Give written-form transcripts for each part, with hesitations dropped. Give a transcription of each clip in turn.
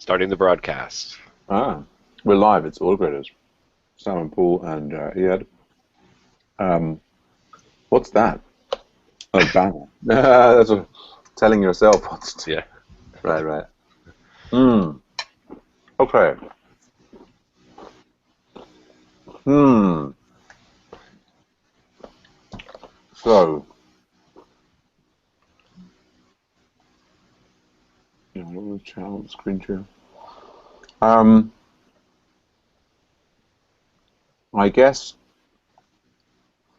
Starting the broadcast. Ah, we're live. It's Autograders. Sam and Paul and Iyad. What's that? Oh, banner. That's what, telling yourself what's. Yeah. Right. Hmm. Okay. So, channel screen share. I guess.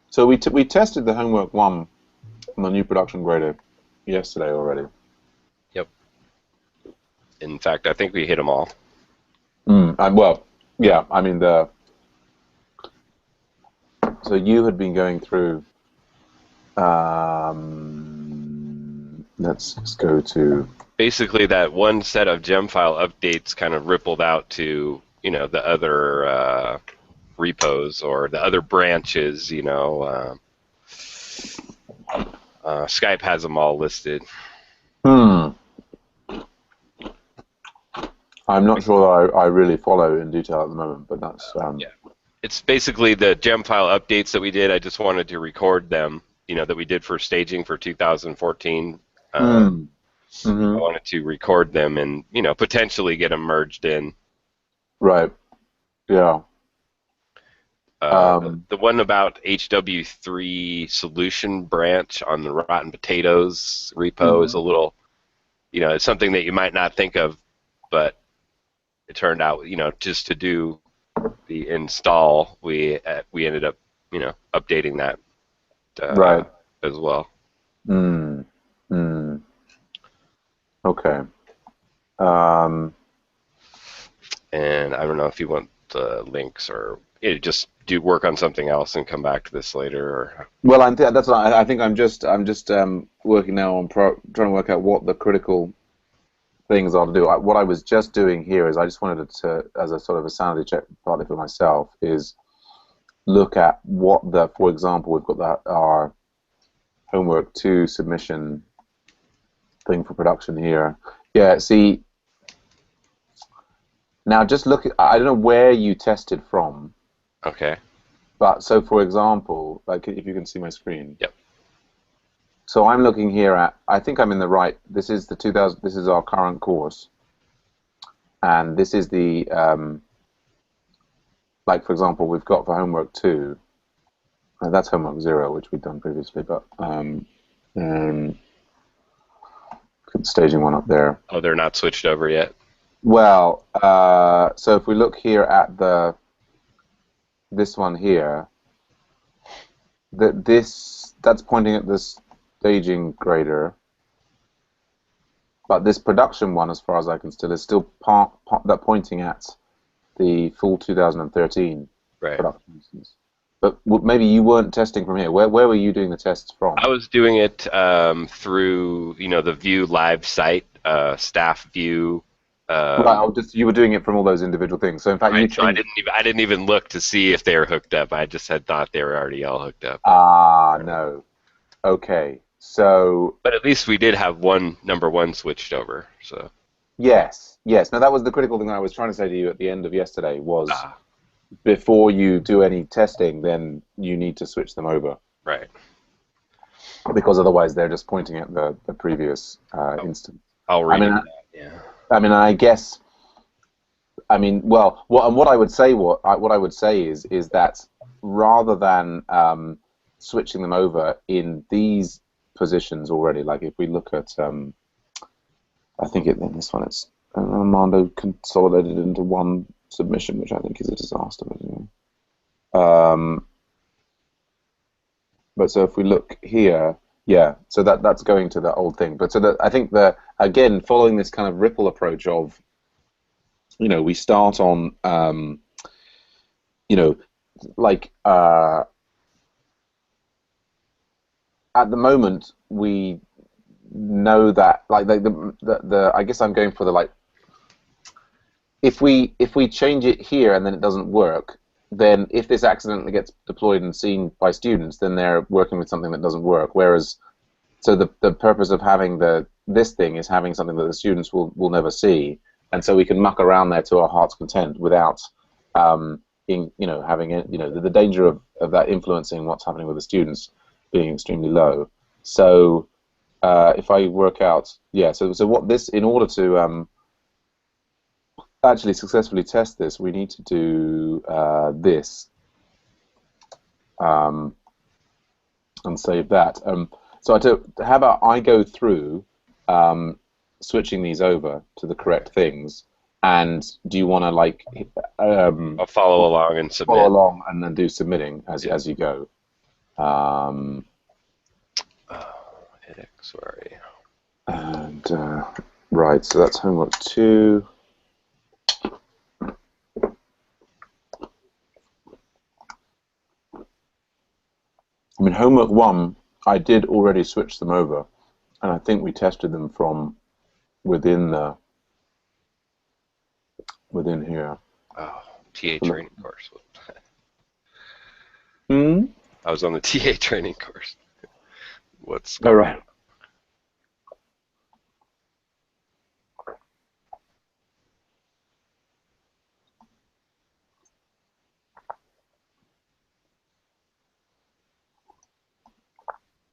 So we tested the homework one on the new production grader yesterday already. Yep. In fact, I think we hit them all. Well, yeah. I mean So you had been going through. Let's go to. Basically, that one set of gem file updates kind of rippled out to the other repos or the other branches. Skype has them all listed. I'm not sure that I really follow in detail at the moment, but that's yeah. It's basically the gem file updates that we did. I just wanted to record them, that we did for staging for 2014. I wanted to record them and, potentially get them merged in. Right. Yeah. The one about HW3 solution branch on the Rotten Potatoes repo is a little, it's something that you might not think of, but it turned out, just to do the install, we ended up, updating that right as well. Okay. And I don't know if you want the links or just do work on something else and come back to this later. Or well, that's what I think. I'm just working now on trying to work out what the critical things are to do. What I was just doing here is I just wanted to, as a sort of a sanity check, partly for myself, is look at what for example, we've got our homework 2 submission thing for production here. Yeah, see, now just look at, I don't know where you tested from. Okay. But so, for example, like if you can see my screen. Yep. So I'm looking here at, I think I'm in the right, this is the 2000, this is our current course. And this is the, like for example, we've got for homework 2, that's homework 0, which we've done previously, but staging one up there. Oh, they're not switched over yet? Well, so if we look here at this one here, that's pointing at this staging grader, but this production one, as far as I can tell, is still pointing at the full 2013 production instance. But maybe you weren't testing from here. Where were you doing the tests from? I was doing it through the View Live site, staff view. Right, you were doing it from all those individual things. So in fact, you changed. So I didn't even look to see if they were hooked up. I just had thought they were already all hooked up. No. Okay, so. But at least we did have number one switched over. So. Yes. No, that was the critical thing that I was trying to say to you at the end of yesterday was. Before you do any testing, then you need to switch them over. Right. Because otherwise they're just pointing at the previous instance. I'll read that, yeah. I mean, I guess. I mean, well, what I would say is that rather than switching them over in these positions already, like if we look at, I think in this one it's Armando consolidated into one submission, which I think is a disaster. But so if we look here, yeah, so that's going to the old thing. But so I think again, following this kind of ripple approach of, we start on, like at the moment we know that like I guess I'm going for the like. If we change it here and then it doesn't work, then if this accidentally gets deployed and seen by students, then they're working with something that doesn't work. Whereas, so the purpose of having this thing is having something that the students will never see, and so we can muck around there to our heart's content without, having it, the danger of that influencing what's happening with the students being extremely low. So if I work out, so what this, in order to actually successfully test this, we need to do this and save that. So how about I go through switching these over to the correct things, and do you want to I'll follow along and submit. Follow along and then do submitting as you go. EdX, where are you? And right, so that's homework 2. I mean, homework 1, I did already switch them over, and I think we tested them from within here. Oh, TA training course. Hmm? I was on the TA training course. What's Oh, right.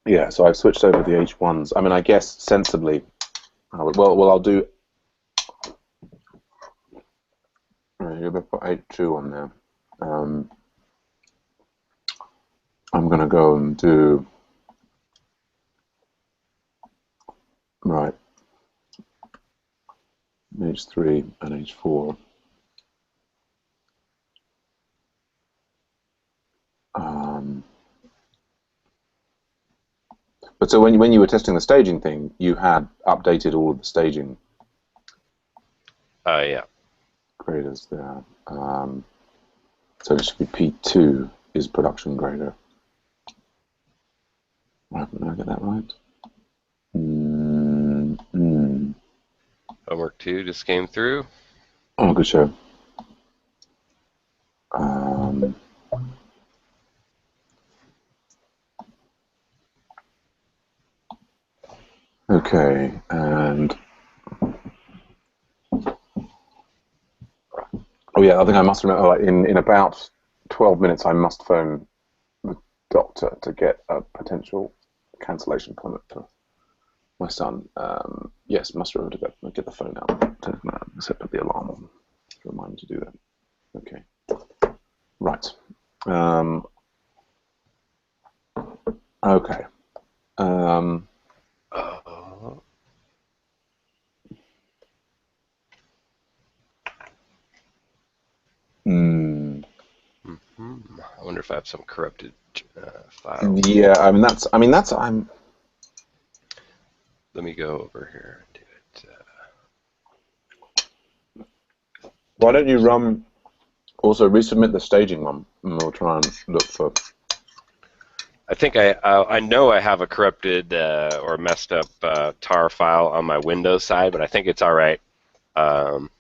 Yeah, so I've switched over the H1s. I mean, I guess sensibly. Well, I'll do. You're going to put H2 on there. I'm going to go and do. Right. H3 and H4. But so when you were testing the staging thing, you had updated all of the staging. Yeah. Graders there. So it should be P2 is production grader. Did I get that right? Homework 2 just came through. Oh, good show. Okay, and oh yeah, I think I must remember in about 12 minutes I must phone the doctor to get a potential cancellation permit for my son. Yes, must remember to go get the phone out to set up the alarm on to remind me to do that. Okay, right. Okay. I wonder if I have some corrupted file. Yeah, I mean that's I'm. Let me go over here and do it. Why don't you also resubmit the staging one, and we'll try and look for. I think I know I have a corrupted or messed up tar file on my Windows side, but I think it's all right on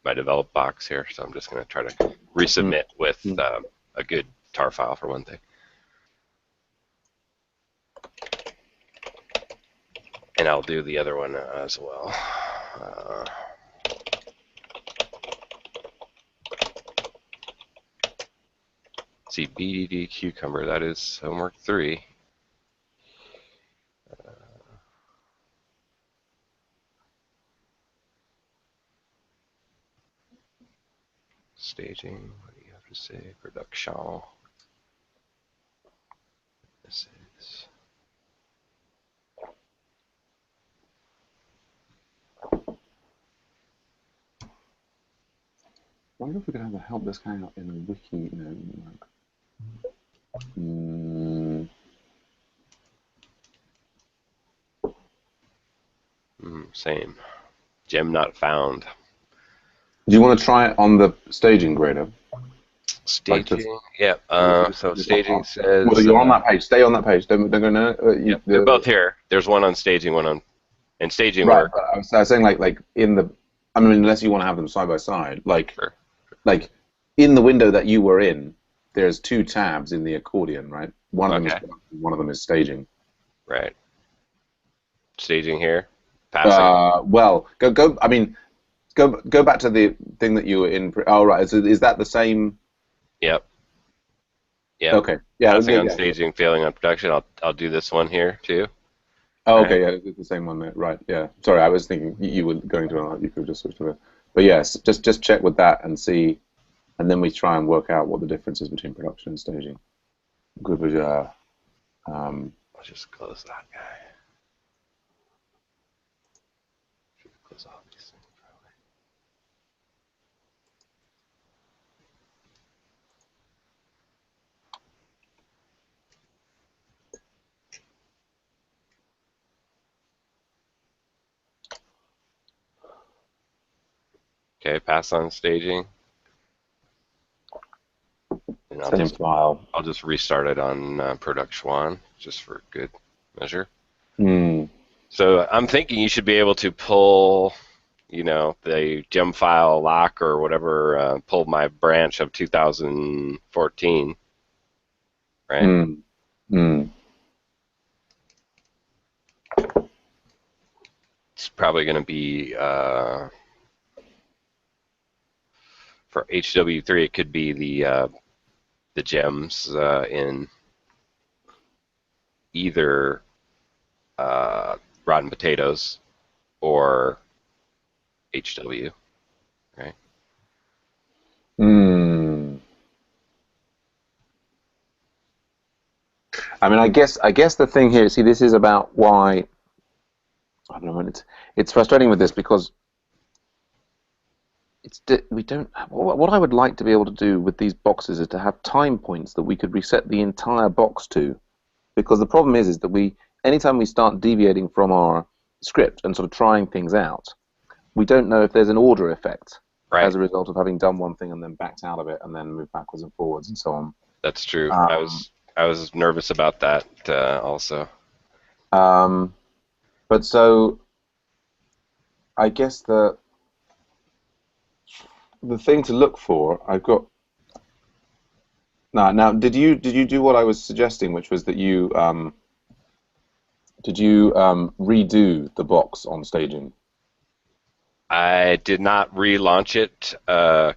my develop box here. So I'm just going to try to resubmit with a good tar file for one thing. And I'll do the other one as well. See, BDD Cucumber, that is homework 3. Staging, what do you have to say? Production. This is. I wonder if we could have a help desk hangout in a wiki, Same. Gem not found. Do you want to try it on the staging grader? Staging, yeah. So staging says. Well, you're on that page. Stay on that page. Don't go no. They're both here. There's one on staging, one on, and staging right, work. But I was saying like in the. I mean, unless you want to have them side by side, Sure. like in the window that you were in, there's 2 tabs in the accordion, right? One of them is staging. Right. Staging here. passing. Well, go. I mean, go back to the thing that you were in. Oh, right. Is that the same? Yep. Yep. Okay. Yeah. Passing on Yeah. staging, failing on production. I'll do this one here too. Oh, All okay. right. Yeah, it's the same one there. Right. Yeah. Sorry, I was thinking you were going to another. You could have just switched to it. But yes, just check with that and see, and then we try and work out what the difference is between production and staging. Good. I'll just close that guy. Close all these things. Okay, pass on staging, and Same file. I'll just restart it on production one just for good measure. Hmm. So I'm thinking you should be able to pull, the gem file lock or whatever, pull my branch of 2014, right? Hmm. Hmm. It's probably going to be for HW3. It could be the gems in either rotten potatoes or HW, right? Hmm. I mean, I guess the thing here. See, this is about why. I don't know. It's frustrating with this because we don't. What I would like to be able to do with these boxes is to have time points that we could reset the entire box to. Because the problem is that anytime we start deviating from our script and sort of trying things out, we don't know if there's an order effect as Right. a result of having done one thing and then backed out of it and then moved backwards and forwards and so on. That's true. I Um, was I was nervous about that also. um, but so I guess the thing to look for, I've got now. Did you do what I was suggesting, which was that you did you redo the box on staging? I did not relaunch it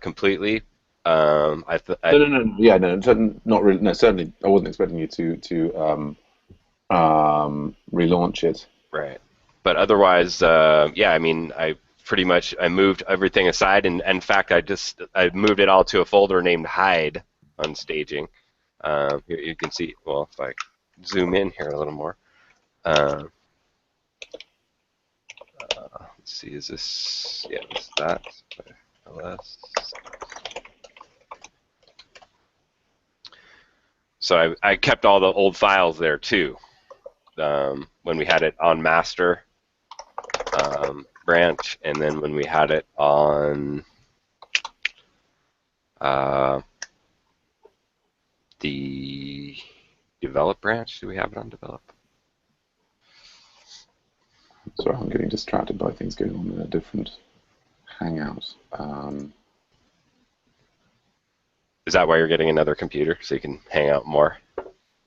completely. I, th- No, I no, no. Yeah, no, not really. No, certainly, I wasn't expecting you to relaunch it. Right, but otherwise, yeah. I mean, I moved everything aside, and in fact, I moved it all to a folder named Hide on staging. Here you can see. Well, if I zoom in here a little more, uh, let's see. Is this? Yeah, it's that. LS. So I kept all the old files there too. When we had it on master branch, and then when we had it on uh, the develop branch. Do we have it on develop? Sorry, I'm getting distracted by things going on in a different Hangout. Is that why you're getting another computer so you can hang out more?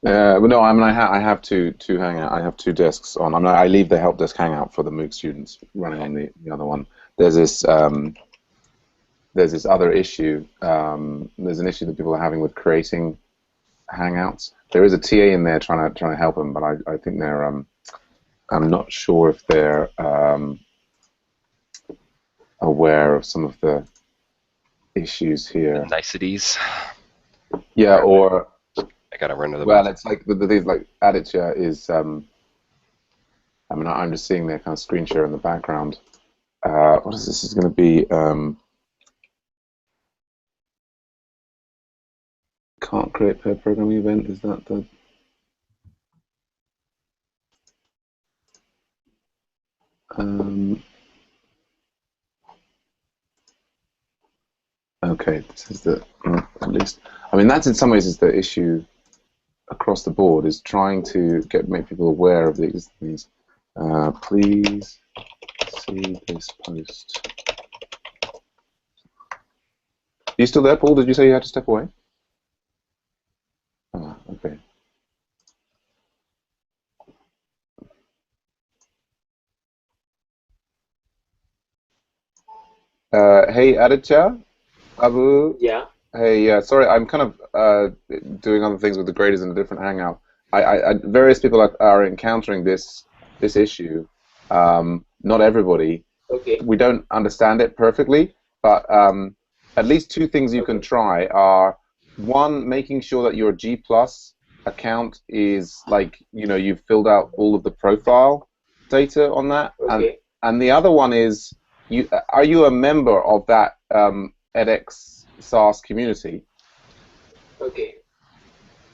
Well, no, I mean, I have two Hangout. I have two desks on. I mean, I leave the help desk Hangout for the MOOC students running on the other one. There's this other issue. There's an issue that people are having with creating Hangouts. There is a TA in there trying to help them, but I think they're I'm not sure if they're aware of some of the issues The here. niceties. Yeah, or I gotta run to the well, bathroom. it's like the things like Aditya is. I mean, I'm just seeing their kind of screen share in the background. What is this? Is going to be can't create per programming event. Is that the? Okay, this is the at least. I mean, that's in some ways is the issue across the board is trying to make people aware of these things. Please see this post. Are you still there, Paul? Did you say you had to step away? Ah, okay. Hey, Aditya, Abu. Yeah. Hey, sorry, I'm kind of doing other things with the graders in a different hangout. Various people are encountering this issue. Not everybody. Okay. We don't understand it perfectly, but at least two things you can Okay. try are one, making sure that your G Plus account is like, you've filled out all of the profile data on that, Okay. and the other one is are you a member of that edX SaaS community? Okay.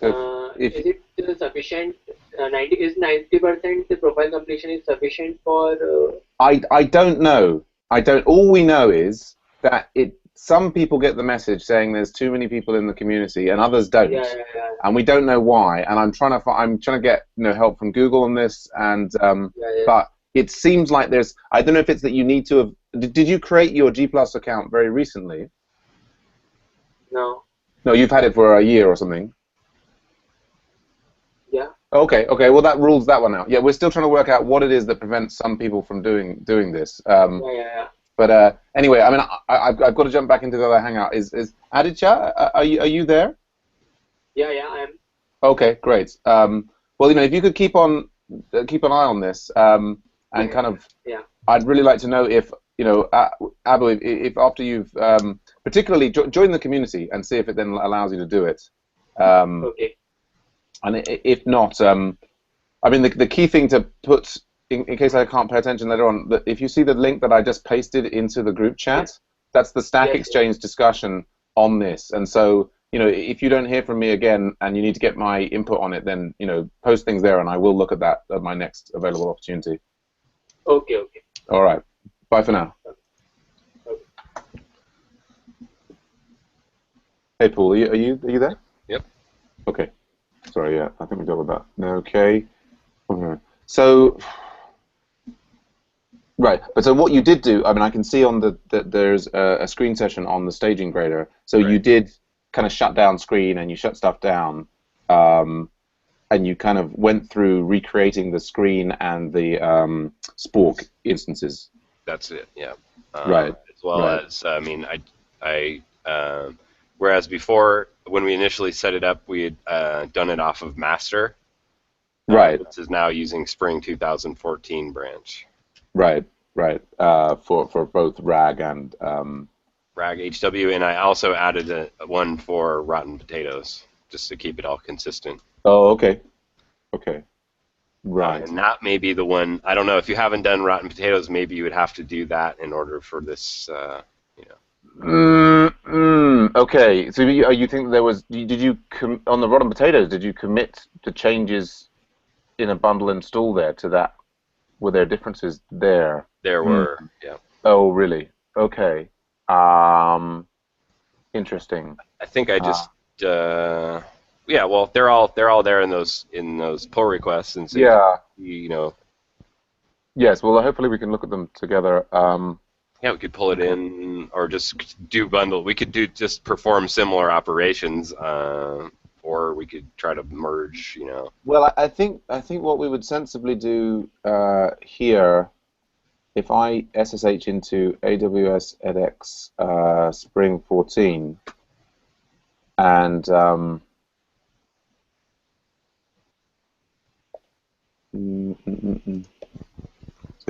So if Is it sufficient? 90% the profile completion is sufficient for? I don't know. I don't. All we know is that some people get the message saying there's too many people in the community, and others Yeah, don't, yeah, yeah, and we don't know why. And I'm trying to get help from Google on this, and yeah, yeah. but it seems like there's. I don't know if it's that you need to have. Did you create your G Plus account very recently? No. No, you've had it for a year or something. Yeah. Okay, okay. Well, that rules that one out. Yeah, we're still trying to work out what it is that prevents some people from doing this. Yeah, yeah, yeah. But anyway, I mean, I've got to jump back into the other hangout. Is Aditya? Are you there? Yeah, yeah. I am. Okay, great. Well, if you could keep an eye on this, Yeah, and kind of, yeah. I'd really like to know if Abu, if after you've particularly join the community and see if it then allows you to do it. Okay. And if not, I mean, the key thing to put, in case I can't pay attention later on, that if you see the link that I just pasted into the group Yeah. chat, that's the Stack Yes. Exchange discussion on this. And so, if you don't hear from me again and you need to get my input on it, then, post things there and I will look at that at my next available opportunity. Okay. Okay. All right. Bye for now. Okay. Hey, Paul, are you there? Yep. Okay. Sorry, yeah, I think we dealt with that. Okay. So, right, but so what you did do, I mean, I can see on that there's a screen session on the staging grader. So you Right. did kind of shut down screen and you shut stuff down, and you kind of went through recreating the screen and the Spork instances. That's it. Yeah. Right. As well Right. as, I mean, whereas before when we initially set it up, we had done it off of master. Right. This is now using Spring 2014 branch. Right. Right. For both RAG and RAG HW, and I also added one for rotten potatoes, just to keep it all consistent. oh, okay. Okay. Right. And that may be the one. I don't know if you haven't done rotten potatoes. Maybe you would have to do that in order for this. Okay. So you think there was? Did you on the rotten potatoes? Did you commit to changes in a bundle install there to that? Were there differences there? There were, yeah. Oh, really? Okay. Interesting. I think I just, yeah. Well, they're all there in those pull requests, and so Yeah. Yes. Well, hopefully we can look at them together. Yeah, we could pull it Okay. in, or just do bundle. We could just perform similar operations, or we could try to merge. Well, I think what we would sensibly do here, if I SSH into AWS edX Spring 14 and so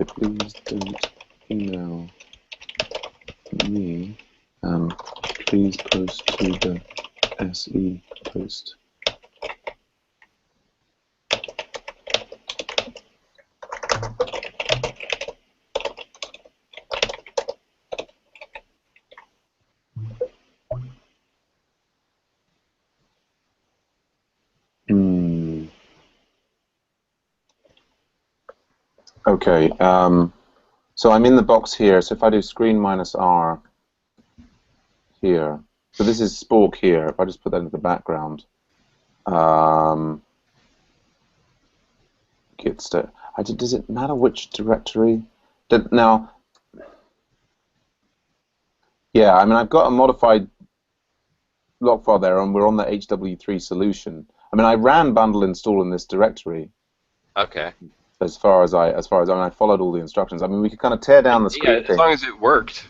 please don't email me. Please post to the SE post. Okay, so I'm in the box here, so if I do screen -R here, so this is Spork here, if I just put that into the background, does it matter which directory? Now, yeah, I mean, I've got a modified log file there, and we're on the HW3 solution. I mean, I ran bundle install in this directory. Okay. as far as I mean, I followed all the instructions. I mean, we could kind of tear down the Yeah, screen as long thing. as it worked,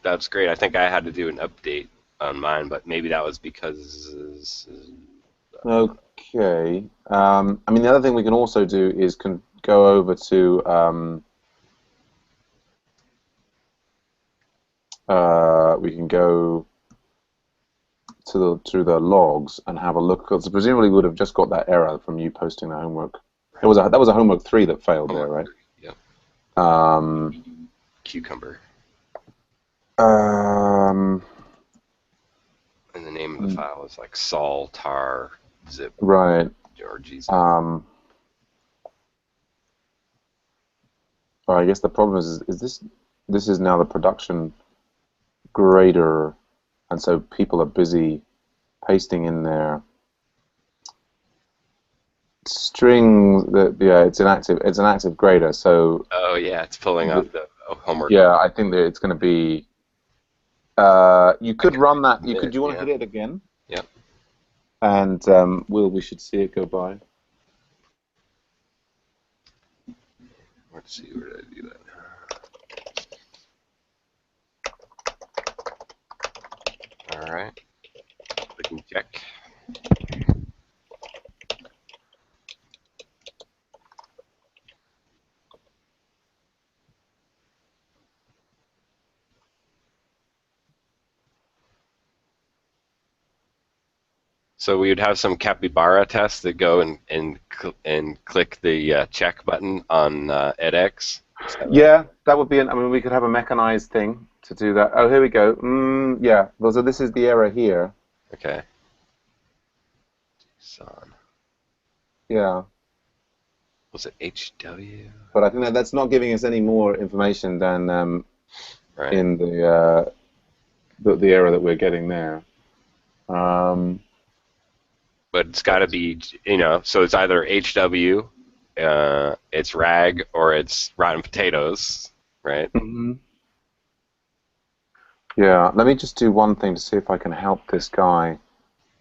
that's great. I think I had to do an update on mine, but maybe that was because. Okay. I mean, the other thing we can also do is go over to we can go to the logs and have a look, because presumably we would have just got that error from you posting the homework. That was a homework 3 that failed there, right? Yep. Cucumber. Um, And the name of the file is like sol tar zip right. or gzip. Well, I guess the problem is this is now the production grader, and so people are busy pasting in their string. Yeah, it's an active grader. So Oh yeah, it's pulling off the homework. yeah, I think that it's going to be. You could run that. Do you want to hit it again? Yep. And we should see it go by. Let's see, where did I do that? All right. Clicking check. So we would have some capybara tests that go and click the check button on edX. Yeah, that would be. I mean, we could have a mechanized thing to do that. Oh, here we go. Yeah. Well, so this is the error here. Okay. Son. Yeah. Was it HW? But I think that's not giving us any more information than Right. in the error that we're getting there. But it's got to be, so it's either HW, it's rag, or it's rotten potatoes, right? Mm-hmm. Yeah. Let me just do one thing to see if I can help this guy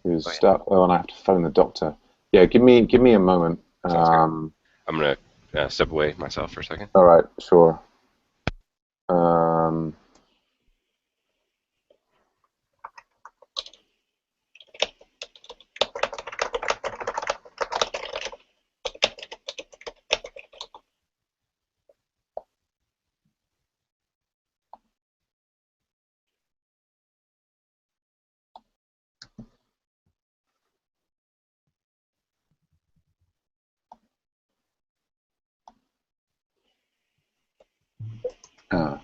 who's stuck. Oh, and I have to phone the doctor. Yeah. Give me a moment. I'm gonna step away myself for a second. All right. Sure. Um, uh,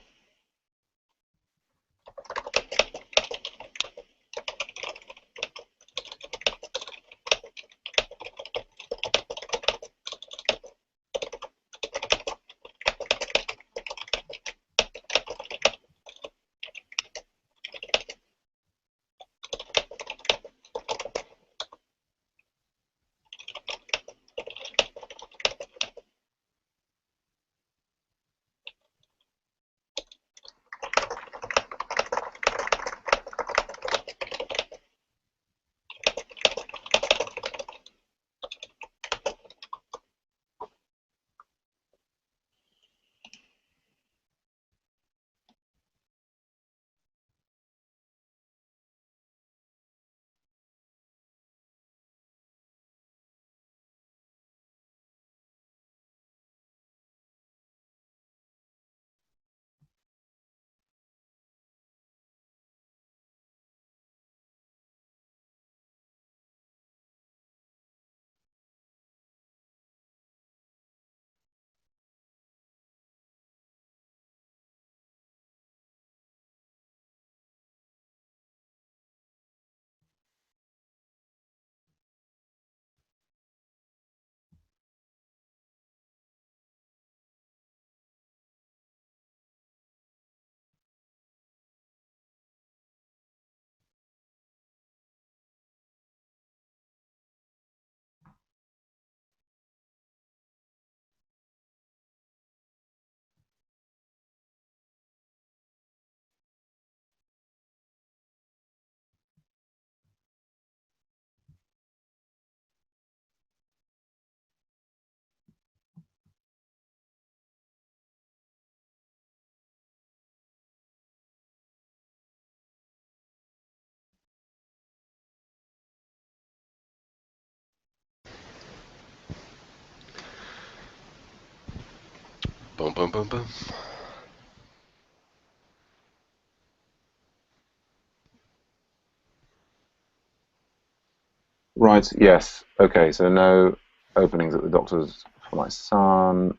Boom, boom, boom, boom. Right. Yes. Okay. So no openings at the doctor's for my son.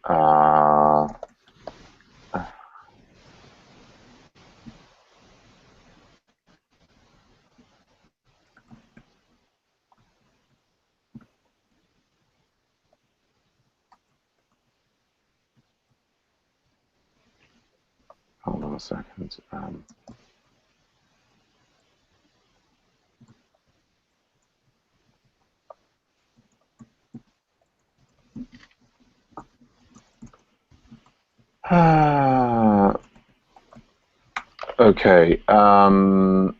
Hold on a second. Okay. I'm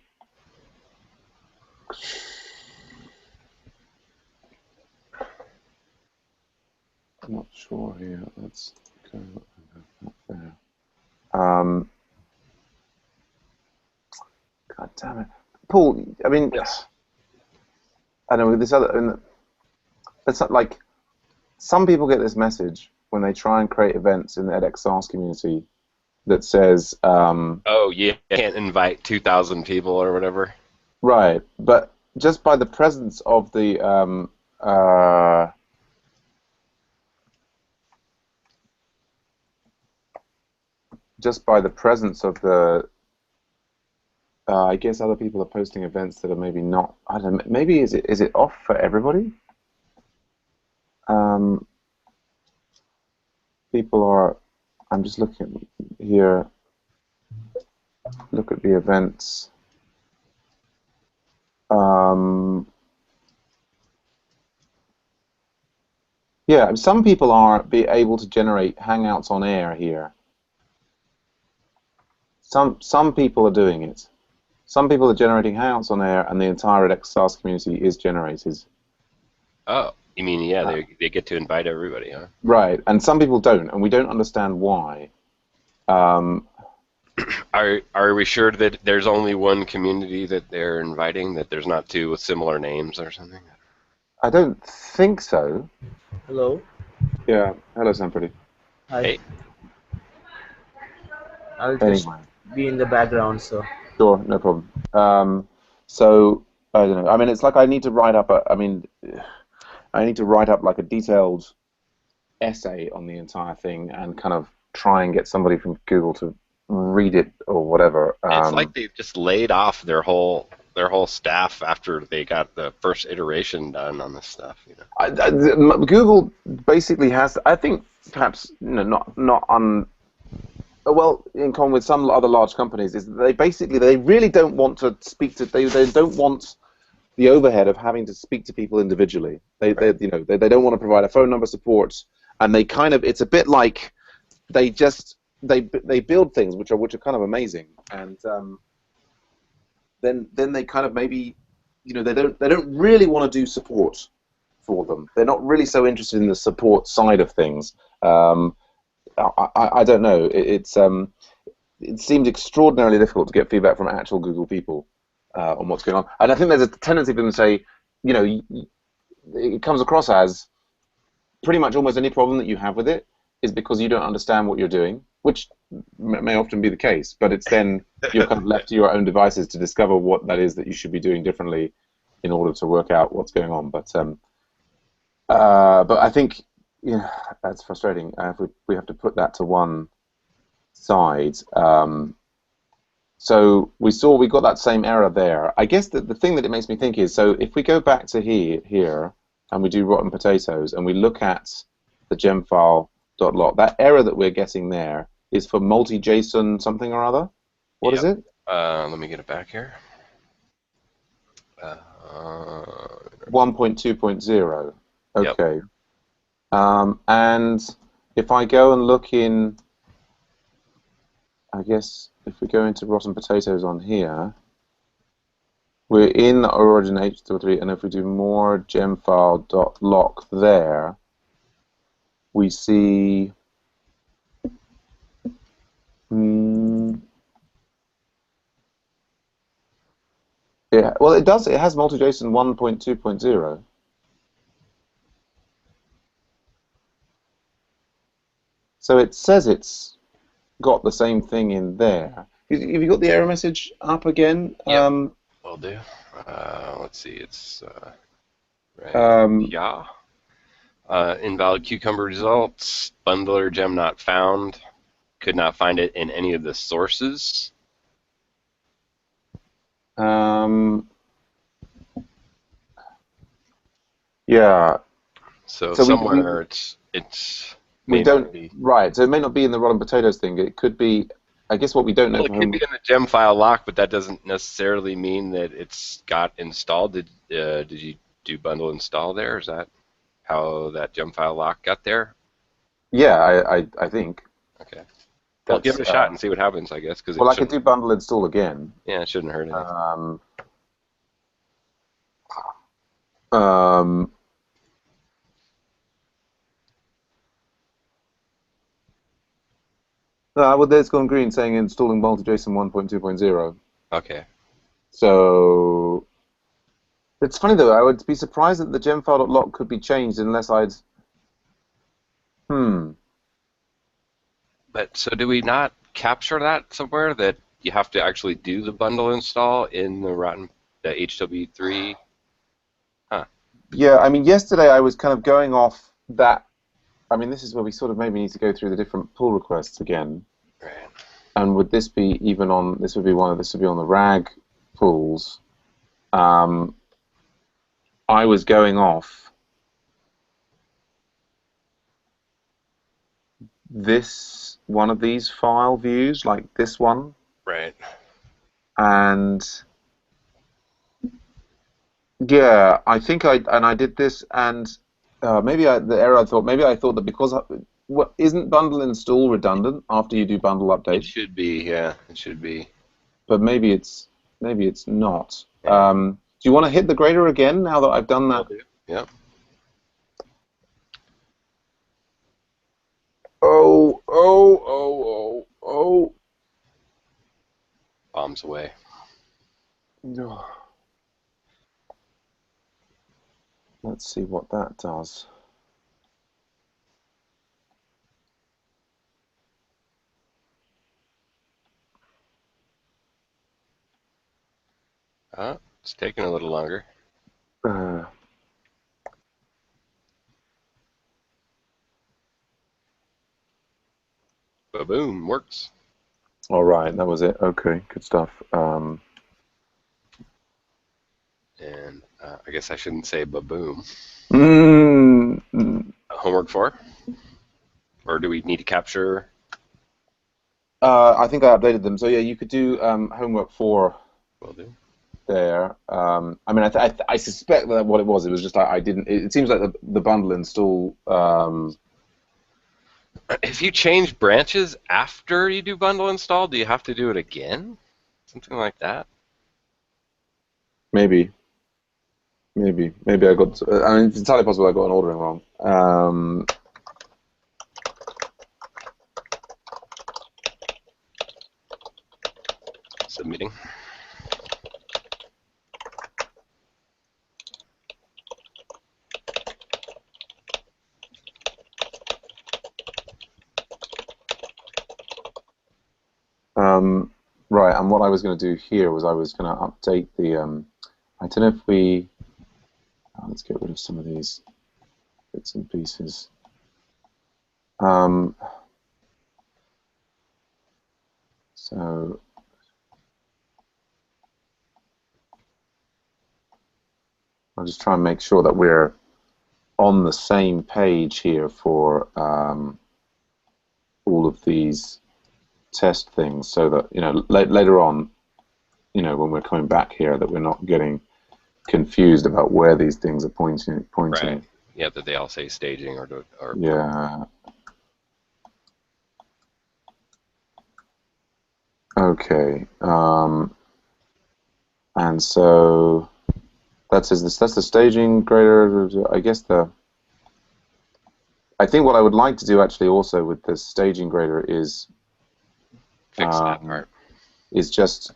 not sure here. Let's go up there. God damn it, Paul. I mean, Yes. I know with this other. It's not like some people get this message when they try and create events in the edXSARS community that says, Oh, yeah. Can't invite 2,000 people or whatever. right, but just by the presence of the I guess other people are posting events that are maybe not. I don't know. Maybe is it off for everybody? People are. I'm just looking here. Look at the events. Yeah, some people are able to generate Hangouts on air here. Some people are doing it. Some people are generating Hangouts on air, and the entire edXSARS community is generated. Oh, you mean, yeah, they get to invite everybody, huh? Right, and some people don't, and we don't understand why. Are we sure that there's only one community that they're inviting, that there's not two with similar names or something? I don't think so. Hello. Yeah, hello, Sampradip. Hi. Hey. I'll just Anyway, be in the background, so. sure, no problem. So, I don't know. I mean, it's like I need to write up I need to write up like a detailed essay on the entire thing and kind of try and get somebody from Google to read it or whatever. It's like they've just laid off their whole staff after they got the first iteration done on this stuff. You know? Google basically has, I think, perhaps not well, in common with some other large companies, is that they really don't want to speak to they don't want the overhead of having to speak to people individually. They don't want to provide a phone number support, and they kind of, it's a bit like they build things which are kind of amazing, and then they kind of maybe they don't really want to do support for them. They're not really so interested in the support side of things. I don't know. It seems extraordinarily difficult to get feedback from actual Google people on what's going on. And I think there's a tendency for them to say, it comes across as pretty much almost any problem that you have with it is because you don't understand what you're doing, which may often be the case. But it's then you're kind of left to your own devices to discover what that is that you should be doing differently in order to work out what's going on. But I think. Yeah, that's frustrating. We have to put that to one side. So we got that same error there. I guess the thing that it makes me think is, so if we go back to here and we do rotten potatoes and we look at the gemfile.lock, that error that we're getting there is for multi-JSON something or other. What is it? Let me get it back here. 1.2.0. Okay. Yep. And if I go and look in, I guess if we go into rotten potatoes on here, we're in the origin H3, and if we do more gemfile.lock there, we see yeah, well, it does. It has multi-JSON 1.2.0. So it says it's got the same thing in there. Have you got the error message up again? Yep. Will do. Let's see. It's right. Yeah. Invalid cucumber results. Bundler gem not found. Could not find it in any of the sources. Yeah. So So somewhere it's we may don't not be. right. So it may not be in the rotten potatoes thing. It could be. I guess what we don't know Well, it for could be in the gem file lock, but that doesn't necessarily mean that it's got installed. Did you do bundle install there? Is that how that gem file lock got there? Yeah, I think. Okay. Well, give it a shot and see what happens, I guess. Well, I could do bundle install again. Yeah, it shouldn't hurt anything. Well, there's gone green saying installing multi-JSON 1.2.0. Okay. So it's funny though. I would be surprised that the gemfile.lock could be changed unless I'd. But so do we not capture that somewhere that you have to actually do the bundle install in the HW3? Huh. Yeah, I mean, yesterday I was kind of going off that. I mean, this is where we sort of maybe need to go through the different pull requests again. Right. And would this be even on? This would be on the RAG pulls. I was going off this one of these file views, like this one. Right. And yeah, I think I did this, and maybe the error I thought that because isn't bundle install redundant after you do bundle update? It should be, yeah, it should be. But maybe it's not. Yeah. Do you want to hit the grader again now that I've done that? I'll do. Yeah. Oh. Bombs away. Let's see what that does. It's taking a little longer. Ba-boom, works. All right, that was it. Okay, good stuff. And I guess I shouldn't say ba-boom. Mm-hmm. Homework 4? Or do we need to capture? I think I updated them. So yeah, you could do homework 4. Will do. There. I mean, I suspect that what it was just I didn't. It seems like the bundle install. If you change branches after you do bundle install, do you have to do it again? Something like that. Maybe I got. I mean, it's entirely possible I got an ordering wrong. Submitting. Right, and what I was going to do here was I was going to update the. I don't know if we. Let's get rid of some of these bits and pieces. So. I'll just try and make sure that we're on the same page here for all of these test things, so that later on, when we're coming back here, that we're not getting confused about where these things are pointing. Right. Yeah, that they all say staging or yeah. Okay. And so that's the staging grader. I guess I think what I would like to do actually also with the staging grader is fix that part. Is just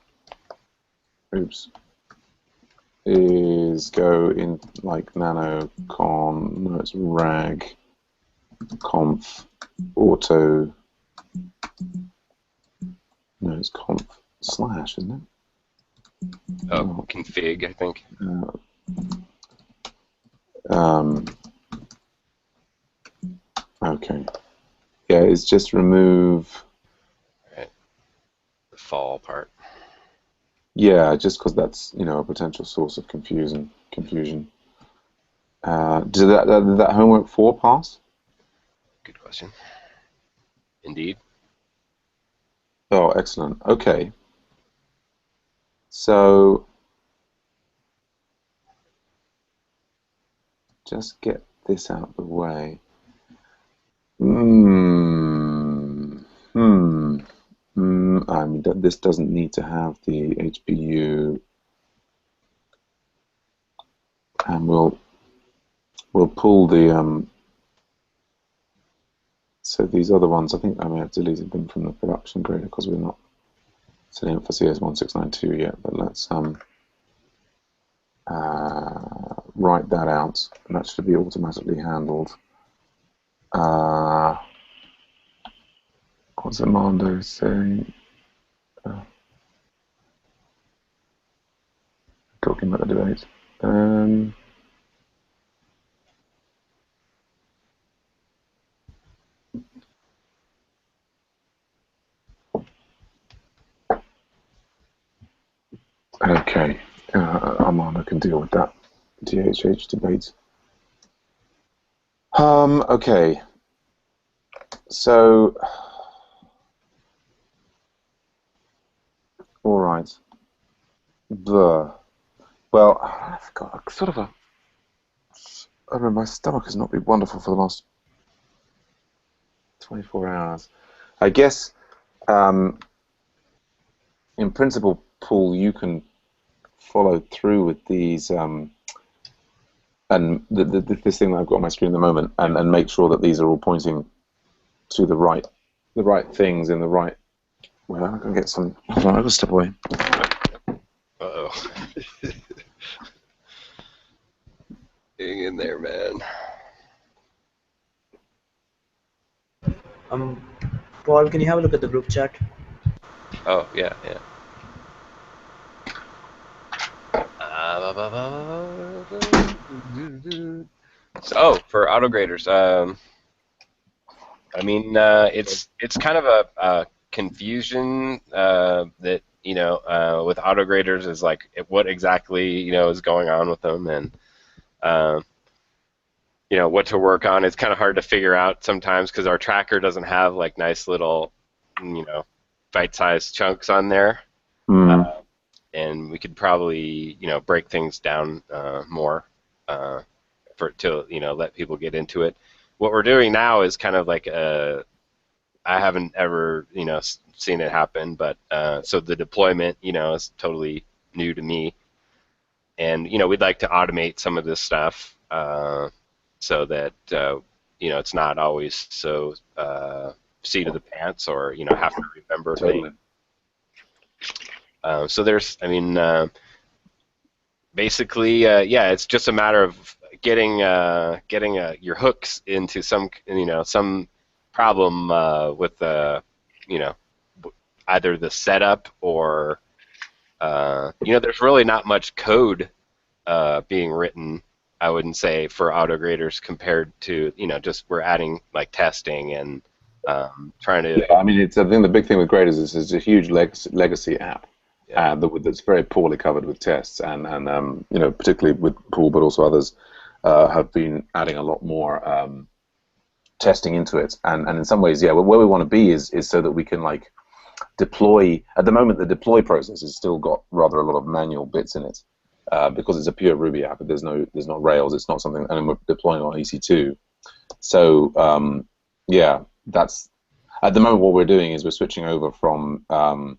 is go in like nanocon, no, it's rag, conf auto. No, it's conf slash, isn't it? Oh, config, I think. Okay. Yeah, it's just remove. Right. The fall part. Yeah, just because that's a potential source of confusion. Did that homework 4 pass? Good question. Indeed. Oh, excellent. Okay. So just get this out of the way. I mean, this doesn't need to have the HBU, and we'll pull the So these other ones, I think I may have deleted them from the production grader because we're not setting up for CS1692 yet. But let's write that out, and that should be automatically handled. What's Armando saying? Talking about the debate. Okay, Armando can deal with that DHH debate. Okay, so all right. Well, I've got sort of a. I don't know, my stomach has not been wonderful for the last 24 hours. I guess, in principle, Paul, you can follow through with these, and this thing that I've got on my screen at the moment, and make sure that these are all pointing to the right things in the right. Well, I'm gonna get some. Hold on, I'll step away. Uh-oh. Hang in there, man. Paul, can you have a look at the group chat? Oh, yeah. So, for Autograders, I mean, it's kind of a confusion that with Autograders is like what exactly is going on with them, and what to work on. It's kind of hard to figure out sometimes because our tracker doesn't have like nice little bite-sized chunks on there, and we could probably break things down more to let people get into it. What we're doing now is kind of like I haven't ever seen it happen, but so the deployment is totally new to me, and we'd like to automate some of this stuff so that it's not always so seat of the pants or have to remember things. So there's, I mean, basically, yeah, it's just a matter of getting your hooks into some problem with either the setup or there's really not much code being written, I wouldn't say, for Autograders compared to just we're adding like testing and trying to. Yeah, I mean, I think the big thing with graders is it's a huge legacy app. Yeah. That's very poorly covered with tests, and particularly with Paul, but also others have been adding a lot more testing into it. And in some ways, yeah, where we want to be is so that we can like deploy. At the moment, the deploy process has still got rather a lot of manual bits in it because it's a pure Ruby app. There's not Rails. It's not something, and we're deploying on EC2. So yeah, that's at the moment what we're doing is we're switching over from the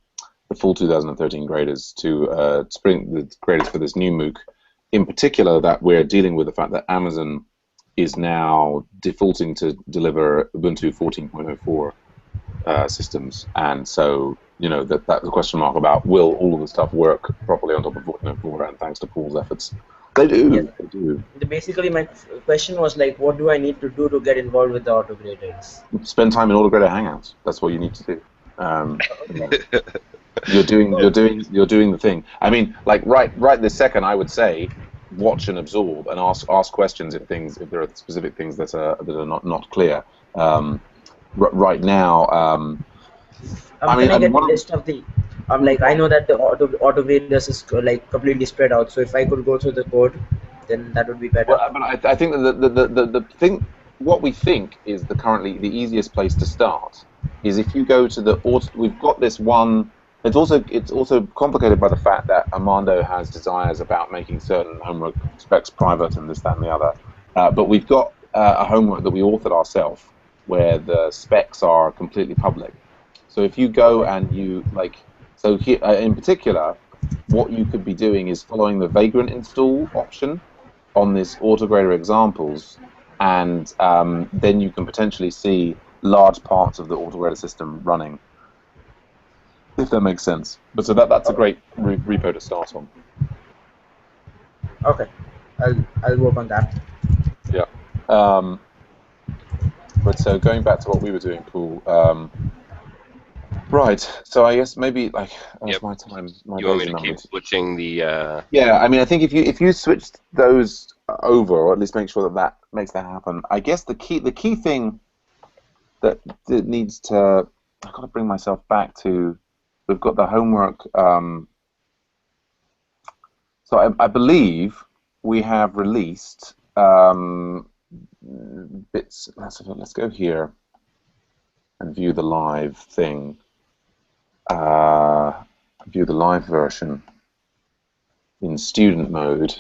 full 2013 graders to the graders for this new MOOC. In particular, that we're dealing with the fact that Amazon is now defaulting to deliver Ubuntu 14.04 systems, and so that's a question mark about will all of the stuff work properly on top of 14.04, and thanks to Paul's efforts, They do. Yes. They do. Basically, my question was like, what do I need to do to get involved with the Autograders? Spend time in Autograder Hangouts. That's what you need to do. You know, Oh, you're doing the thing. I mean, like right this second, I would say watch and absorb and ask questions if there are specific things that are not clear. Right now, can I get one the of list of the? Like I know that the Autograders is like completely spread out. So if I could go through the code, then that would be well, better. but I think that the thing what we think is currently the easiest place to start is if you go to we've got this one. It's also complicated by the fact that Armando has desires about making certain homework specs private and this, that, and the other. But we've got a homework that we authored ourselves where the specs are completely public. So if you go Okay. and you so here in particular, what you could be doing is following the Vagrant install option on this Autograder examples, and then you can potentially see large parts of the Autograder system running, if that makes sense. But so that's a Okay. great repo to start on. Okay. I'll work on that. Yeah. But so going back to what we were doing, Paul. Right. So I guess maybe as Yep. my time, my You want days me are to keep numbered. switching the? Yeah, I mean, I think if you switched those over, or at least make sure that makes that happen. I guess the key thing that needs to, I've got to bring myself back to. We've got the homework. So I believe we have released bits. Let's go here and view the live thing. View the live version in student mode.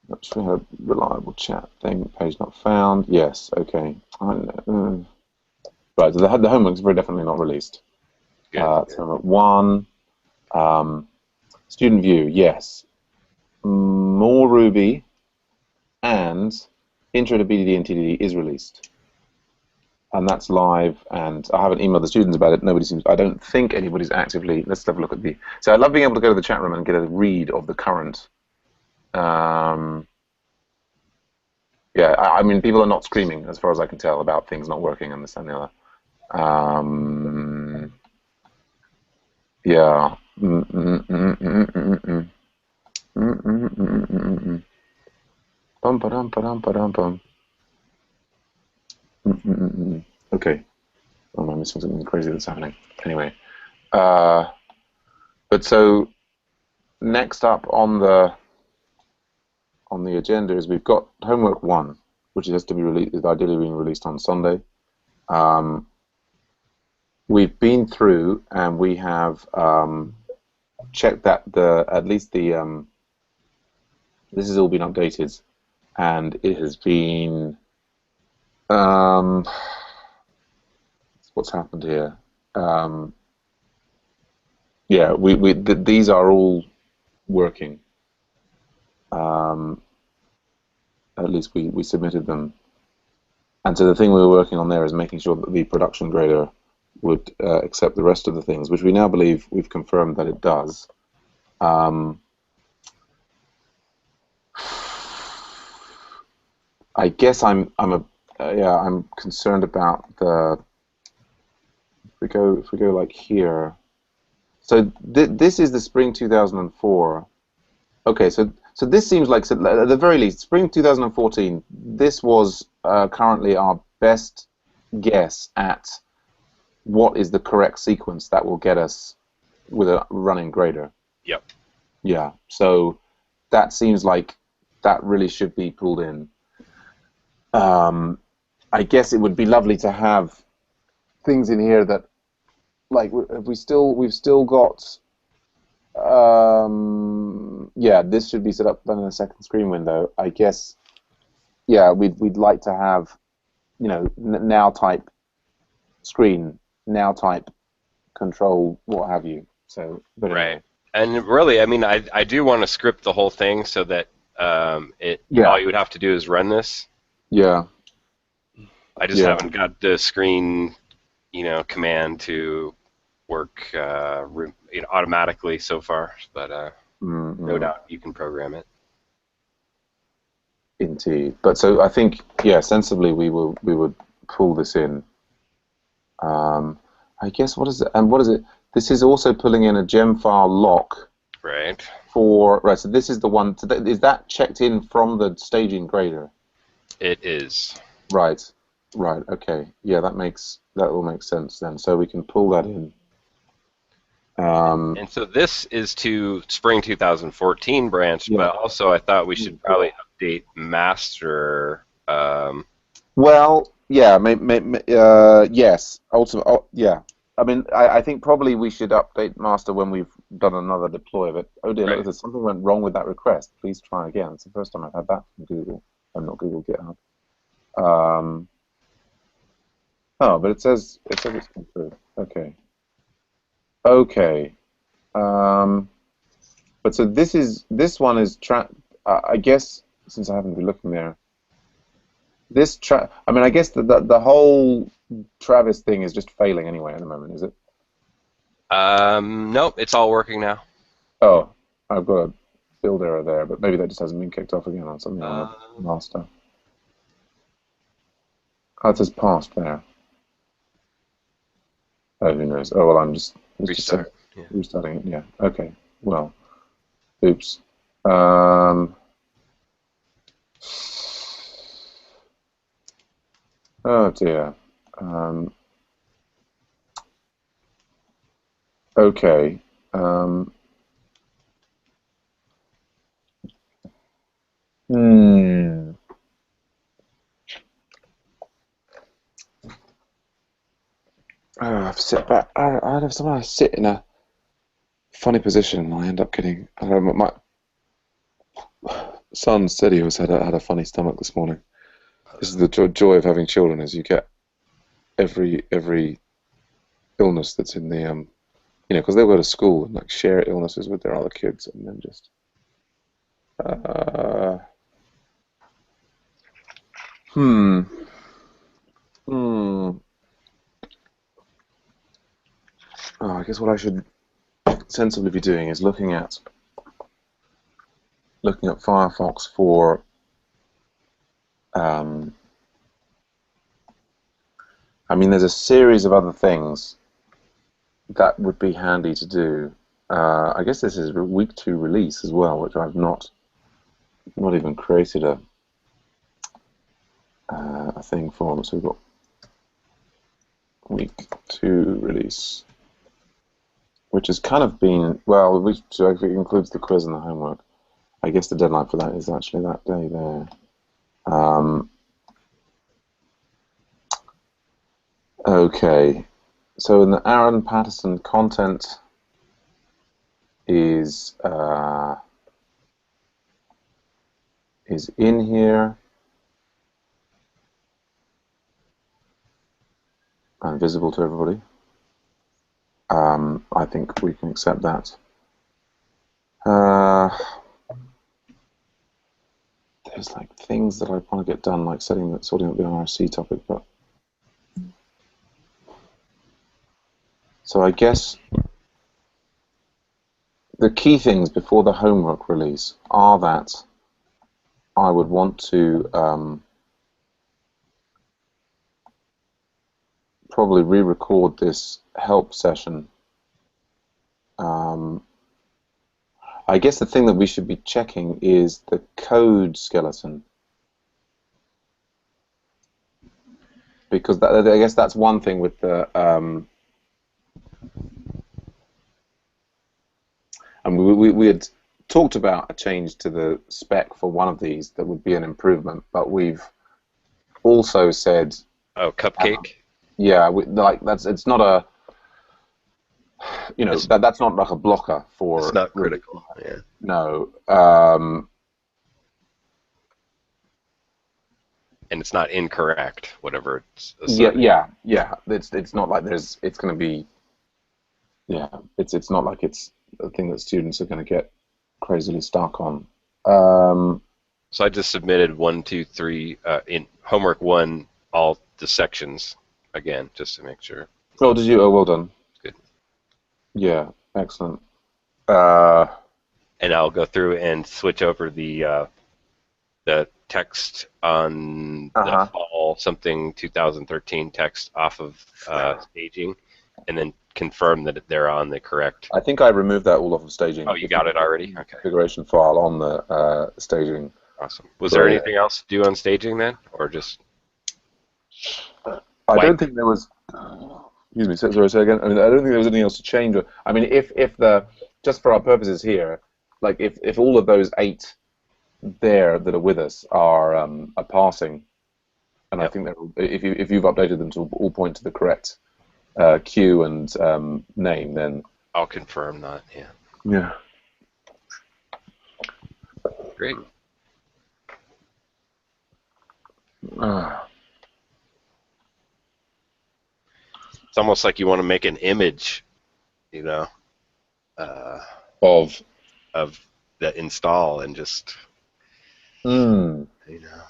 That's a reliable chat thing. Page not found. Yes. Okay. Right. So the homework is very definitely not released. Good. So homework 1. Student view. Yes. More Ruby and Intro to BDD and TDD is released. And that's live, and I haven't emailed the students about it. I don't think anybody's actively. Let's have a look at the. So I love being able to go to the chat room and get a read of the current. Yeah, I mean, people are not screaming, as far as I can tell, about things not working and this and the other. Yeah. Bum ba dum ba dum ba dum bum. Okay. Oh, am I missing something crazy that's happening? Anyway. But so next up on the agenda is we've got homework 1, which has to be released, is ideally being released on Sunday. We've been through and we have checked that at least the this has all been updated, and it has been what's happened here. Yeah, these are all working. At least we submitted them. And so the thing we were working on there is making sure that the production grader would accept the rest of the things, which we now believe we've confirmed that it does. I guess I'm concerned about the. If we go like here. So this is the Spring 2004. Okay, so this seems like, so at the very least, Spring 2014. This was currently our best guess at what is the correct sequence that will get us with a running grader. Yep. Yeah. So that seems like that really should be pulled in. I guess it would be lovely to have things in here that, like, we've still got. Yeah, this should be set up then in a second screen window. I guess. Yeah, we'd like to have, now type screen, now type control, what have you. So, but anyway. Right. And really, I mean, I do want to script the whole thing so that Yeah. all you would have to do is run this. Yeah. I just haven't got the screen, command to work automatically so far, but no doubt you can program it. Indeed. But so I think, yeah, sensibly we would pull this in. I guess what is it? And what is it? This is also pulling in a gem file lock. Right. Right. So this is the one. Is that checked in from the staging grader? It is. Right. Right. Okay. Yeah, that will make sense then. So we can pull that in. And so this is to Spring 2014 branch, Yeah. but also I thought we should probably update master. Well, yeah, yes. Yeah. I mean, I think probably we should update master when we've done another deploy of it. Oh dear, look, something went wrong with that request. Please try again. It's the first time I've had that from Google. I'm not Google, GitHub. Oh, but it says it's come through. Okay. Okay. But so this one is I guess since I haven't been looking there. I mean, I guess the whole Travis thing is just failing anyway at the moment, is it? Nope, it's all working now. Oh, I've got a build error there, but maybe that just hasn't been kicked off again on something on the master. Oh, it says passed there. Oh, who knows? Oh, well, I'm just restarting it. Yeah. Okay. Well, oops. Oh dear. Okay. Oh, I have to sit back. I have sometimes sit in a funny position, and I end up getting. I don't know, my son said he had a funny stomach this morning. This is the joy of having children: is you get every illness that's in the because they'll go to school and like share illnesses with their other kids, and then just Oh, I guess what I should sensibly be doing is looking at Firefox for I mean, there's a series of other things that would be handy to do. I guess this is a week 2 release as well, which I've not even created a thing for. So we've got week 2 release, which has kind of been, well, which actually includes the quiz and the homework. I guess the deadline for that is actually that day there. Okay, so in the Aaron Patterson content is in here and visible to everybody. I think we can accept that. There's like things that I want to get done, like sorting out the IRC topic, but so I guess the key things before the homework release are that I would want to probably re-record this help session. I guess the thing that we should be checking is the code skeleton, because I guess that's one thing with the and we had talked about a change to the spec for one of these that would be an improvement, but we've also said, oh, Cupcake. Yeah, it's not a, that's not like a blocker for. It's not critical. Yeah. No. And it's not incorrect, whatever it's asserting. Yeah. It's not like it's going to be. Yeah, it's not like it's a thing that students are going to get crazily stuck on. So I just submitted 1, 2, 3 in homework 1, all the sections again, just to make sure. Oh, did you? Oh, well done. Good. Yeah, excellent. And I'll go through and switch over the text on the Uh-huh. fall something 2013 text off of staging, and then confirm that they're on the correct. I think I removed that all off of Oh, staging. you If you got it look at already? the Okay, configuration file on the staging. awesome. Was there So anything else to do on staging then, or just I wipe? don't think there was. Excuse me. Sorry, say again. I mean, I don't think there was anything else to change. I mean, if the just for our purposes here, like if all of those 8 there that are with us are passing, and I Yep, think if you've updated them to all point to the correct queue and name, then I'll confirm that. Yeah, yeah. great. Ah. It's almost like you want to make an image, you know, uh, Of of the install and just, mm. you know.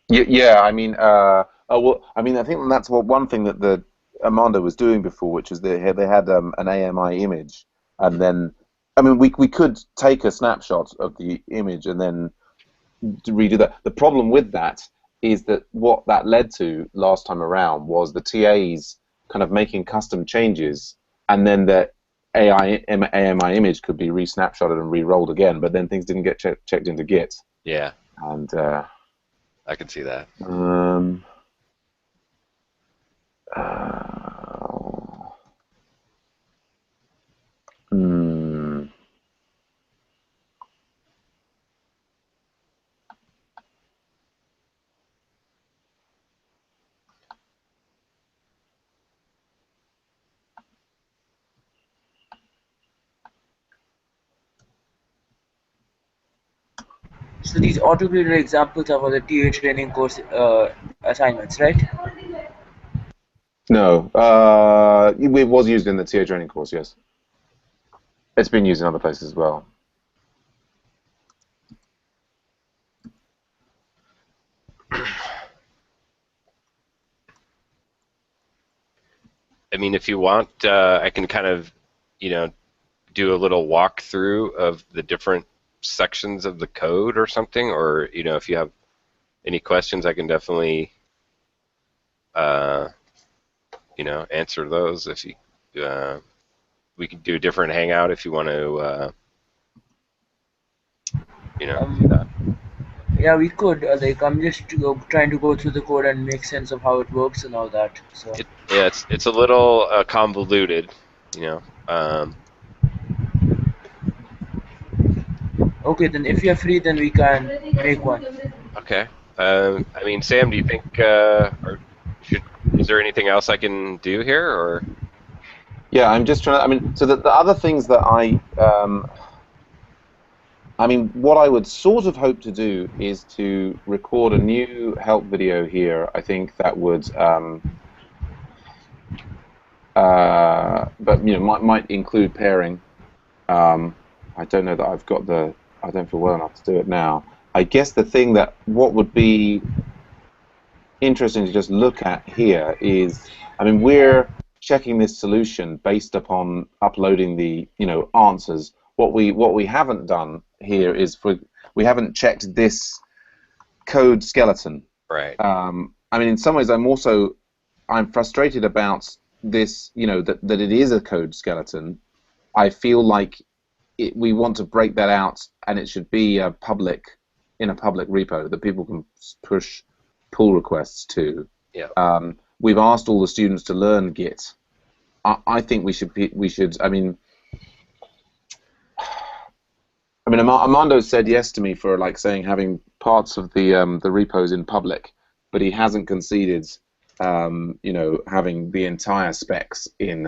Yeah, I mean, oh, well, I mean, I think that's one thing that the Armando was doing before, which is they had an AMI image, and then, I mean, we could take a snapshot of the image and then redo that. The problem with that is that what that led to last time around was the TAs kind of making custom changes, and then the AMI image could be re-snapshotted and re-rolled again, but then things didn't get checked into Git, Yeah, and I can see that. um. Uh, hmm. So these autograder examples are for the TA training course assignments, right? No, it was used in the TA training course. Yes, it's been used in other places as well. I mean, if you want, I can kind of, you know, do a little walkthrough of the different sections of the code or something, or you know, if you have any questions, I can definitely, uh, you know, answer those. If you, we could do a different hangout if you want to, you know, do that. Yeah, we could. Like, I'm just trying to go through the code and make sense of how it works and all that. So, Yeah, it's a little convoluted, you know. okay, then if you're free, then we can make one. Okay. I mean, Sam, do you think, or is there anything else I can do here, or? Yeah, I'm just trying to. I mean, so the other things that I mean, what I would sort of hope to do is to record a new help video here. I think that would, but might include pairing. I don't know that I've got the. I don't feel well enough to do it now. I guess the thing that what would be interesting to just look at here is, I mean, we're checking this solution based upon uploading the answers. What we haven't done here is we haven't checked this code skeleton. Right. I mean, in some ways, I'm frustrated about this. That it is a code skeleton. I feel like we want to break that out, and it should be in a public repo that people can push pull requests to. Yeah. We've asked all the students to learn Git. I think we should. I mean, Armando said yes to me for saying having parts of the repos in public, but he hasn't conceded, having the entire specs in.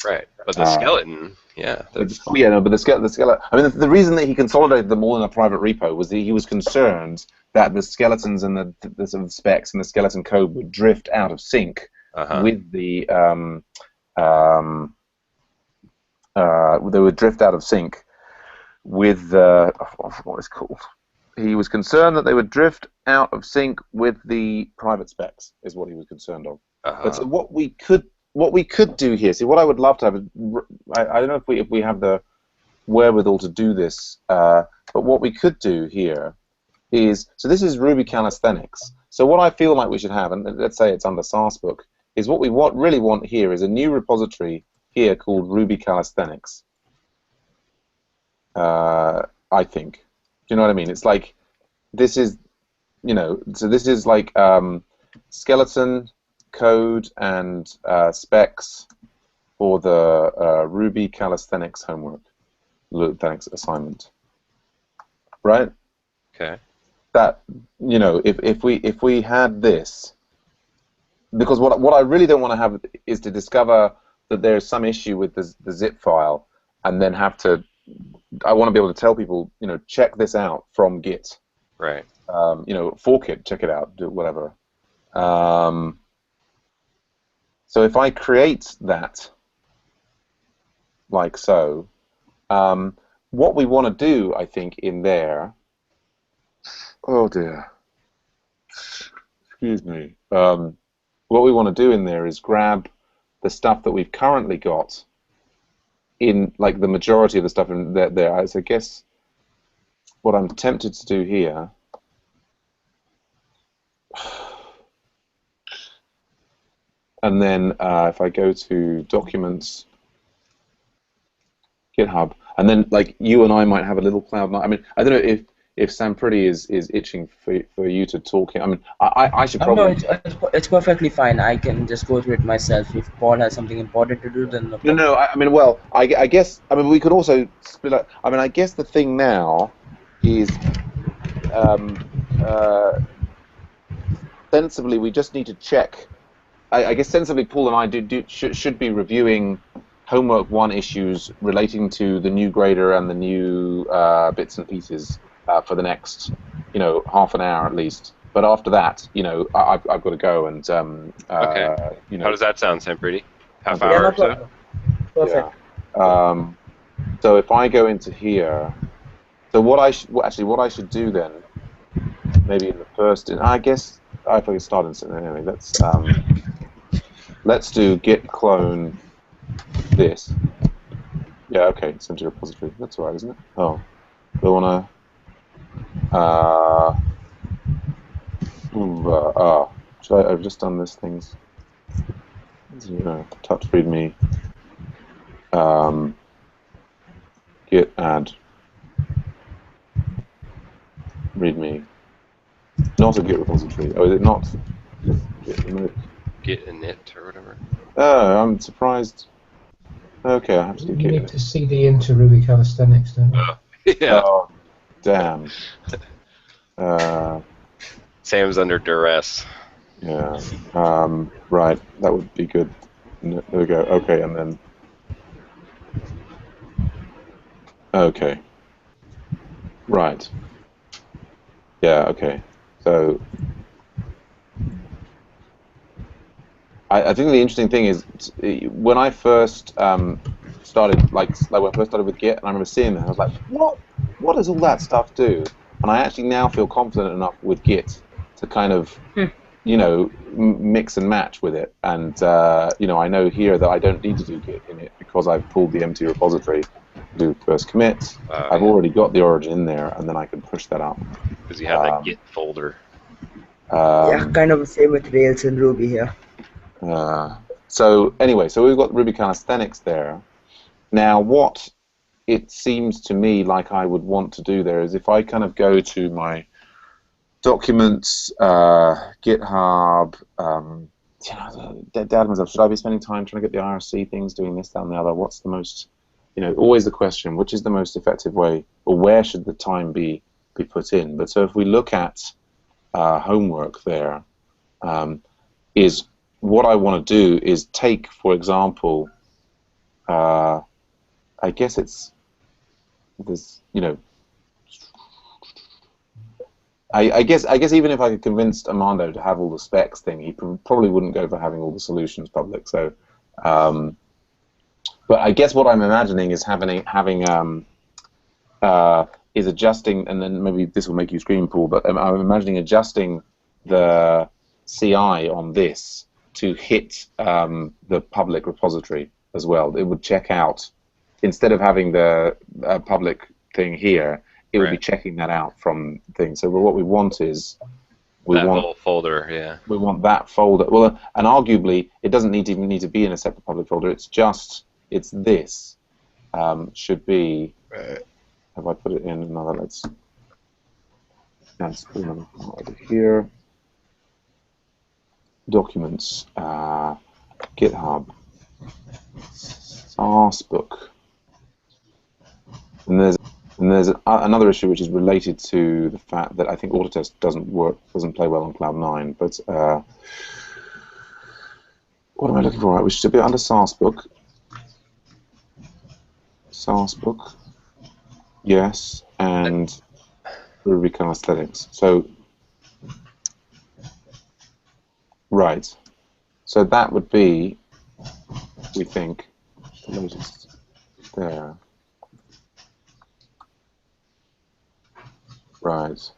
Right. But the skeleton, yeah, that's. Yeah, no, but the skeleton. I mean, the reason that he consolidated them all in a private repo was that he was concerned that the skeletons and the sort of specs and the skeleton code would drift out of sync with the they would drift out of sync with what it's called. He was concerned that they would drift out of sync with the private specs, is what he was concerned of. But so what we could what we could do here, see, what I would love to have, I don't know if we have the wherewithal to do this, but what we could do here is, so this is Ruby Calisthenics. So what I feel like we should have, and let's say it's under SarsBook, is what we really want here is a new repository here called Ruby Calisthenics. I think. Do you know what I mean? It's like, this is, you know, so this is like skeleton code and specs for the Ruby Calisthenics homework, calisthenics assignment, right? Okay. That, you know, if we had this, because what I really don't want to have is to discover that there's some issue with the zip file, and then have to. I want to be able to tell people, you know, check this out from Git. Right. You know, fork it, check it out, do whatever. So if I create that, like so, what we want to do, I think, in there. Oh dear. Excuse me. What we want to do in there is grab the stuff that we've currently got in, like, the majority of the stuff in there. So I guess what I'm tempted to do here, and then if I go to Documents, GitHub, and then, like, you and I might have a little cloud. I mean, I don't know if Sam Pretty is itching for you to talk. I mean, I should probably. No, it's perfectly fine. I can just go through it myself. If Paul has something important to do, then no problem. No. I mean, well, I guess. I mean, we could also split up. I mean, I guess the thing now is, sensibly, we just need to check. I guess sensibly, Paul and I should be reviewing Homework 1 issues relating to the new grader and the new bits and pieces for the next, you know, half an hour at least. But after that, you know, I've got to go and Okay. you know. How does that sound, Sam Pretty? Half Yeah, hour no or so? problem. Perfect. Yeah. So if I go into here, so what I should do then, maybe in the first, I guess I can start in anyway. Let's do git clone this. Yeah, okay, it's empty repository. That's all right, isn't it? Oh, do I wanna? I've just done this things. You know, touch readme. Git add readme. Not a Git repository. Oh, is it not? Git init. Git init or whatever. Oh, I'm surprised. Okay, I have to do You Git. need to CD into Ruby Calisthenics, don't you? Yeah. Oh, damn. Sam's under duress. Yeah. Right. That would be good. There we go. Okay, and then. Okay. Right. Yeah. Okay. So. I think the interesting thing is when I first started, like when I first started with Git, and I remember seeing that, I was like, what does all that stuff do? And I actually now feel confident enough with Git to kind of, you know, mix and match with it. And, you know, I know here that I don't need to do Git in it because I've pulled the empty repository to do first commit. I've already got the origin in there, and then I can push that up. Because you have that Git folder. Yeah, kind of the same with Rails and Ruby here. So anyway, so we've got Ruby Calisthenics there. Now what it seems to me like I would want to do there is if I kind of go to my documents, GitHub, you know, dad myself, should I be spending time trying to get the IRC things, doing this, that, and the other? What's the most, you know, always the question, which is the most effective way, or where should the time be put in? But so if we look at homework there, is what I want to do is take, for example, I guess it's this, you know, I guess even if I could convince Armando to have all the specs thing, he probably wouldn't go for having all the solutions public. So, but I guess what I'm imagining is is adjusting, and then maybe this will make you scream, Paul. But I'm imagining adjusting the CI on this to hit the public repository as well. It would check out, instead of having the public thing here, it would be checking that out from things. So what we want is that whole folder, yeah. We want that folder. Well, and arguably, it doesn't even need to be in a separate public folder. It's this should be. Have I put it in another? Let's put another over here. Documents, GitHub, Sourcebook, and there's another issue which is related to the fact that I think Autotest doesn't play well on Cloud 9. But what am I looking for? Which should be under Sourcebook. Sourcebook, yes, and Ruby Calisthenics. So. Right. So that would be, we think, the latest there. Right.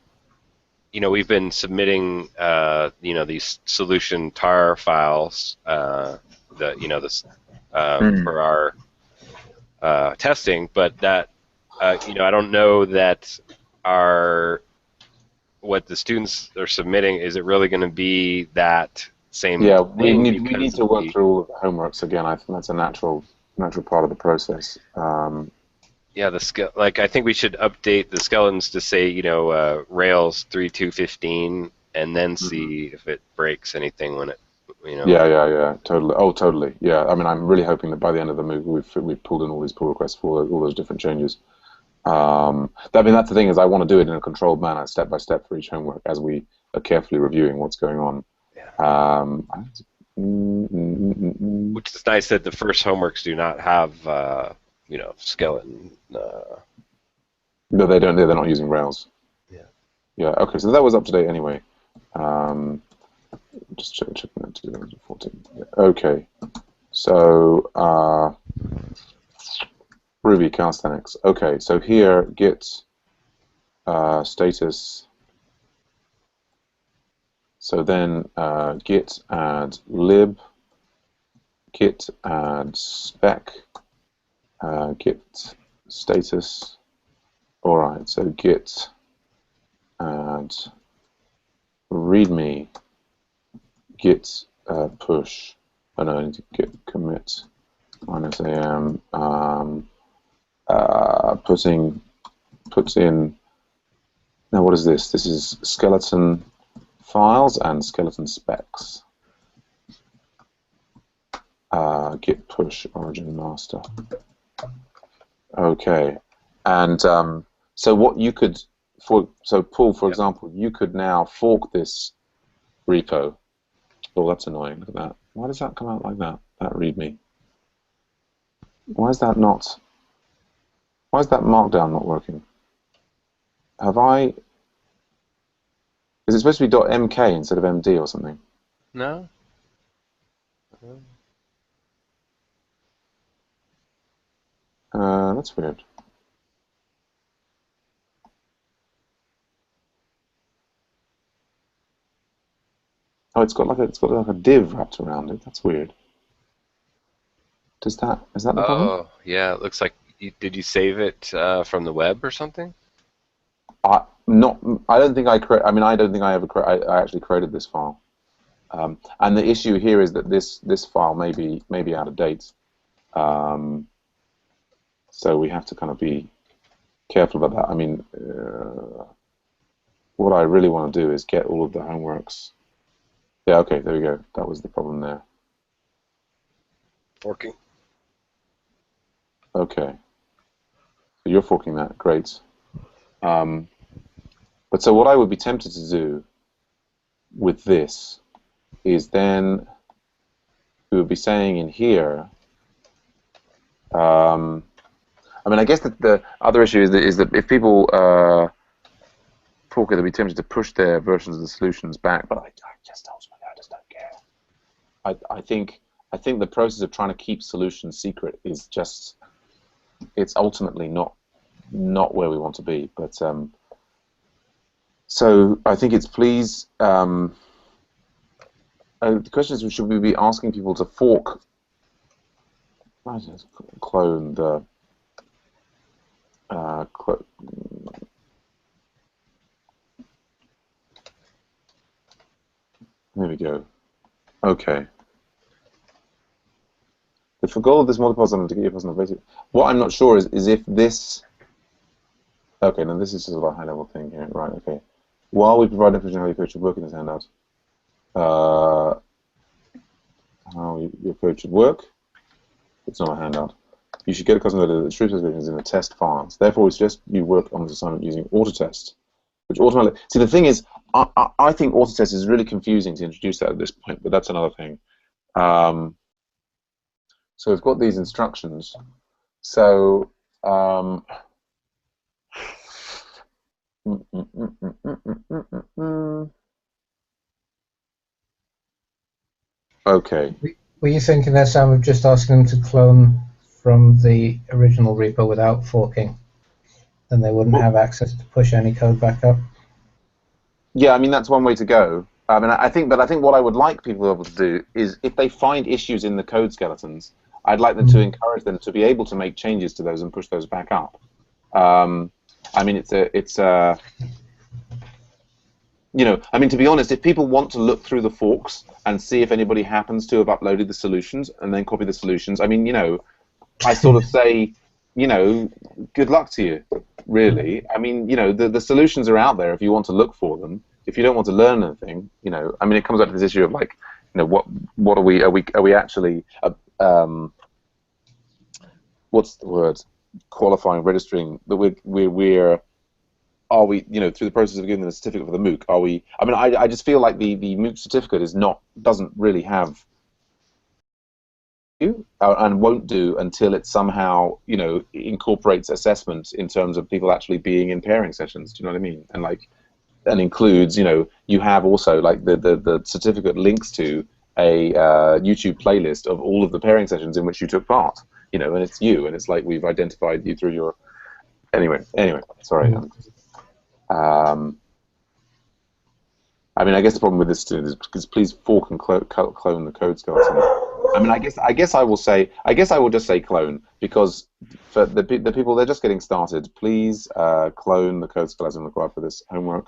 You know, we've been submitting, these solution tar files, for our testing, but that, I don't know that what the students are submitting, is it really going to be that same thing? We need to work through all of the homeworks again. I think that's a natural part of the process. Yeah, I think we should update the skeletons to say, Rails 3.2.15, and then see if it breaks anything when it, Yeah, totally. Oh, totally. Yeah, I mean, I'm really hoping that by the end of the move, we've pulled in all these pull requests for all those different changes. That's the thing, is I want to do it in a controlled manner, step by step for each homework, as we are carefully reviewing what's going on. Which is nice that the first homeworks do not have, skeleton. No, they don't. They're not using Rails. Yeah. Yeah. Okay. So that was up to date anyway. Just checking that 2014. Okay. So. Ruby calisthenics. Okay, so here git status. So then git add lib, git add spec, git status. All right, so git add readme, git push. Oh no, I need to git commit -am. Puts in, now what is this? This is skeleton files and skeleton specs. Git push origin master. Okay, and so what you could, Paul, for example, you could now fork this repo. Oh, that's annoying. Look at that. Why does that come out like that? That readme. Why is that markdown not working? Is it supposed to be .mk instead of .md or something? No. That's weird. Oh, it's got like a div wrapped around it. That's weird. Is that the problem? Oh, yeah. It looks like. Did you save it from the web or something? I don't think I actually created this file. And the issue here is that this file may be out of date. So we have to kind of be careful about that. I mean, what I really want to do is get all of the homeworks. Yeah, okay, there we go. That was the problem there. Forking. Okay. So you're forking that, great. But so what I would be tempted to do with this is then we would be saying in here, I mean, I guess that the other issue is that if people fork it, they'll be tempted to push their versions of the solutions back, but I just ultimately I just don't care. I think the process of trying to keep solutions secret is just, it's ultimately not where we want to be. But so I think it's please The question is, should we be asking people to fork? Clone the. There we go. Okay. The goal of this multi-pass to get your personal basic. What I'm not sure is if this. Okay, now this is sort of a high-level thing here, right? Okay. While we provide information on how your code should work in this handout, how your code should work. It's not a handout. You should get accustomed to the truth specifications in the test files. Therefore, we suggest you work on this assignment using Autotest, which automatically. See, the thing is, I think Autotest is really confusing to introduce that at this point, but that's another thing. So we've got these instructions. So okay. Were you thinking there, Sam, of just asking them to clone from the original repo without forking? Then they wouldn't have access to push any code back up? Yeah, I mean, that's one way to go. I mean, I think what I would like people to be able to do is, if they find issues in the code skeletons, I'd like them to encourage them to be able to make changes to those and push those back up. I mean, I mean, to be honest, if people want to look through the forks and see if anybody happens to have uploaded the solutions and then copy the solutions, I mean, I sort of say, good luck to you, really. I mean, the solutions are out there if you want to look for them. If you don't want to learn anything, I mean, it comes back to this issue of like, what are we actually, what's the word, qualifying, registering, that are we, through the process of giving them a certificate for the MOOC, are we, I mean, I just feel like the MOOC certificate doesn't really have and won't do until it somehow, incorporates assessment in terms of people actually being in pairing sessions. Do you know what I mean? And includes, you have also like the certificate links to a YouTube playlist of all of the pairing sessions in which you took part. And it's you, and it's like we've identified you through your. Anyway, sorry. I mean, I guess the problem with this student is because please fork and clone the code skeleton. I mean, I guess I will just say clone, because for the people, they're just getting started. Please clone the code skeleton required for this homework.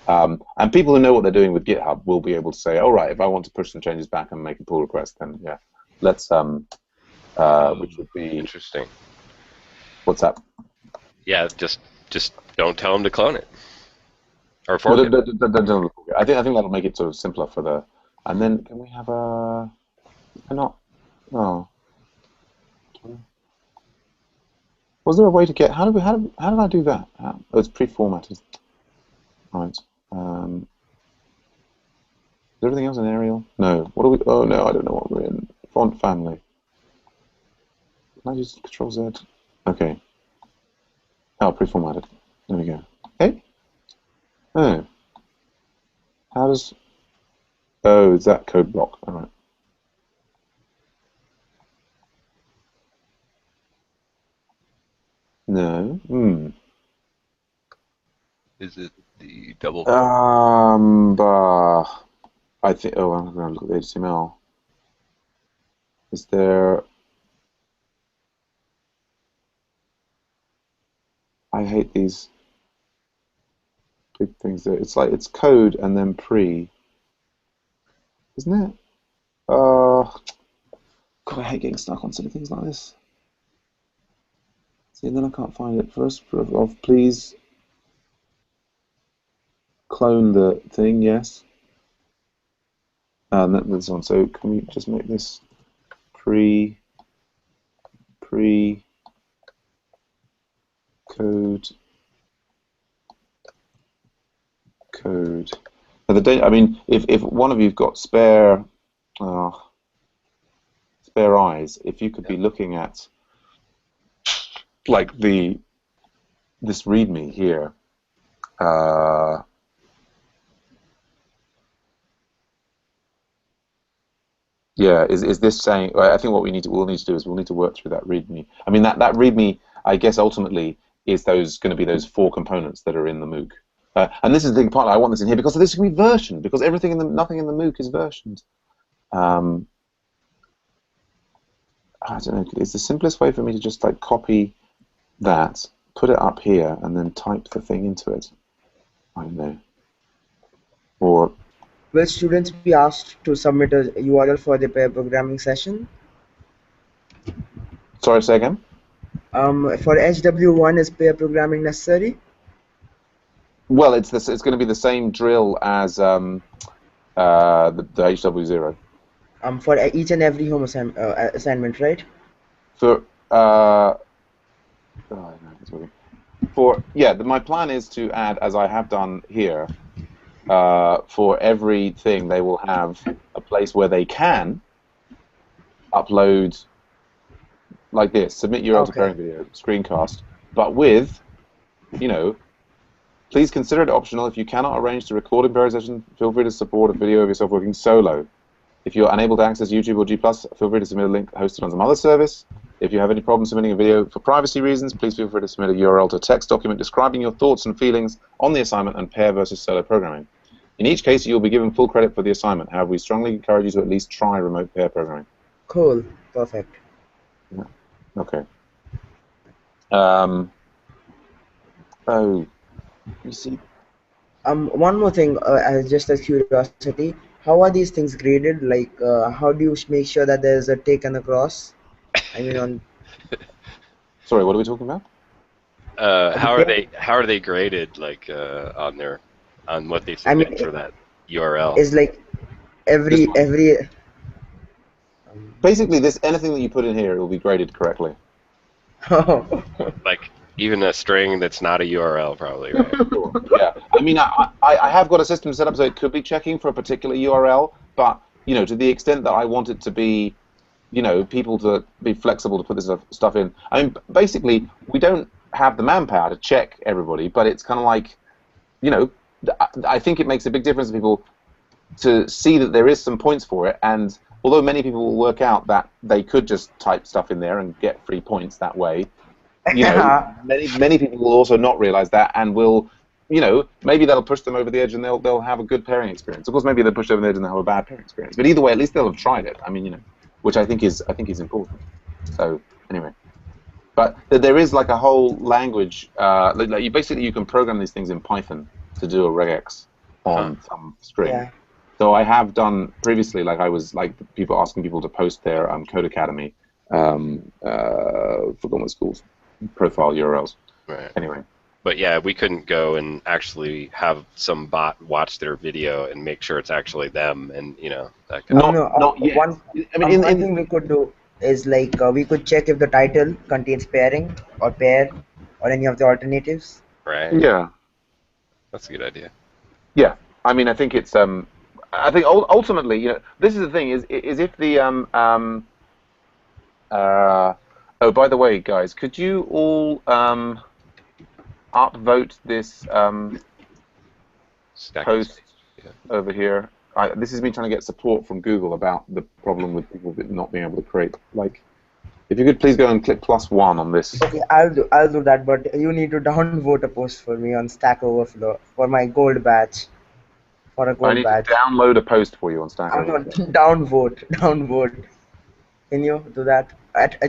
And people who know what they're doing with GitHub will be able to say, all right, if I want to push some changes back and make a pull request, then yeah, let's which would be interesting. What's that? Yeah, just don't tell them to clone it or fork it. I think that'll make it sort of simpler for the. And then can we have a? Not. Oh. Was there a way to get? How did I do that? Oh, it's pre-formatted. Right. Is everything else in Arial? No. What are we? Oh no, I don't know what we're in. Font family. Can I use Control Z? Okay. Oh, pre-formatted. There we go. Okay. Oh. How does? Oh, is that code block? All right. No. Is it the double? I think. Oh, I'm going to look at the HTML. Is there? I hate these big things there. It's like it's code and then pre, isn't it? God, I hate getting stuck on silly things like this. See, and then I can't find it. First, please clone the thing. Yes. And this one. So can we just make this pre code. Now I mean, if one of you've got spare eyes, if you could be looking at like this README here. Yeah, is this saying? I think what we'll need to do is we'll need to work through that README. I mean, that README, I guess, ultimately is going to be those 4 components that are in the MOOC. And this is the part I want this in here because this can be versioned, because nothing in the MOOC is versioned. I don't know. Is the simplest way for me to just like copy that, put it up here, and then type the thing into it? I don't know. Or Will students be asked to submit a URL for the pair programming session? sorry, say again. For HW1, is pair programming necessary? Well, it's going to be the same drill as the HW0. For each and every home assignment, right? For no, it's working. My plan is to add, as I have done here, for everything they will have a place where they can upload like this, submit URL to pairing video, screencast, but with, please consider it optional. If you cannot arrange to record in pairing session, feel free to support a video of yourself working solo. If you're unable to access YouTube or G+, feel free to submit a link hosted on some other service. If you have any problem submitting a video for privacy reasons, please feel free to submit a URL to a text document describing your thoughts and feelings on the assignment and pair versus solo programming. In each case, you'll be given full credit for the assignment. However, we strongly encourage you to at least try remote pair programming. Cool. Perfect. Yeah. Okay. Oh, you see. One more thing, just as curiosity, how are these things graded? Like, how do you make sure that there's a tick and a cross? I mean, on. Sorry, what are we talking about? How are they graded? Like on what they submit for that URL? It's like every. Basically, anything that you put in here, it will be graded correctly. Like even a string that's not a URL, probably, right? Sure. Yeah. I mean, I have got a system set up so it could be checking for a particular URL, but to the extent that I want it to be, people to be flexible to put this stuff in. I mean, basically, we don't have the manpower to check everybody, but it's kind of like, I think it makes a big difference to people to see that there is some points for it, and although many people will work out that they could just type stuff in there and get free points that way, many people will also not realize that and will, maybe that'll push them over the edge and they'll have a good pairing experience. Of course, maybe they'll push over the edge and they'll have a bad pairing experience. But either way, at least they'll have tried it. I mean, which I think is important. So anyway, but there is like a whole language. Like you can program these things in Python to do a regex on some string. Yeah. So I have done previously, like I was like asking people to post their Code Academy, forgotten what it's called, profile URLs. Right. Anyway. But yeah, we couldn't go and actually have some bot watch their video and make sure it's actually them, and that kind of. Not yet. One thing we could do is like we could check if the title contains pairing or pair or any of the alternatives. Right. Yeah. That's a good idea. Yeah. I mean, I think it's I think ultimately, this is the thing is if the oh, by the way, guys, could you all upvote this post over here? This is me trying to get support from Google about the problem with people not being able to create. Like, if you could please go and click +1 on this. Okay, I'll do that, but you need to downvote a post for me on Stack Overflow for my gold badge. For a gold I need badge. to download a post for you on Stack Overflow. Downvote. Can you do that?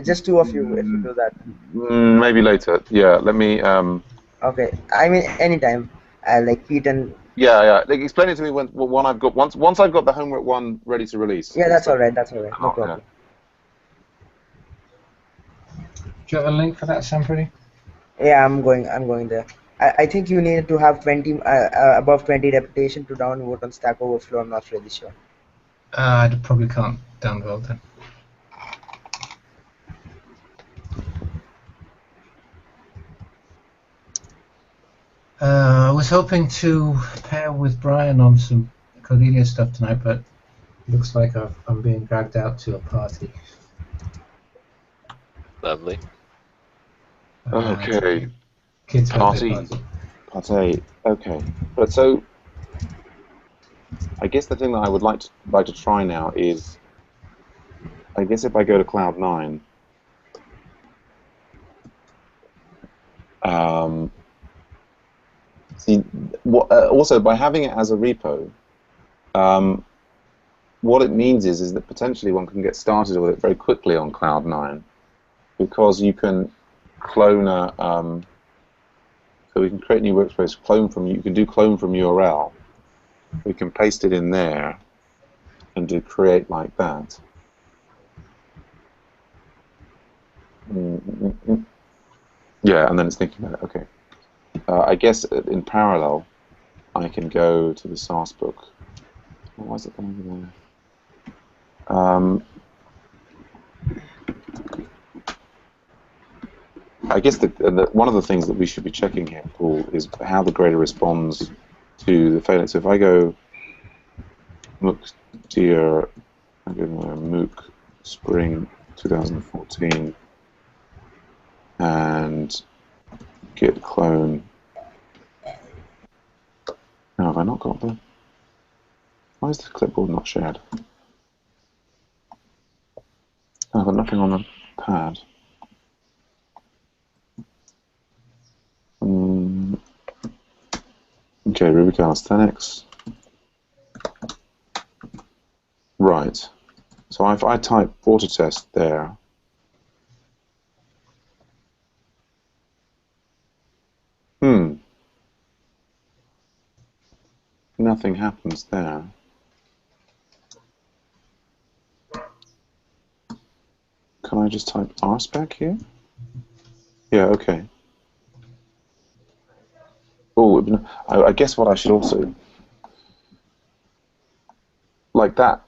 Just two of you, if you do that. Maybe later. Yeah, let me. Okay, I mean anytime. Like Pete and. Yeah. Like, explain it to me when I've got once I've got the homework one ready to release. Yeah, that's all right. No problem. Yeah. Do you have a link for that, Sampri? Yeah, I'm going there. I think you need to have 20 above 20 reputation to downvote on Stack Overflow. I'm not really sure. I probably can't downvote then. I was hoping to pair with Brian on some Cordelia stuff tonight, but it looks like I'm being dragged out to a party. Lovely. Okay. Kids' Party. Okay. But so, I guess the thing that I would like to try now is, I guess if I go to Cloud 9, see, also by having it as a repo, what it means is that potentially one can get started with it very quickly on Cloud 9, because you can clone a, so we can create a new workspace, you can do clone from URL. We can paste it in there and do create like that. Yeah, and then it's thinking about it. Okay. I guess in parallel, I can go to the source book. Why is it going over there? I guess one of the things that we should be checking here, Paul, is how the grader responds to the failure. So if I go MOOC dear, I go MOOC Spring 2014 and git clone. Now, have I not got the? Why is the clipboard not shared? I've got nothing on the pad. Okay, Ruby Calisthenics. Right. So if I type autotest there, nothing happens there. Can I just type rspec here? Yeah, okay. Oh, I guess what I should also, like that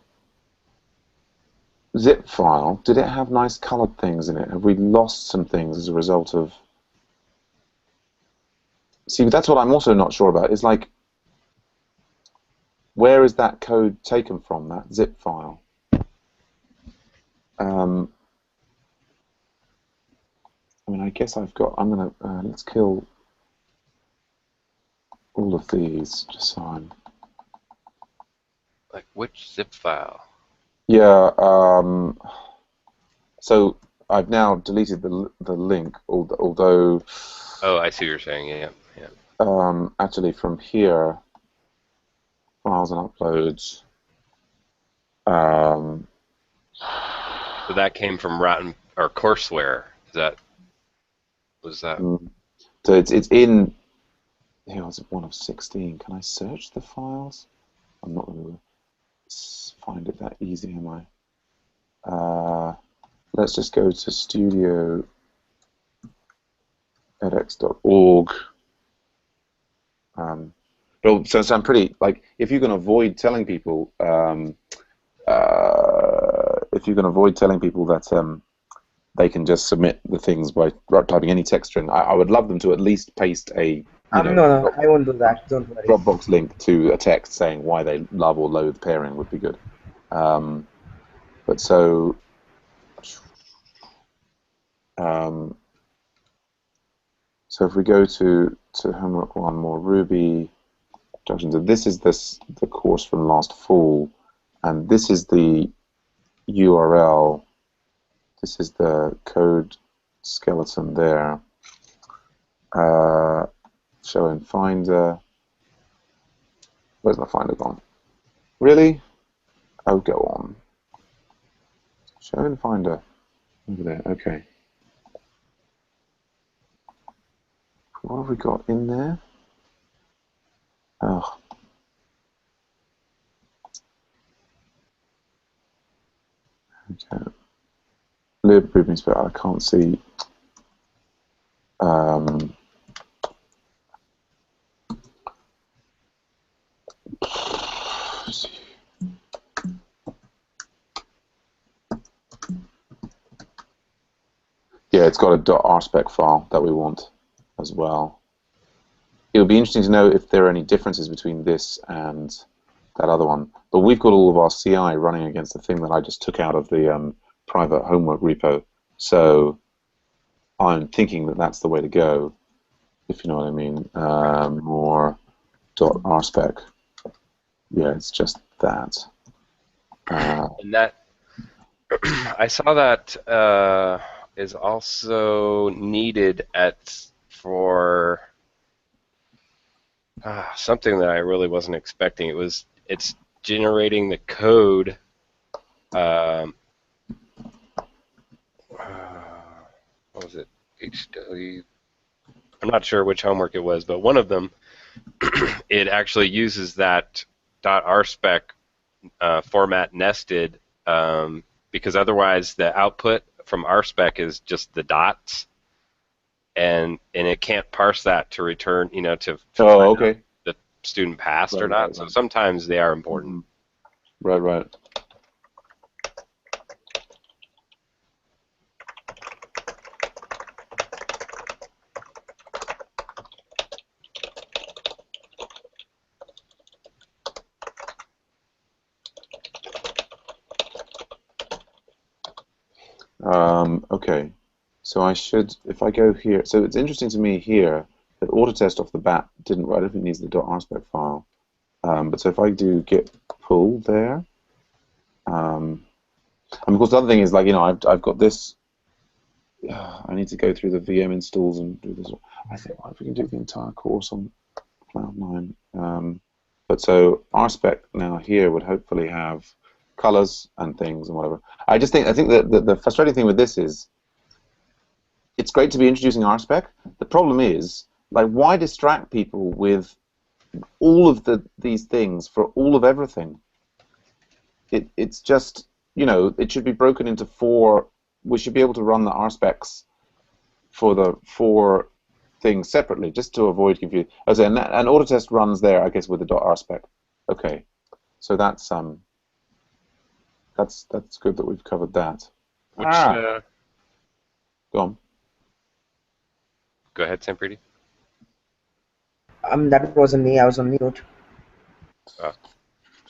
zip file, did it have nice colored things in it? Have we lost some things as a result of... See, that's what I'm also not sure about, is like, where is that code taken from, that zip file? I mean, I guess I'm gonna, let's kill all of these, just so I'm... Like which zip file? Yeah, so I've now deleted the link, although... Oh, I see what you're saying, yeah. Actually, from here, files and uploads. So that came from Rotten or Courseware. Was that? So it's in. Here, it's one of 16. Can I search the files? I'm not going to find it that easy, am I? Let's just go to studio edX.org. So I'm pretty, like, if you can avoid telling people, that they can just submit the things by typing any text string, I would love them to at least paste a, no, I won't do that. Don't worry. Dropbox link to a text saying why they love or loathe pairing would be good. But so. So if we go to homework 1, more Ruby instructions, and this is the course from last fall, and this is the URL. This is the code skeleton there. Show in Finder. Where's my Finder gone? Really? Oh, go on. Show in Finder. Over there. Okay. What have we got in there? Oh. Okay. Lib movements, but I can't see. Yeah, it's got a .rspec file that we want as well. It would be interesting to know if there are any differences between this and that other one. But we've got all of our CI running against the thing that I just took out of the private homework repo. So I'm thinking that that's the way to go, if you know what I mean. More .rspec. Yeah, it's just that. And that I saw that is also needed for something that I really wasn't expecting. It's generating the code what was it? HW. I'm not sure which homework it was, but one of them, it actually uses that .rspec format nested, because otherwise the output from rspec is just the dots, and it can't parse that to return, to Oh, find okay. out the student passed or Right, not. right, So right. sometimes they are important. Right, right. Okay, so I should, if I go here, so it's interesting to me here that Autotest off the bat didn't, I don't think it needs the .rspec file. But so if I do git pull there, and of course the other thing is, like, I've got this, I need to go through the VM installs and do this. I think, what if we can do the entire course on Cloud9? But so rspec now here would hopefully have colors and things and whatever. I think that the frustrating thing with this is, it's great to be introducing rspec. The problem is, like, why distract people with all of these things for all of everything? It's just, it should be broken into 4. We should be able to run the rspecs for the 4 things separately, just to avoid confusion. As an Autotest runs there, I guess, with the .rspec. Okay, so that's good that we've covered that. Which, Go on. go ahead, Sampriti. That wasn't me. I was on mute. That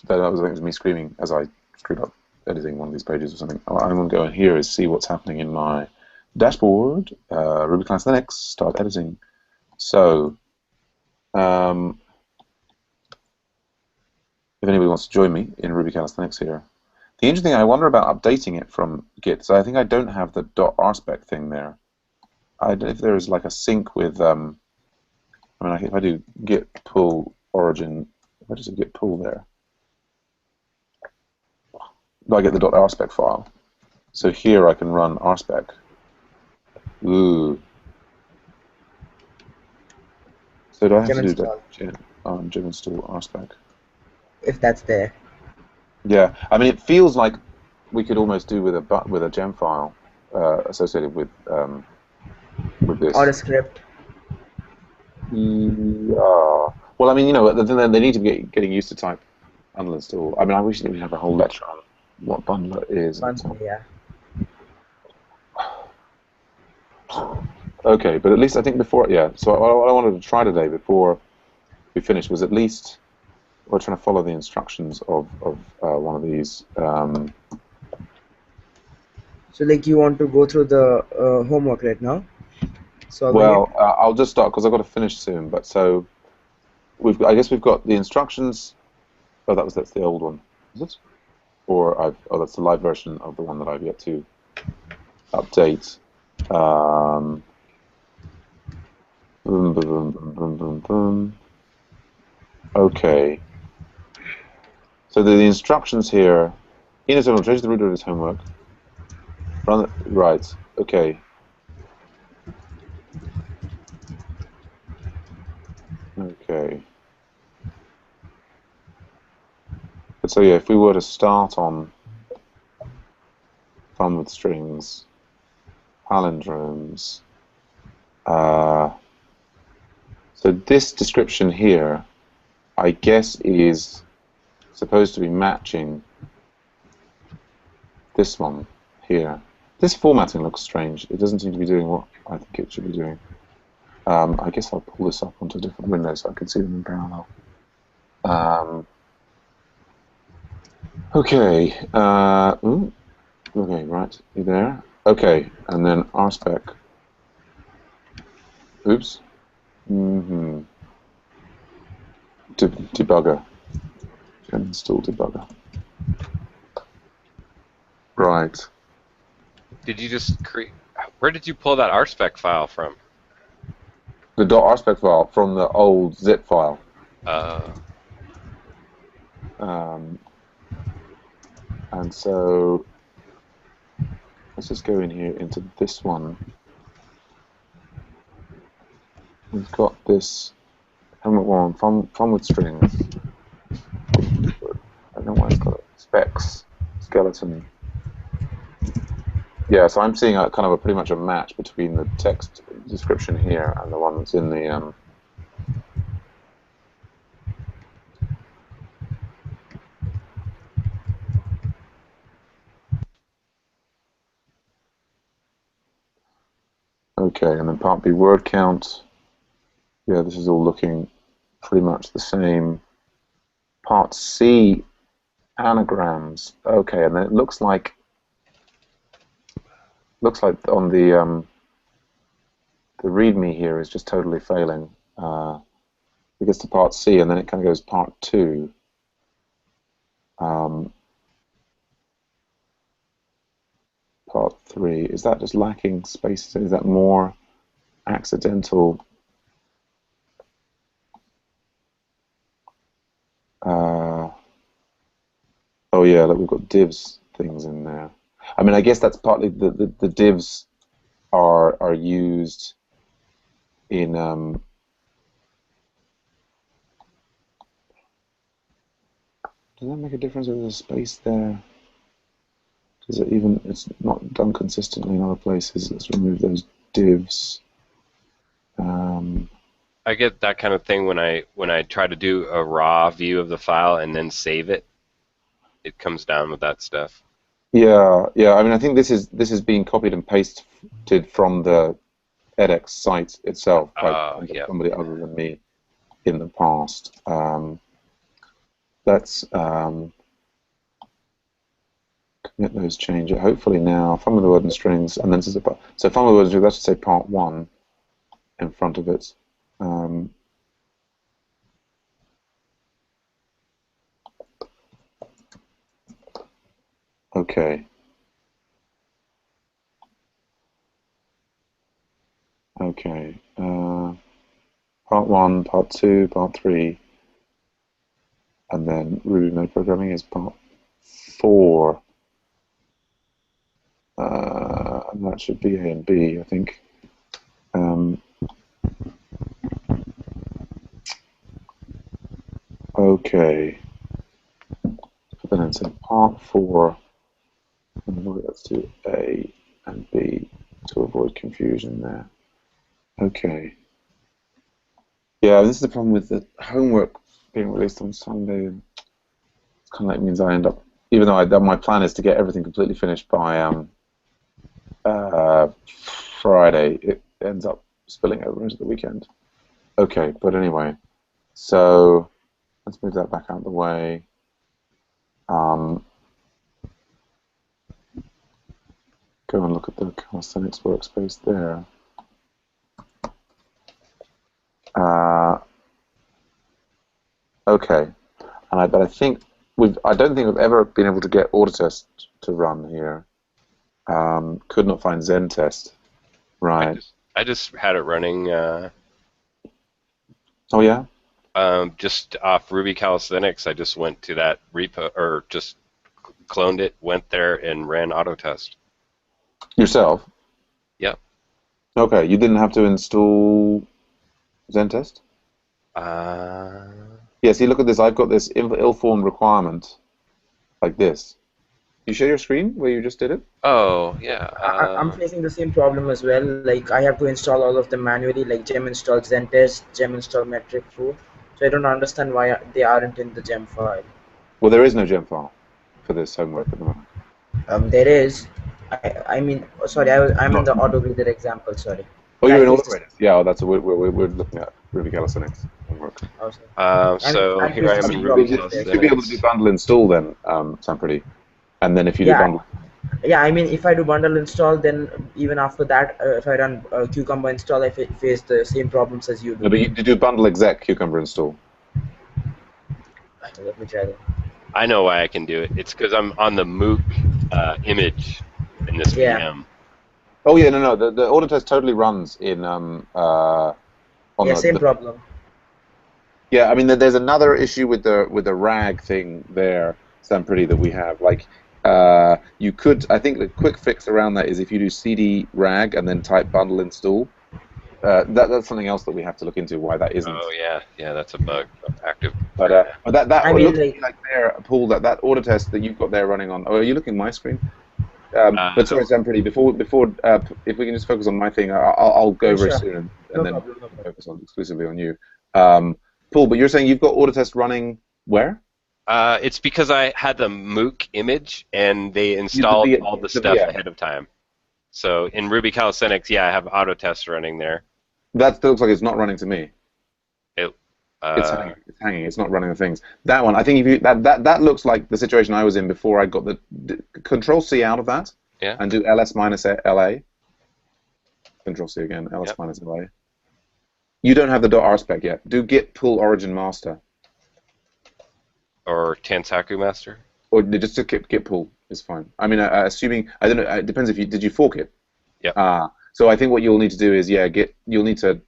was, I think, it was me screaming as I screwed up editing one of these pages or something. What I'm going to go in here is see what's happening in my dashboard. Ruby class Linux, start editing. So, if anybody wants to join me in Ruby Cast Linux here, the interesting thing, I wonder about updating it from Git. So I think I don't have the .rspec thing there. I don't know if there is like a sync with. If I do git pull origin, if I just do git pull there, I get the .rspec file. So here I can run rspec. Ooh. So do I have Gem to do install, gem install rspec? if that's there. Yeah, I mean, it feels like we could almost do with a gem file associated with this. Or a script. Yeah. Well, I mean, they need to be getting used to type bundle install. I mean, I wish that we had a whole lecture on what bundler is. Yeah. Okay, but at least I think before, yeah. So what I wanted to try today before we finish was at least we're trying to follow the instructions of one of these. So, like, you want to go through the homework right now? So Well, I'll just start because I've got to finish soon. But so I guess we've got the instructions. Oh, that's the old one, is it? Or that's the live version of the one that I've yet to update. Boom, boom, boom, boom, boom, boom. Okay. So the instructions here. Init will change the root of his homework. Run it, right. Okay. Okay. So yeah, if we were to start on fun with strings, palindromes. So this description here, I guess, is supposed to be matching this one here. This formatting looks strange. It doesn't seem to be doing what I think it should be doing. I guess I'll pull this up onto a different window so I can see them in parallel. Okay. Okay, right. You there? Okay, and then rspec. Oops. Debugger. Install debugger. Right. Did you just create? Where did you pull that rspec file from? The .rspec file from the old zip file. And so let's just go in here into this one. We've got this helmet one fun with strings. I don't know why it's got specs skeleton. Yeah, so I'm seeing a kind of pretty much a match between the text description here and the one that's in the okay, and then part B word count. Yeah, this is all looking pretty much the same. Part C anagrams. Okay, and then it looks like on the README here is just totally failing. It gets to part C and then it kind of goes part 2. Part 3. Is that just lacking spaces? Is that more accidental? Oh yeah, look, we've got divs things in there. I mean, I guess that's partly the divs are used in does that make a difference if there's a space there? Does it even? It's not done consistently in other places. Let's remove those divs. I get that kind of thing when I try to do a raw view of the file and then save it. It comes down with that stuff. Yeah, yeah. I mean, I think this is being copied and pasted from the edX site itself by Yep. somebody other than me in the past. Let's commit those changes. Hopefully now, fun with the word and strings, and then so fun with the word and strings. Let's just say part 1 in front of it. Okay. Okay. Part 1, part 2, part 3, and then Ruby mode programming is part 4. And that should be A and B, I think. Okay. Put that in. So part 4, and let's do A and B to avoid confusion there. Okay. Yeah, this is the problem with the homework being released on Sunday. It kind of like means I end up, even though my plan is to get everything completely finished by Friday, it ends up spilling over into the weekend. Okay, but anyway, so let's move that back out of the way. Go and look at the calisthenics workspace there. Okay, but I think I don't think we've ever been able to get Autotest to run here. Could not find ZenTest. Right. I just had it running. Oh yeah. Just off Ruby Calisthenics, I just went to that repo, or just cloned it, went there, and ran Autotest. Yourself? Yep. Okay, you didn't have to install ZenTest? Yeah, see, look at this. I've got this ill-formed requirement, like this. You share your screen where you just did it? Oh, yeah. I'm facing the same problem as well. Like, I have to install all of them manually, like gem install ZenTest, gem install metric4. So I don't understand why they aren't in the gem file. Well, there is no gem file for this homework at the moment. There is. I mean, sorry, I'm in the Autograder example. Sorry. Oh, you're in Autograders. Yeah, we're looking at Ruby Calisthenics homework. So here I am in Ruby Calisthenics. You should be able to do bundle install then, Sampriti. And then if you do bundle. Yeah, I mean, if I do bundle install, then even after that, if I run Cucumber install, I face the same problems as you do. No, but you do bundle exec Cucumber install. Let me try that. I know why I can do it. It's because I'm on the MOOC image in this VM. Oh yeah, no, the Autotest totally runs in same problem. Yeah, I mean, there's another issue with the RAG thing there, Sampriti, that we have. Like, You could, I think the quick fix around that is if you do cd rag and then type bundle install. That's something else that we have to look into why that isn't. Oh yeah, that's a bug. Active. But that I mean, looks to me like there, Paul, that auto test that you've got there running on. Oh, are you looking at my screen? But sorry, Sam, pretty. Before, if we can just focus on my thing, I'll go Yeah, very sure. soon, and No then problem, no problem. focus on exclusively on you. Paul, but you're saying you've got auto test running where? It's because I had the MOOC image and they installed all the stuff VM. ahead of time. So in Ruby Calisthenics, yeah, I have Autotest running there. That still looks like it's not running to me. It, It's hanging. It's not running the things. That one, I think, if you that looks like the situation I was in before I got the Control C out of that, Yeah. and do ls minus LA. Control C again, ls Yep. minus LA. You don't have the .r spec yet. Do git pull origin master, or Tansaku Master. or just a git pull is fine. I mean, assuming I don't know. It depends if did you fork it. Yep. So I think what you'll need to do is you'll need to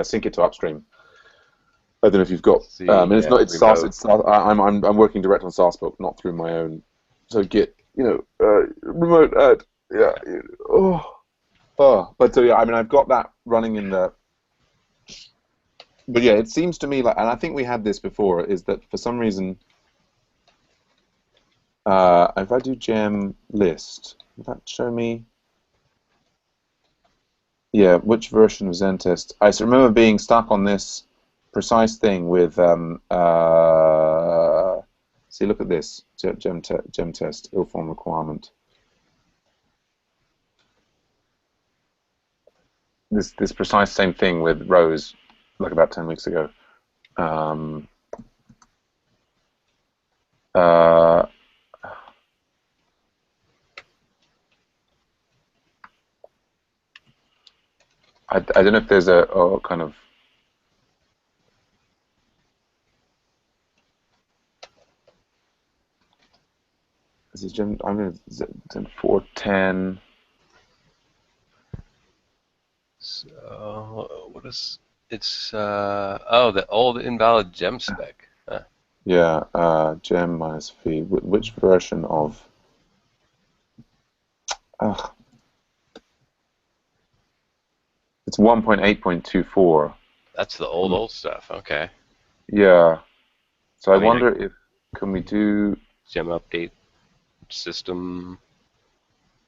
sync it to upstream. I don't know if you've got. And it's not. It's SAS. It's I'm working direct on SAS book, not through my own. So git remote add. Yeah. But so yeah, I mean, I've got that running in the. But yeah, it seems to me like, and I think we had this before, is that for some reason, if I do gem list, will that show me? Yeah, which version of ZenTest? I remember being stuck on this precise thing with. See, look at this gem test ill-form requirement. This precise same thing with rows, like about 10 weeks ago. I don't know if there's a kind of. This is gem. I'm going to 410. So what is it's the old invalid gem spec. Yeah, gem minus fee. Which version of? It's 1.8.24. That's the old stuff. Okay. Yeah. So I mean, wonder if can we do gem update system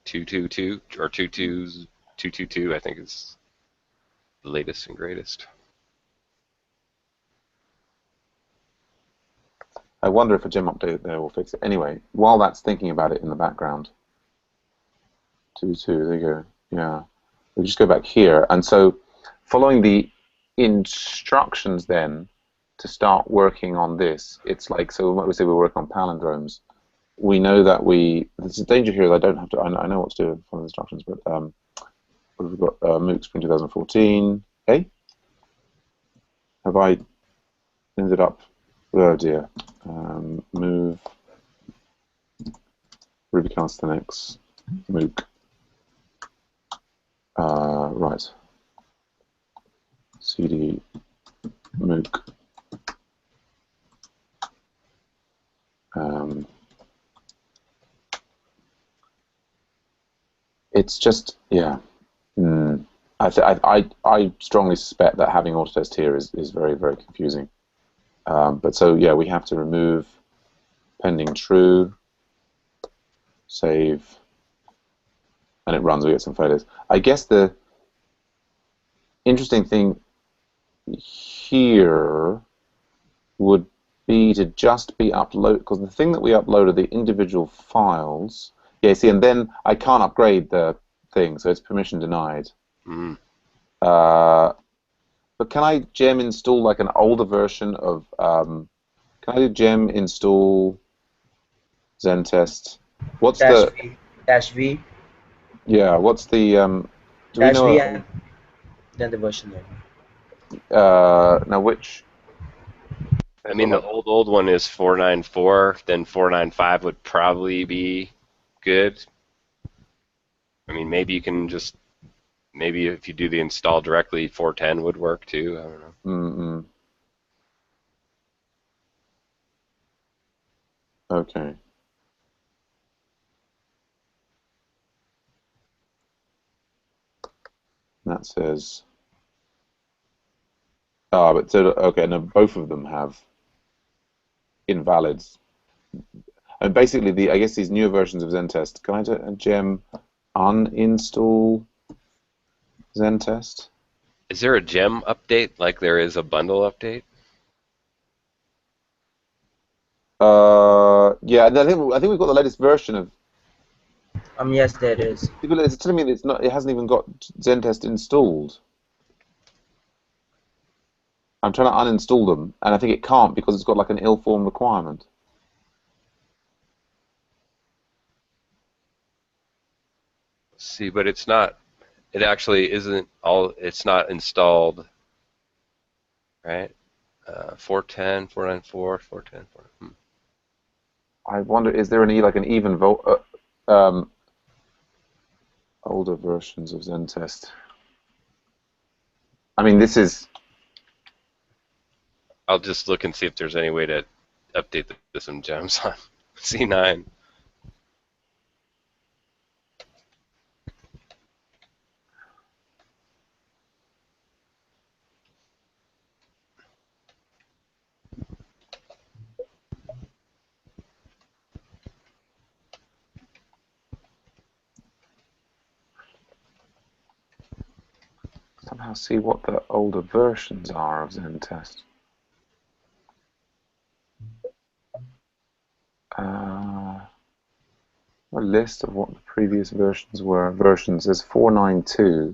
222 or 222, I think is the latest and greatest. I wonder if a gem update there will fix it. Anyway, while that's thinking about it in the background. 2.2, there you go. Yeah. We'll just go back here. And so following the instructions then to start working on this, it's like, so what we say we're working on palindromes. We know that there's a danger here that I don't have to, I know what to do from the instructions, but we've got MOOC Spring 2014. Okay. Have I ended up, oh dear, move Ruby Calisthenics, MOOC. Right. CD MOOC. It's just, yeah. I strongly suspect that having autotest here is very, very confusing. But so yeah, we have to remove pending true, save, and it runs. We get some failures. I guess the interesting thing here would be to just be upload, because the thing that we upload are the individual files. Yeah, see, and then I can't upgrade the thing, so it's permission denied. Mm. But can I gem install like an older version of? Can I do gem install ZenTest? What's -V. Yeah, what's the? Do we know? -V and then the version name. Now which? I mean, the old one is 494. Then 495 would probably be good. I mean, maybe you can just if you do the install directly, 410 would work too. I don't know. Mm-mm. Okay. that says. Ah, but so okay, no, both of them have invalids. And basically, I guess these newer versions of ZenTest. Can I do a gem uninstall ZenTest? Is there a gem update like there is a bundle update? Yeah, I think we've got the latest version of. Yes, there is. It's telling me that it's not. It hasn't even got ZenTest installed. I'm trying to uninstall them, and I think it can't because it's got like an ill-formed requirement. See, but it's not. It actually isn't all. It's not installed, right? 410, 494, 410, 4. I wonder, is there any like an even older versions of ZenTest? I mean, this is. I'll just look and see if there's any way to update some gems on C9. Somehow see what the older versions are of ZenTest. A list of what the previous versions were. Versions is 492.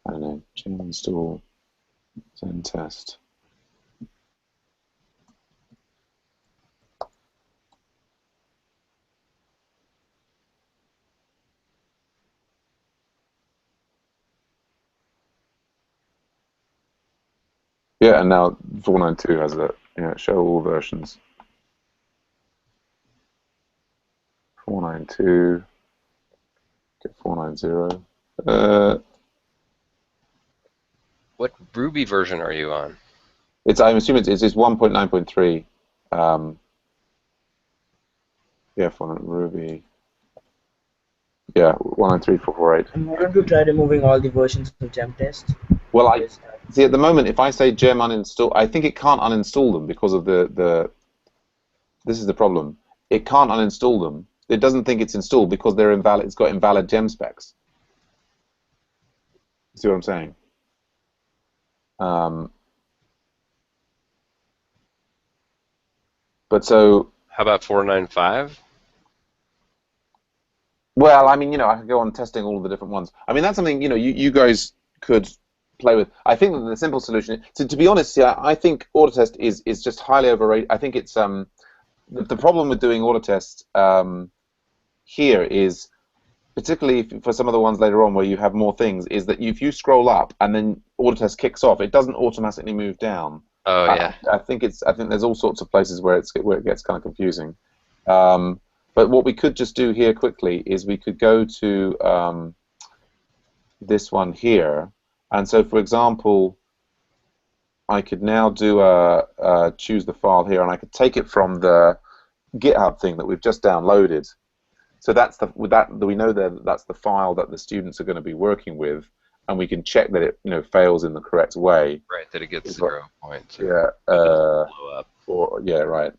I don't know. Gem install ZenTest. Yeah, and now 492 has a show all versions. 492. Get 490. What Ruby version are you on? I'm assuming it's 1.9.3. Yeah, for Ruby. Yeah, 193.448. I'm going to try removing all the versions of GemTest. Well, I see at the moment if I say gem uninstall, I think it can't uninstall them because of the. This is the problem. It can't uninstall them. It doesn't think it's installed because they're invalid. It's got invalid gem specs. See what I'm saying? But so. How about 495? Well, I mean, I could go on testing all of the different ones. I mean, that's something you guys could play with. I think that the simple solution. To be honest, yeah, I think Autotest is just highly overrated. I think it's the problem with doing Autotest here is, particularly for some of the ones later on where you have more things, is that if you scroll up and then Autotest kicks off, it doesn't automatically move down. Oh yeah. I think there's all sorts of places where it gets kind of confusing. But what we could just do here quickly is we could go to this one here, and so for example, I could now do choose the file here, and I could take it from the GitHub thing that we've just downloaded. So we know that that's the file that the students are going to be working with, and we can check that it fails in the correct way. Right, that it gets 0 points. Yeah. Blow up. Right.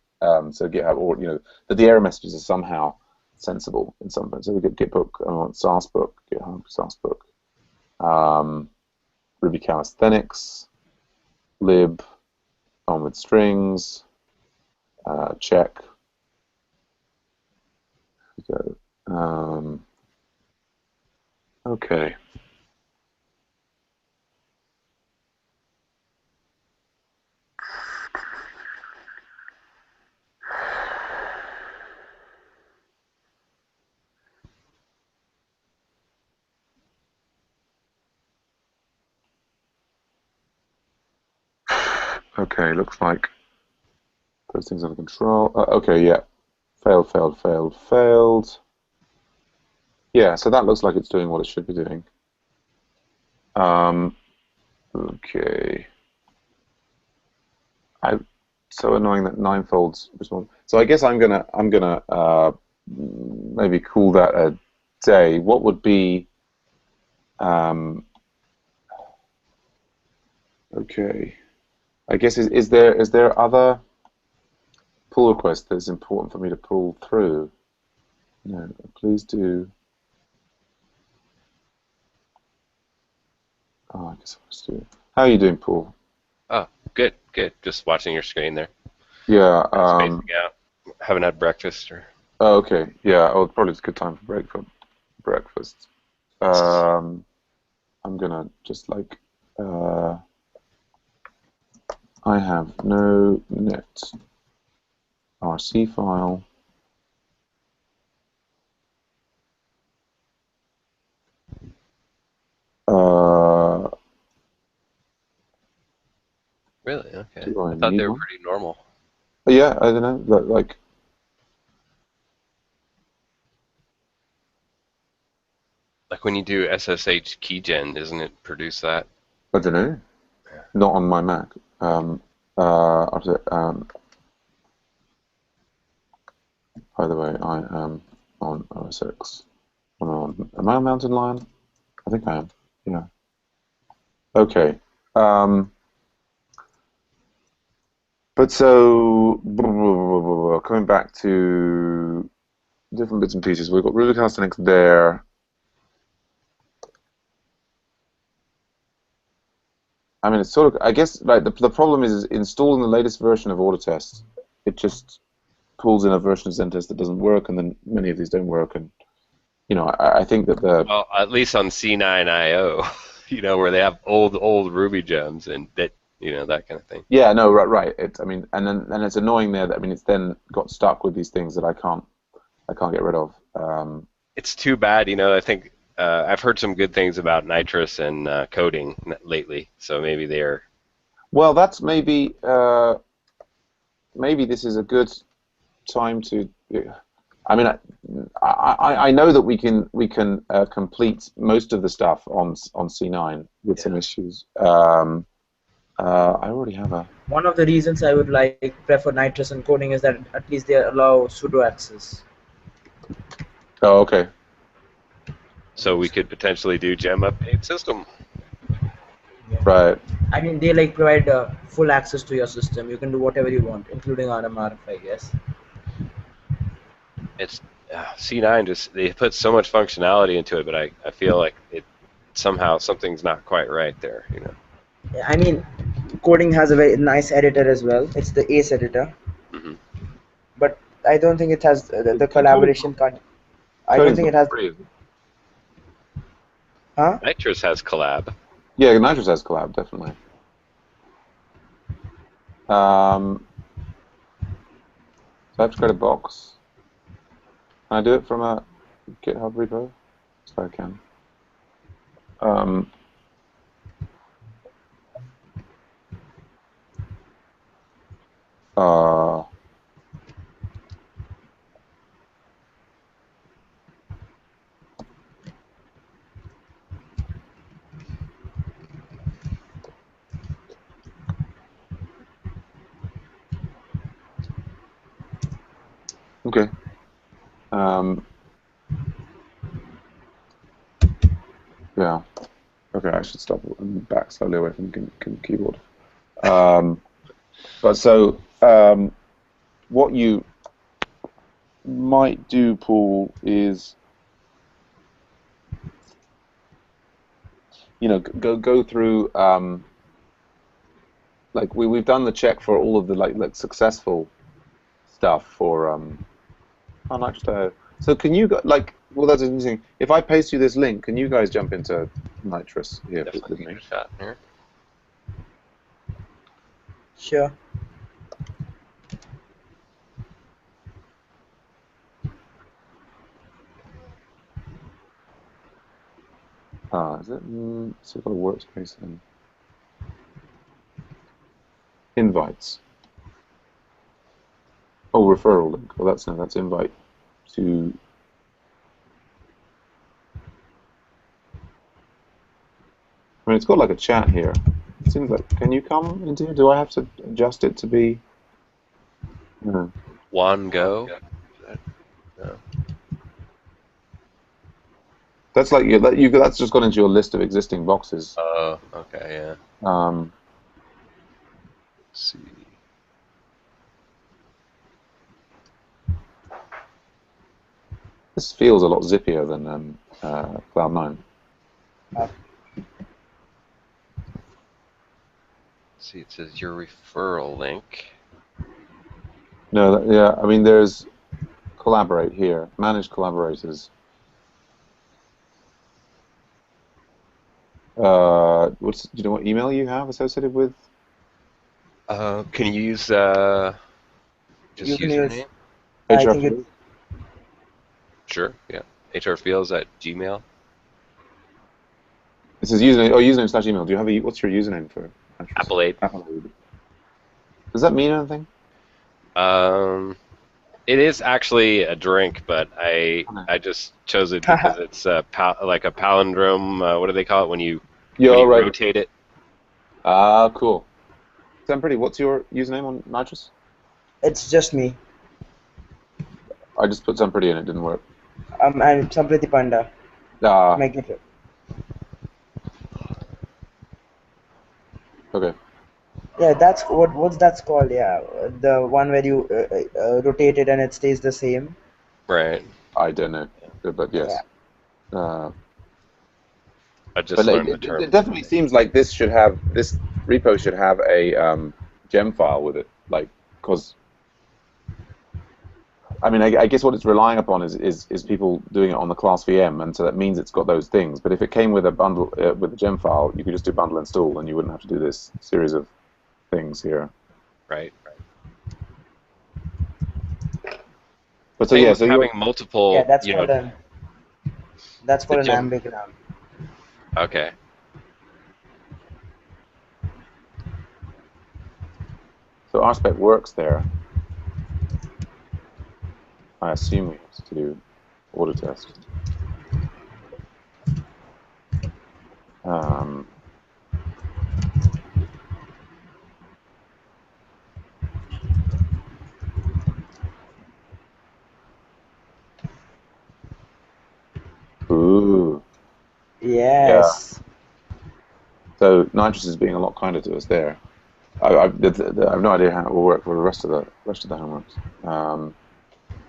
So GitHub, or that the error messages are somehow sensible in some point. So we get Gitbook, Sarsbook, GitHub, Sarsbook, Ruby Calisthenics, lib, on with strings, check. Here we go. Okay. Okay, looks like those things under control. Okay, yeah. Failed, failed, failed, failed. Yeah, so that looks like it's doing what it should be doing. Okay. So annoying that ninefolds respond. So I guess I'm gonna maybe call that a day. What would be Okay. I guess is there other pull request that's important for me to pull through? No, please do. Oh, I guess I'll just do it. How are you doing, Paul? Oh, good, good. Just watching your screen there. Yeah. Spacing out. Haven't had breakfast or. Oh, okay. Yeah. Oh, probably it's a good time for breakfast. I'm gonna just like. I have no net RC file. Really? Okay. Do I I thought need they were one? pretty normal. Yeah, I don't know. Like, Like when you do SSH keygen, doesn't it produce that? I don't know. Not on my Mac. By the way, I am on OS X. Am I on Mountain Lion? I think I am. Yeah. Okay. But so coming back to different bits and pieces, we've got Rubicast Linux there. I mean, it's sort of. I guess like the problem is installing the latest version of Autotest. It just pulls in a version of ZenTest that doesn't work, and then many of these don't work. And you know, I think that the Well, at least on C9IO, where they have old Ruby gems and that, that kind of thing. yeah, no, right. I mean, and it's annoying there that I mean, it's then got stuck with these things that I can't get rid of. It's too bad, I think I've heard some good things about nitrous and coding lately, so maybe they're. Well, that's maybe this is a good time to. I mean, I know that we can complete most of the stuff on C9 with some issues. I already have a. One of the reasons I would like prefer nitrous encoding is that at least they allow sudo access. Oh, okay. So we could potentially do gem update system. Yeah. Right. I mean, they like provide full access to your system. You can do whatever you want, including RMRF, I guess. It's C9 they put so much functionality into it, but I feel like it somehow something's not quite right there. I mean, coding has a very nice editor as well. It's the ACE editor, Mm-hmm. but I don't think it has the collaboration. I don't think it has. Free. Huh? Nitrous has collab. Yeah, Nitrous has collab, definitely. So I have to create a box. Can I do it from a GitHub repo? So I can. Okay. Yeah. Okay, I should stop and back slightly away from the keyboard. But so, what you might do, Paul, is go through like we've done the check for all of the like successful stuff for Nitro. So can you well, that's interesting. If I paste you this link, can you guys jump into Nitrous here with me? Give it a shot here. Sure. Is it? So I've got a workspace and invites. Oh, referral link. Well, that's invite to. I mean, it's got like a chat here. It seems like. Can you come into here? Do I have to adjust it to be? No. One go. No. That's like that's just gone into your list of existing boxes. Oh, okay, yeah. see. This feels a lot zippier than Cloud9. See, it says your referral link. No, yeah, I mean, there's collaborate here, manage collaborators. Do you know what email you have associated with? Can you use just You can use. username? I HR think it's. Sure, yeah. hrfields@gmail. It says username. Oh, username slash email. Do you have a? What's your username for? Appleade. Appleade. Does that mean anything? It is actually a drink, but I just chose it because it's like a palindrome. What do they call it when you Right. rotate it? Ah, cool. Pretty. What's your username on Nitrous? It's just me. I just put Pretty in. It didn't work. And Sampriti Panda. Ah, Make it. okay. Yeah, that's what's that's called. Yeah, the one where you rotate it and it stays the same. Right. I don't know, but yes. Yeah. I just But learned the it term. definitely seems like this repo should have a gem file with it, like, because I mean, I guess what it's relying upon is people doing it on the class VM, and so that means it's got those things. But if it came with a bundle with a gem file, you could just do bundle install, and you wouldn't have to do this series of things here. Right. But So so with having multiple. Yeah, that's you called know, an gem. ambigram. Okay. So RSpec works there. I assume we have to do auto test. Ooh. Yes. So Nitrous is being a lot kinder to us there. I have no idea how it will work for the rest of the homeworks.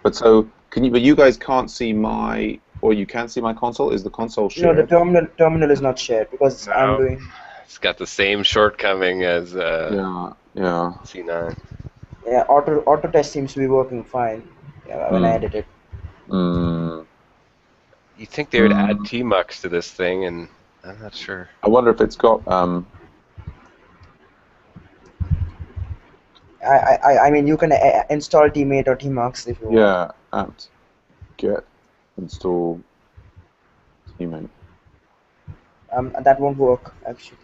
But so but you guys can't see or you can see my console. Is the console No, the shared? terminal is not shared because I'm No. doing. It's got the same shortcoming as Yeah. C9. Yeah, auto test seems to be working fine. Yeah, when I Mm, edit it. mm, You think they would add mm. tmux to this thing, and I'm not sure. I wonder if it's got I mean, you can install Tmate or Tmux if you want. apt get install teammate. That won't work actually.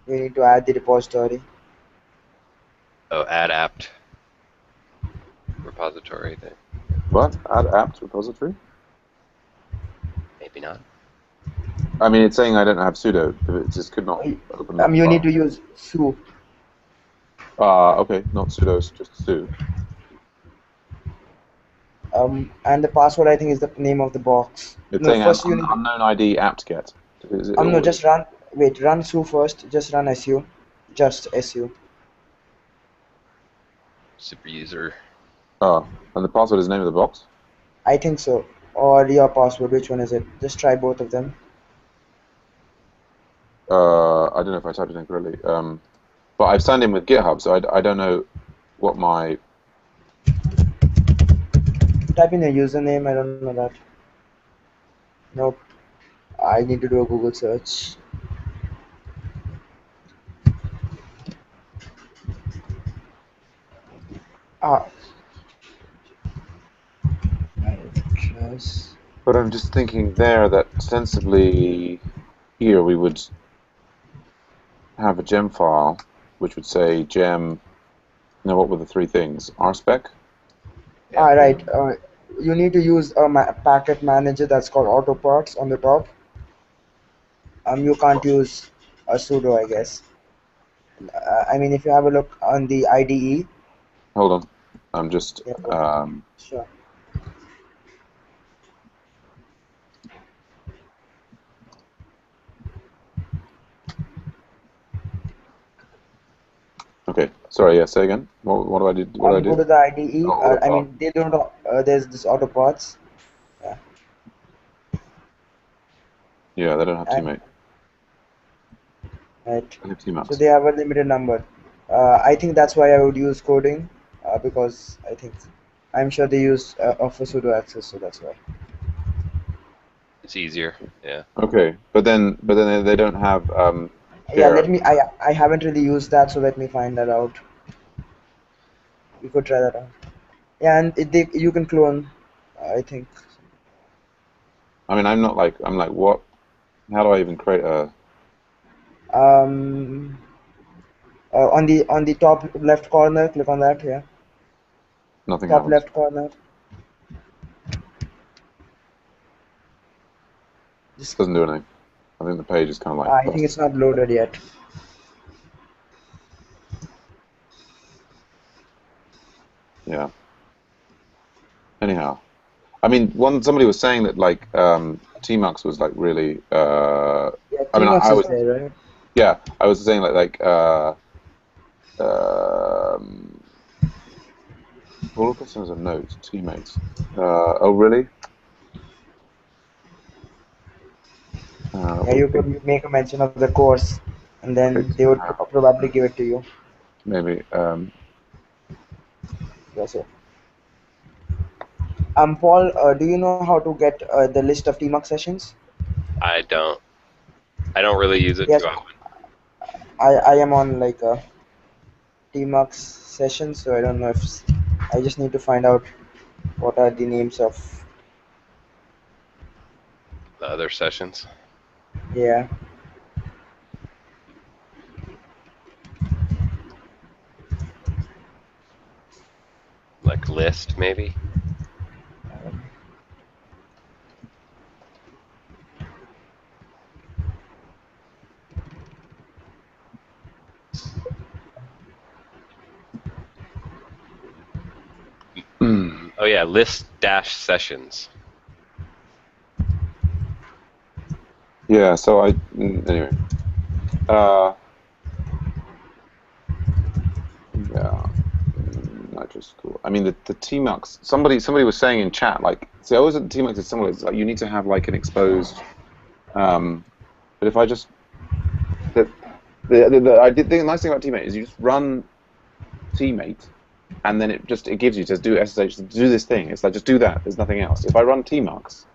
You need to add the repository. Oh, add apt repository thing. What? Add apt repository? Maybe not. I mean, it's saying I don't have sudo. It just could not open that You need file. to use su. Okay, not sudo, just su. And the password I think is the name of the box. It's No, saying first you need. unknown ID apt get. Is it No, always? just run. Wait, run su first. Just run su. Just su. Super user. Oh, and the password is the name of the box? I think so. Or your password. Which one is it? Just try both of them. I don't know if I typed it in correctly. But I've signed in with GitHub, so I don't know what my... Type in your username. I don't know that. Nope. I need to do a Google search. Ah. Nitrous. But I'm just thinking there that sensibly here we would have a gem file, which would say gem... No, what were the three things? RSpec? Right. You need to use a packet manager that's called autoparts on the top. You can't use a sudo, I guess. I mean, if you have a look on the IDE. Hold on. I'm just... Yeah, sure. Okay. Sorry. Yeah. Say again. What do I do? What do I Go to do? the IDE. Oh, I autopart. mean, they don't. There's this auto parts. Yeah. Yeah, they don't have And teammate. right. They have So teammates. they have a limited number. I think that's why I would use coding, because I'm sure they use offer sudo access, so that's why. It's easier. Yeah. Okay, but then they don't have Yeah, share. I haven't really used that, so let me find that out. You could try that out. Yeah, and you can clone, I think. I mean, I'm like, what? How do I even create a? Um, on the top left corner, click on that. Yeah, Nothing top happens. left corner. Just Doesn't do anything. I think the page is kind of like I think lost. it's not loaded yet. Yeah. Anyhow, I mean, somebody was saying that like Tmux was like really. Yeah, I mean, Tmux I is was there, right? yeah, I was saying um, all customers are nodes, teammates. Oh really? Yeah, you Okay, could make a mention of the course, and okay, then they would probably uh, give it to you. maybe. That's it. Paul, do you know how to get the list of Tmux sessions? I don't. I don't really use it Yes, too often. I am on like a Tmux session, so I don't know if I just need to find out what are the names of. The other sessions, Yeah. like list maybe. Oh yeah, list dash sessions. Yeah. So anyway. Uh, yeah. Nitrous cool. I mean, the Tmux. Somebody was saying in chat like, see, always at the Tmux is similar. It's like you need to have like an exposed. But if I just I did the nice thing about Teammate is you just run Teammate, and then it gives you to do SSH to do this thing. It's like just do that. There's nothing else. If I run Tmux,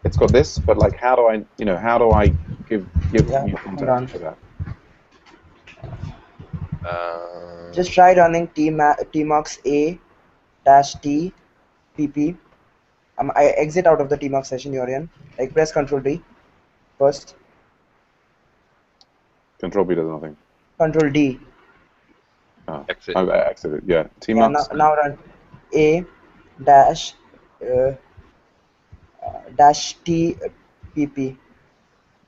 it's got this, but like how do I give Yeah, you hold context on. for that? Just try running tmux a dash t pp. I exit out of the tmux session you're in. Like press Control D first. Control B does nothing. Control D. Exit. I exited. Yeah, Yeah, Tmux. now run a dash uh, dash t pp.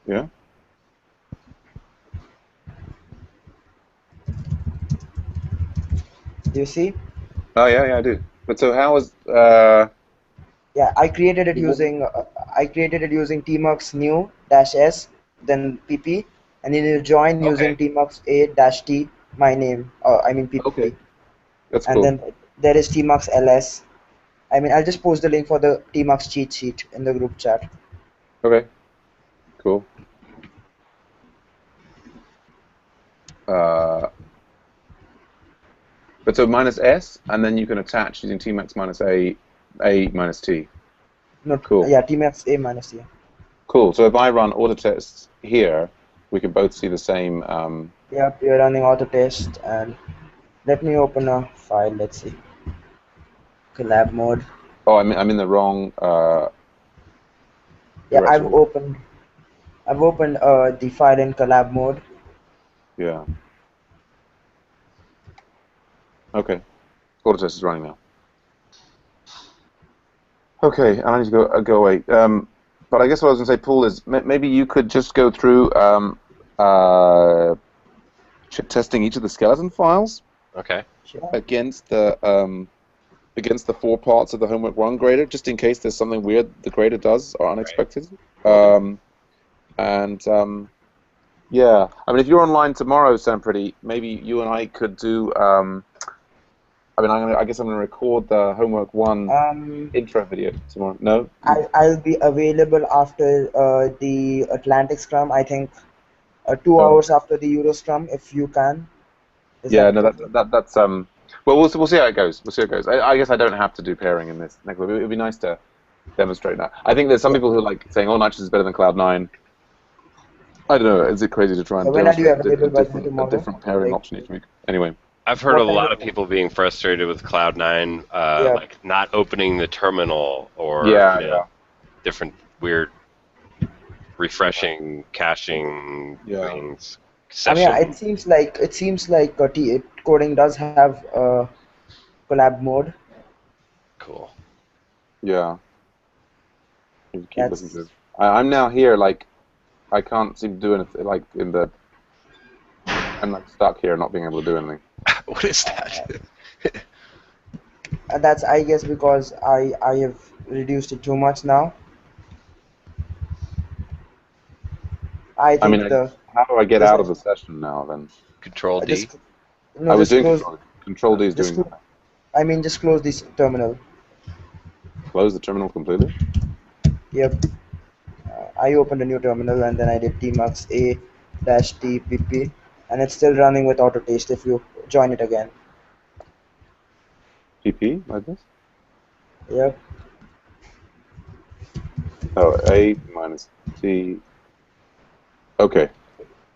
Yeah. Do you see? Oh yeah, I do. But so how is Yeah, I created it using tmux new dash s then pp, and then you join using okay, tmux a dash t my name, I mean okay, pp, that's and cool. then there is tmux ls. I mean, I'll just post the link for the tmux cheat sheet in the group chat. Okay, cool. Uh, but so minus S, and then you can attach using Tmax minus A minus T. No, Cool. yeah, tmux a minus t. Cool. So if I run auto tests here, we can both see the same. Yeah, we are running auto test, and let me open a file. Let's see, collab mode. Oh, I'm in the wrong Yeah, directory. I've opened the file in collab mode. Yeah. Okay. Auto test is running now. Okay, I need to go away. But I guess what I was going to say, Paul, is maybe you could just go through testing each of the skeleton files Okay. Sure. against the 4 parts of the homework 1 grader, just in case there's something weird the grader does or Right. unexpected. Will do. And Yeah, I mean, if you're online tomorrow, Sam, maybe you and I could do. I mean, I guess I'm gonna record the homework one Um, intro video tomorrow. No? I'll be available after the Atlantic Scrum. I think 2 hours Okay. after the Euro Scrum, if you can. Is Yeah, that no, okay? that's. Well, we'll see how it goes. We'll see how it goes. I guess I don't have to do pairing in this next one. It'd be nice to demonstrate that. I think there's some Yeah. people who are like saying, "Oh, nitrous is better than Cloud9." I don't know. Is it crazy to try and When are you demonstrate available by then a tomorrow? different pairing Like, option each week? Anyway, I've heard a what time lot of tomorrow? people being frustrated with Cloud9, Yeah. like not opening the terminal or yeah, yeah, different weird refreshing caching yeah. things, I mean, session. it seems like coding does have collab mode. Cool. Yeah. You keep listening to That's it. I'm now here, like I can't seem to do anything. Like I'm like stuck here, not being able to do anything. What is that? that's I guess because I have reduced it too much now. I I mean, think the how do I get there's out no of the session now? Then Control D. just no I was just doing close Control D is just doing cl- that. I mean just close this terminal. Close the terminal completely. Yep. I opened a new terminal and then I did tmux a dash tpp and it's still running with auto taste if you join it again. PP like this. Yep. Oh, A minus T. Okay,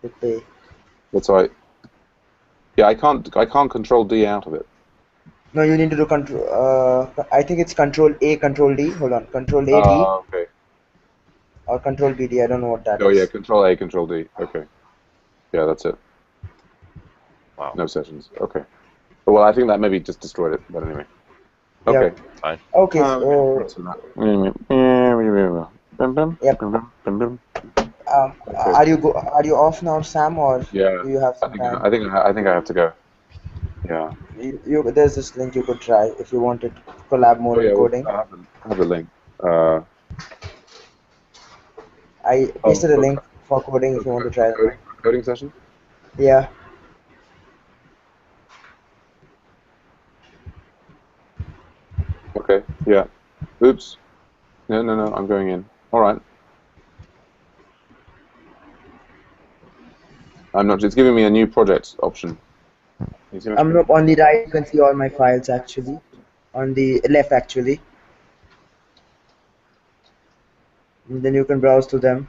PP. that's right. Yeah, I can't Control D out of it. No, you need to do control. I think it's control A, control D. Hold on, control A D Okay. or control B D. I don't know what that Oh yeah, is. Control A, Control D. Okay. Yeah, that's it. Wow. No sessions. Okay. Well, I think that maybe just destroyed it. But anyway. Okay. Yep. Fine. Okay. Let's So, do that. yep. Okay. Are you off now, Sam, or Yeah. do you have some time? I think I have to go. Yeah. There's this link you could try if you wanted collab Oh mode in yeah. Well, coding. I have the link. Uh. I Oh, pasted a link for coding if you want to try that. coding session. Yeah. Okay. Yeah. Oops. No, no, no. I'm going in. All right. I'm not. It's giving me a new project option. You see my I'm screen? not on the right. You can see all my files actually. On the left actually. And then you can browse to them.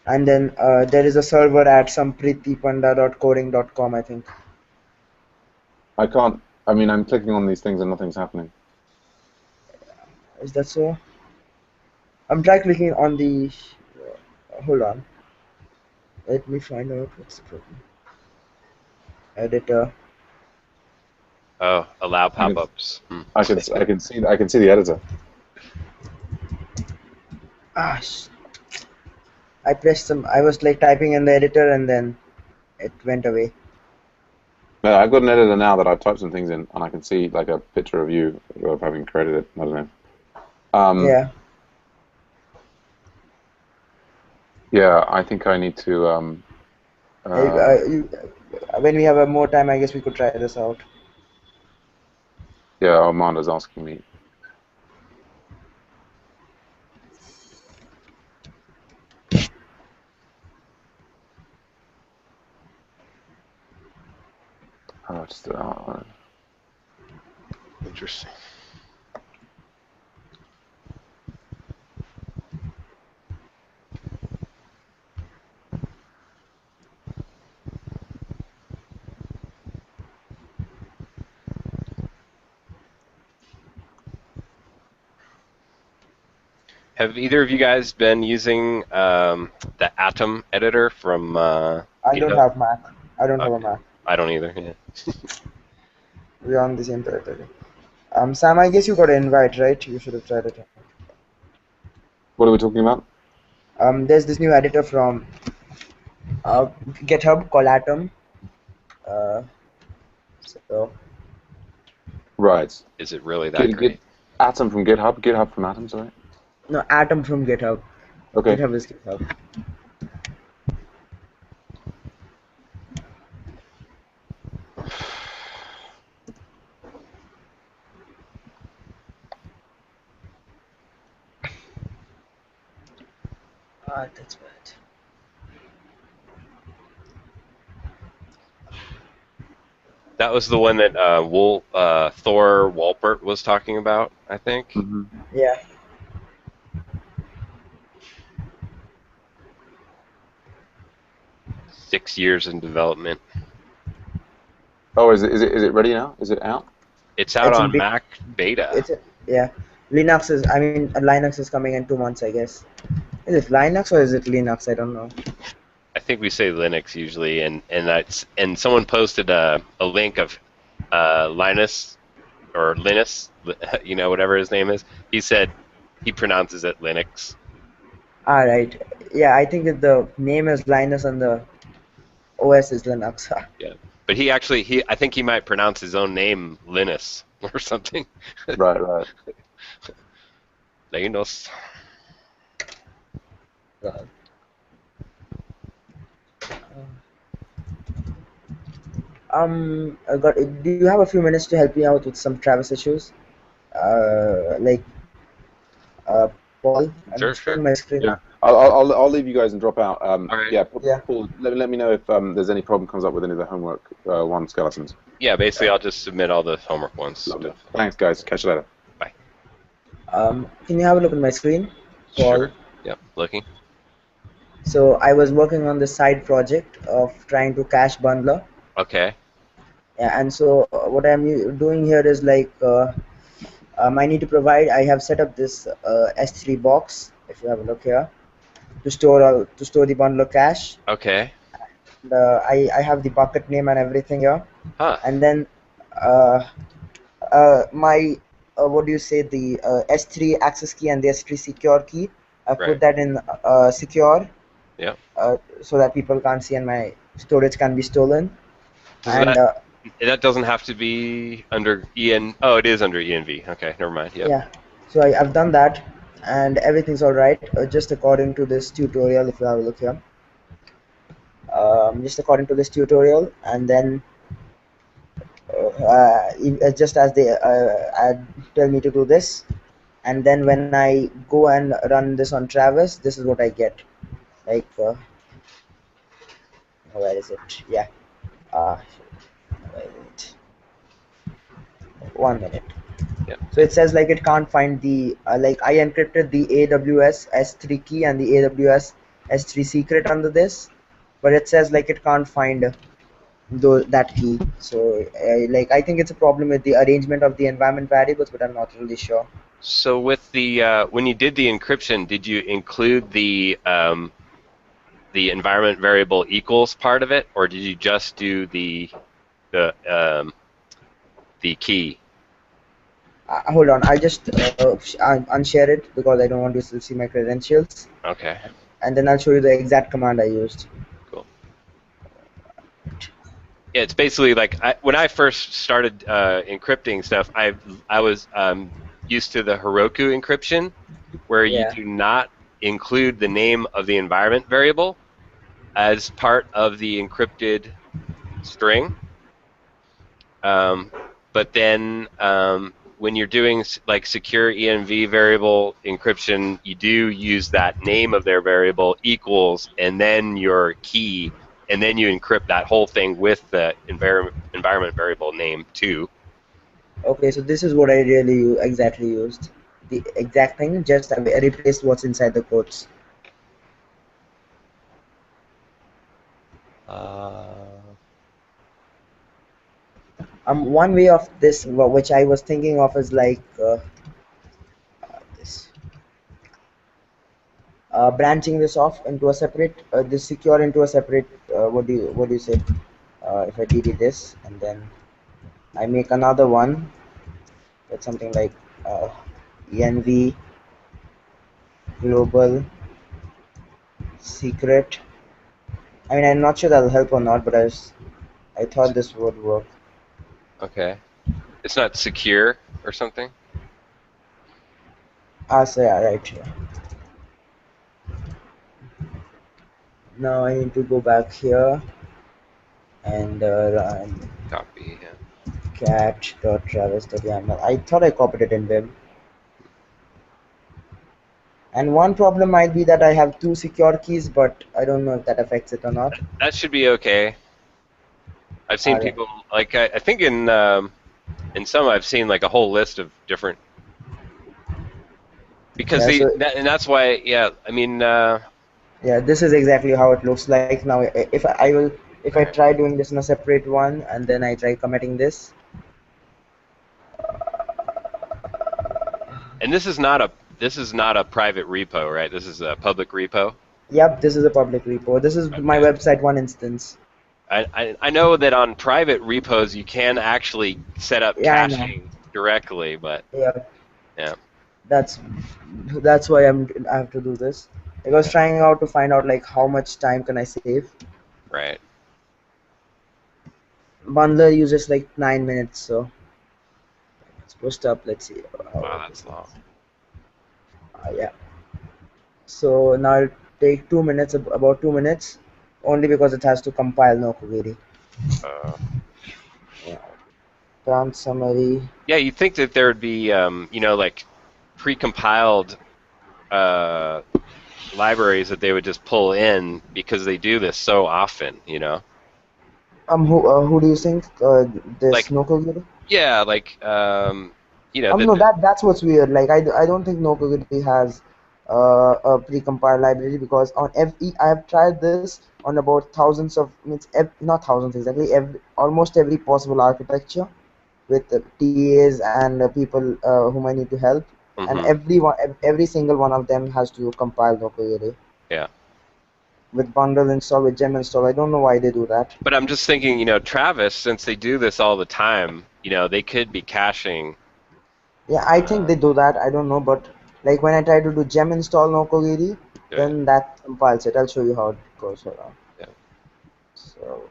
And then there is a server at some pritipanda.coding.com, I think. I can't. I mean, I'm clicking on these things and nothing's happening. Is that so? I'm try clicking on the. Hold on. Let me find out what's the problem. Editor. Oh, allow I can. pop-ups. I can see the editor. Ah, I pressed some. I was like typing in the editor and then it went away. No, I've got an editor now that I've typed some things in, and I can see like a picture of you of having created it. I don't know. Yeah. Yeah, I think I need to. When we have more time, I guess we could try this out. Yeah, Armando's asking me. Just, Interesting. Have either of you guys been using the Atom editor from I don't GitHub? have Mac. I don't have a Okay. Mac. I don't either. Yeah. We're on the same territory. Sam, I guess you got an invite, right? You should have tried it. what are we talking about? There's this new editor from GitHub called Atom. So Right. Is it really that great? Atom from GitHub. GitHub from Atom. Sorry. no, Atom from GitHub. Okay. GitHub is GitHub. Ah, that's bad. That was the one that Thor Walpert was talking about, I think. Mm-hmm. Yeah. 6 years in development. Oh, is it ready now? Is it out? It's out It's in on big. Mac beta. Yeah. Linux is. I mean, Linux is coming in 2 months, I guess. Is it Linux or is it Linux? I don't know. I think we say Linux usually, and someone posted a link of Linus or Linus, whatever his name is. He said he pronounces it Linux. Ah, right. Yeah, I think that the name is Linus and the OS is Linux. Yeah, but I think he might pronounce his own name Linus or something. Right, right. Linus. Do you have a few minutes to help me out with some Travis issues? Like, Paul, I'm Sure, sharing sure. my screen. Yeah, I'll leave you guys and drop out. All right. Yeah, Yeah. Paul, let me know if there's any problem comes up with any of the homework one skeletons. Yeah, basically I'll just submit all the homework ones. Lovely. Thanks, guys. Catch you later. Bye. Can you have a look at my screen, Paul? Sure. Yep. Looking. So I was working on this side project of trying to cache bundler. Okay. Yeah, and so what I'm doing here is like I need to provide. I have set up this S3 box. If you have a look here, to store the bundler cache. Okay. And, I have the bucket name and everything here, Huh. and then my what do you say, the S3 access key and the S3 secure key. I Right. put that in secure. Yep. So that people can't see and my storage can be stolen. Does And that doesn't have to be under EN? Oh, it is under ENV. Okay, never mind. Yep. yeah, so I've done that, and everything's all right. Just according to this tutorial, if you have a look here, just according to this tutorial, and then just as they tell me to do this, and then when I go and run this on Travis, this is what I get. Like, where is it? Yeah. Where is it? 1 minute. Yep. So it says like it can't find the like I encrypted the AWS S3 key and the AWS S3 secret under this, but it says like it can't find that key. So like I think it's a problem with the arrangement of the environment variables, but I'm not really sure. So with the when you did the encryption, did you include the environment variable equals part of it, or did you just do the key? Hold on, I just unshare it because I don't want you to see my credentials, Okay. and then I'll show you the exact command I used. Cool. Yeah, it's basically like when I first started encrypting stuff, I was used to the Heroku encryption, where you Yeah. do not include the name of the environment variable as part of the encrypted string. But then when you're doing like secure env variable encryption, you do use that name of their variable equals and then your key, and then you encrypt that whole thing with the environment variable name too. Okay, so this is what I really exactly used. The exact thing, just I replaced what's inside the quotes. One way of this, which I was thinking of, is like this. Branching this off into a separate, this secure into a separate. What do you say? If I delete this and then I make another one with something like env global secret. I mean, I'm not sure that'll help or not, but I thought this would work. Okay. It's not secure or something? So yeah, right here. Now I need to go back here and run Copy, yeah. cat.travis.yaml. I thought I copied it in web. And one problem might be that I have two secure keys, but I don't know if that affects it or not. That should be okay. I've seen Alright. people like I think in some I've seen like a whole list of different because Yeah, so and that's why I mean yeah, this is exactly how it looks like now. If I try doing this in a separate one and then I try committing this, and this is not a private repo, right? This is a public repo. yep, this is a public repo. This is my Okay. website one instance. I know that on private repos you can actually set up Yeah, I know. caching directly, but Yeah, yeah, that's why I have to do this. I was trying out to find out like how much time can I save. right. Bundler uses like 9 minutes, so let's post up. Let's see. Wow, that's long. Yeah. So now it'll take 2 minutes, about 2 minutes, only because it has to compile no query. Uh, Yeah. Prompt summary. yeah, you'd think that there would be like pre-compiled uh, libraries that they would just pull in because they do this so often, Who do you think this Like no query? yeah, like No, that's what's weird. Like I don't think no query has a precompiled library because on every I have tried this on about thousands of not thousands exactly almost every possible architecture with TAs and people whom I need to help, and hmm every single one of them has to compile Docker yeah. with bundle install with gem install. I don't know why they do that. But I'm just thinking, Travis, since they do this all the time, they could be caching. Yeah, I think they do that. I don't know, but like when I try to do gem install Nokogiri, Right. then that compiles it. I'll show you how it goes around. Yeah. So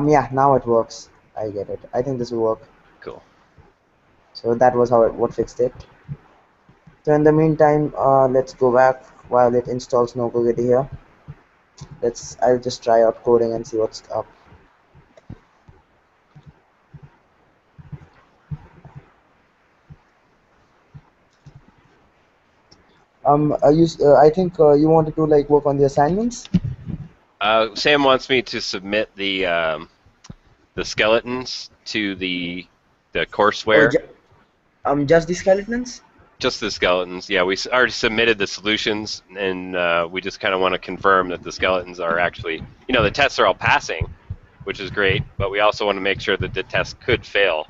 yeah, now it works. I get it. I think this will work. Cool. So that was how what fixed it. So in the meantime, let's go back while it installs Nokogiri here. I'll just try out coding and see what's up. I think you wanted to like work on the assignments. Sam wants me to submit the skeletons to the Oh, courseware. just the skeletons. Just the skeletons. Yeah, we already submitted the solutions, and we just kind of want to confirm that the skeletons are actually, the tests are all passing, which is great, but we also want to make sure that the test could fail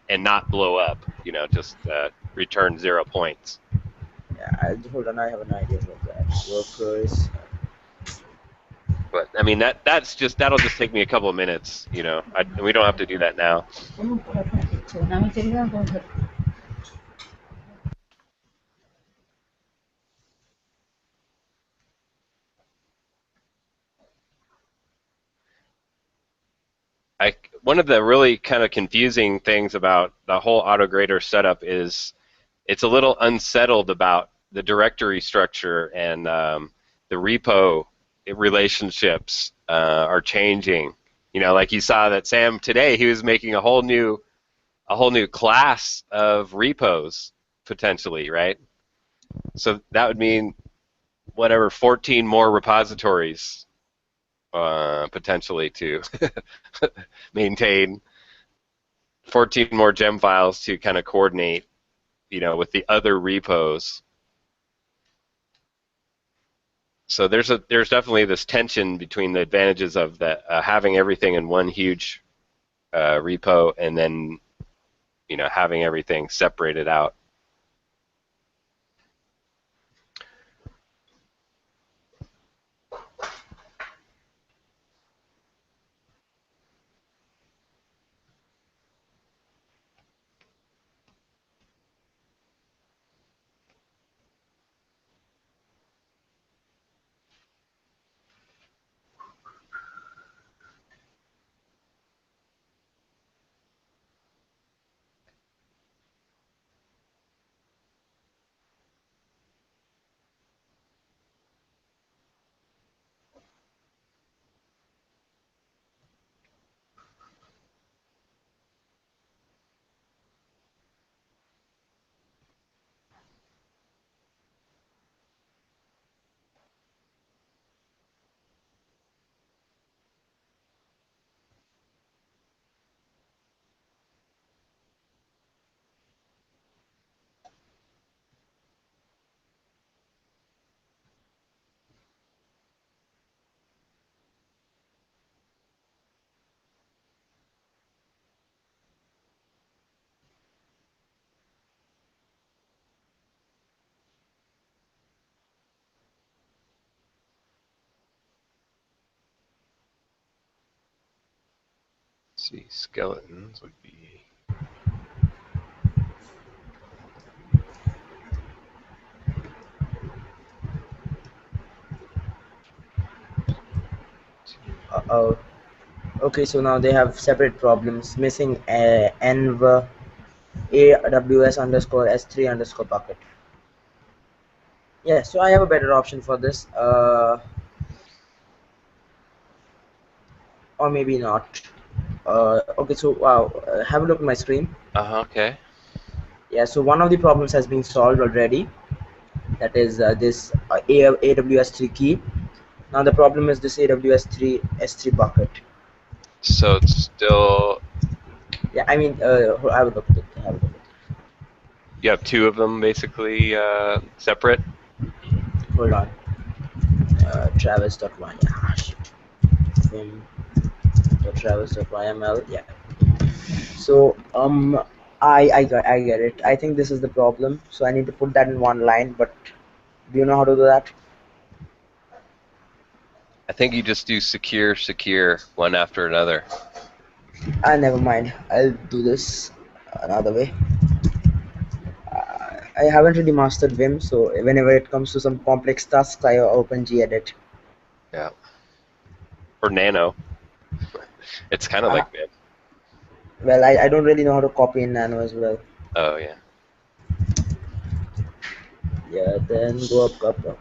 and not blow up, just return 0 points. Yeah, hold on. I have an idea about that. Workers. But I mean that'll just take me a couple of minutes, we don't have to do that now. One of the really kind of confusing things about the whole Autograder setup is it's a little unsettled about the directory structure and the repo relationships are changing. Like you saw that Sam today, he was making a whole new class of repos potentially, right? So that would mean whatever 14 more repositories potentially to maintain, 14 more gem files to kind of coordinate, with the other repos. So there's definitely this tension between the advantages of having everything in one huge repo and then having everything separated out. see, skeletons would be. Uh-oh. Okay, so now they have separate problems. Missing env aws underscore s3 underscore bucket. Yeah, so I have a better option for this. Or maybe not. Okay, so wow, have a look at my screen. Okay. Yeah, so one of the problems has been solved already. That is this AWS3 key. Now the problem is this AWS3 S3 bucket. So it's still. Yeah, I mean, have a look at it. Have a look at it. You have two of them basically separate. Hold on. Travis.y. Ah, shit. Travis.yml. Yeah. So I get it. I think this is the problem. So I need to put that in one line. But do you know how to do that? I think you just do secure, one after another. Never mind. I'll do this another way. I haven't really mastered Vim, so whenever it comes to some complex tasks, I open gedit. Yeah. Or Nano. It's kind of Uh, like Vim. well, I don't really know how to copy in Nano as well. Oh yeah. Yeah, then go up.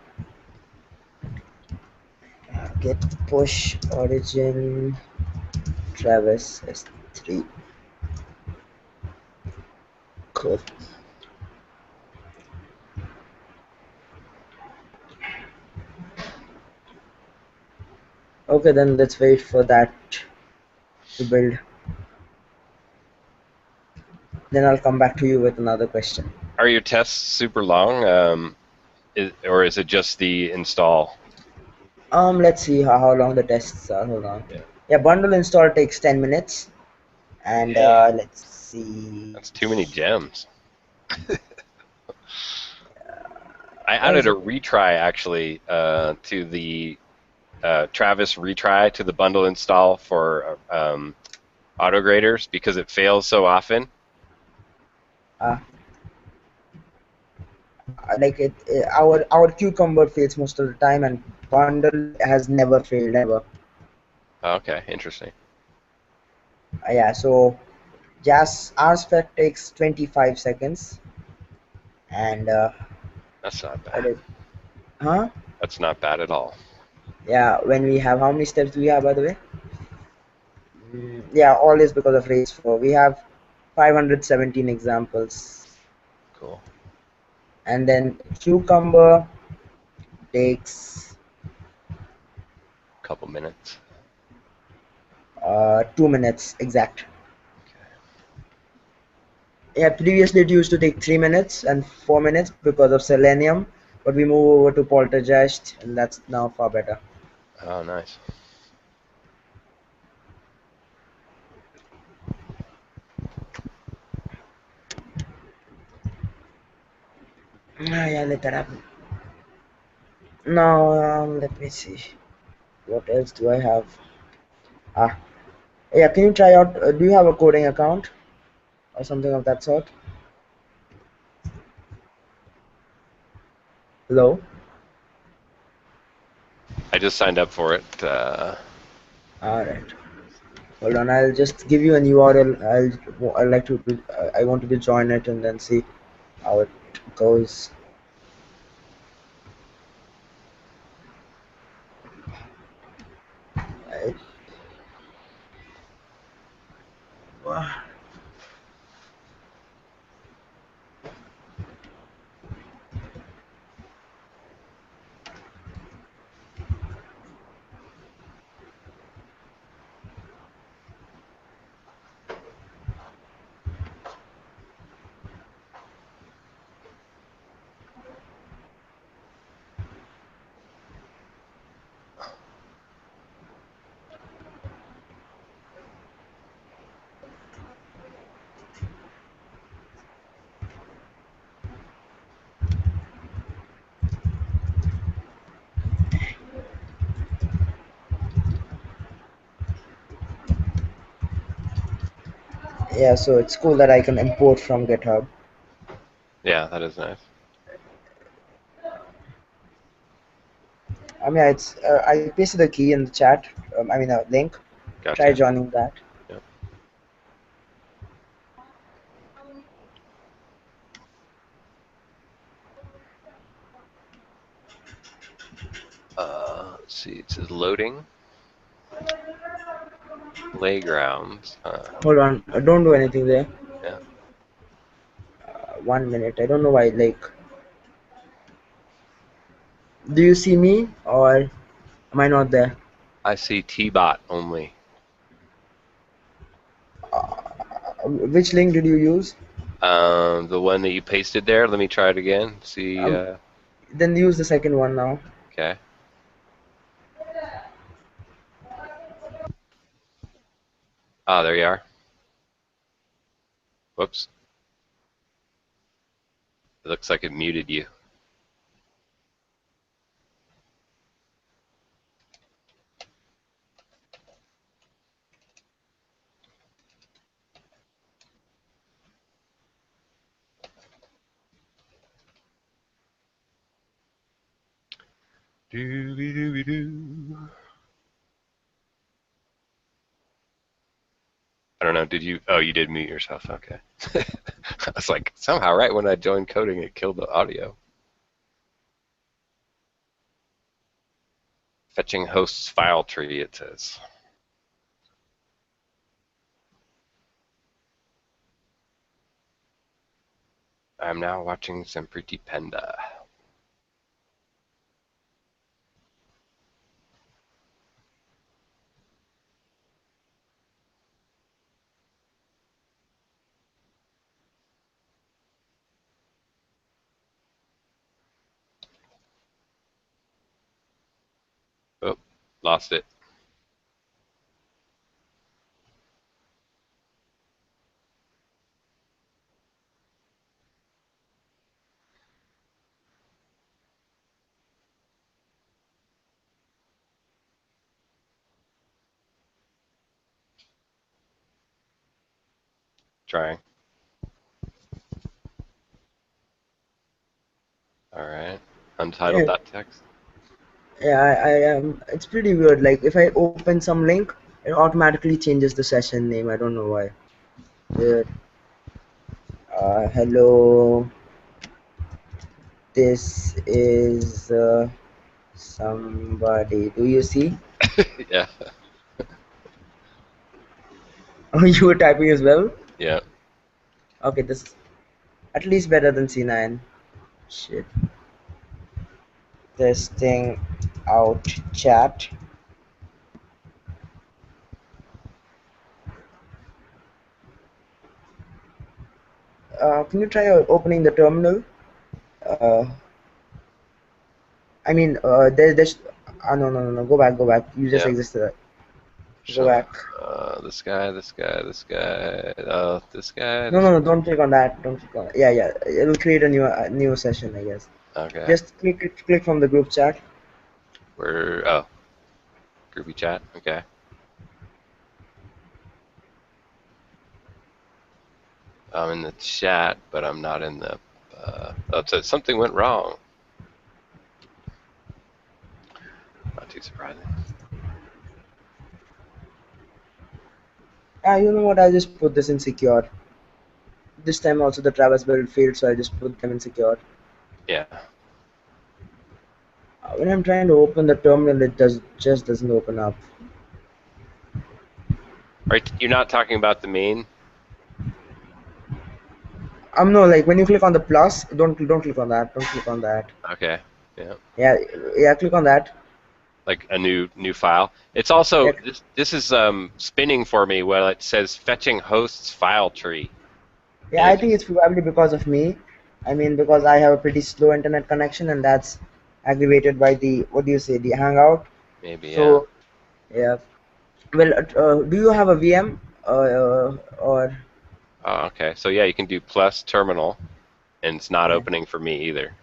Get push origin Travis S3. Cool. Okay, then let's wait for that to build. Then I'll come back to you with another question. Are your tests super long, or is it just the install? Let's see how long the tests are. Hold on. Yeah. Yeah, bundle install takes 10 minutes. And Dang, let's see. that's too many gems. I Why is added a it? retry actually to the Travis retry to the bundle install for Autograders because it fails so often. Uh, like our cucumber fails most of the time, and bundle has never failed ever. Okay, interesting. Yeah, so just our spec takes 25 seconds, and That's not what bad. is, huh? That's not bad at all. Yeah, when we have how many steps do we have by the way? Yeah, all is because of race 4. We have 517 examples, Cool. and then cucumber takes Couple minutes. 2 minutes exact. Okay. Yeah, previously it used to take 3 minutes and 4 minutes because of Selenium, but we move over to Poltergeist, and that's now far better. Oh, nice. Yeah, let that happen. Now, let me see. What else do I have? Ah, yeah, can you try out? Do you have a coding account or something of that sort? Hello? I just signed up for it. Alright. Hold on, I'll just give you an URL. I'd like to, I wanted to join it and then see how it goes. I, Yeah, so it's cool that I can import from GitHub. Yeah, that is nice. Yeah, it's I pasted the key in the chat. I mean a link. Try Gotcha. joining that. Yep. Let's see. It says loading. Playgrounds. Hold on, don't do anything there. Yeah. 1 minute. I don't know why. Like, do you see me or am I not there? I see T-bot only. Which link did you use? The one that you pasted there. Let me try it again. See. Then use the second one now. Okay. Ah, there you are. Whoops. It looks like it muted you. Doo-be-doo-be-doo. I don't know. Did you? Oh, you did mute yourself. Okay. I was like, somehow, right when I joined coding, it killed the audio. Fetching host's file tree, it says. I'm now watching Sempriti Penda. Oh, lost it. Trying. All right. Untitled.txt. Yeah, it's pretty weird. Like if I open some link, it automatically changes the session name. I don't know why. Weird. Hello. This is somebody. Do you see? Yeah. Oh, you were typing as well? Yeah. Okay, this is at least better than C9. Shit. Testing out chat. Can you try opening the terminal? Uh, I mean, there's. No. Go back, go back. You just Yeah. existed. Go Shut back. up. This guy. Oh, this guy. No. Don't click on that. Don't click on. Yeah. It'll create a new session, I guess. Okay. Just click from the group chat. Oh, groupie chat. Okay. I'm in the chat, but I'm not in the. Oh, it says something went wrong. Not too surprising. You know what? I'll just put this in secure. This time also the Travis build failed, so I just put them in secure. Yeah. When I'm trying to open the terminal, it just doesn't open up. Right. You're not talking about the main. No, like when you click on the plus, don't click on that. Don't click on that. Okay. Yeah. Yeah. Click on that. Like a new file. It's also Yeah, this is spinning for me while it says fetching host's file tree. yeah. I think it's probably because of me. I mean, because I have a pretty slow internet connection, and that's aggravated by the what do you say, the Hangout. Maybe, yeah. So yeah. Well, do you have a VM or? Oh, okay. So yeah, you can do plus terminal, and it's not Yeah. opening for me either.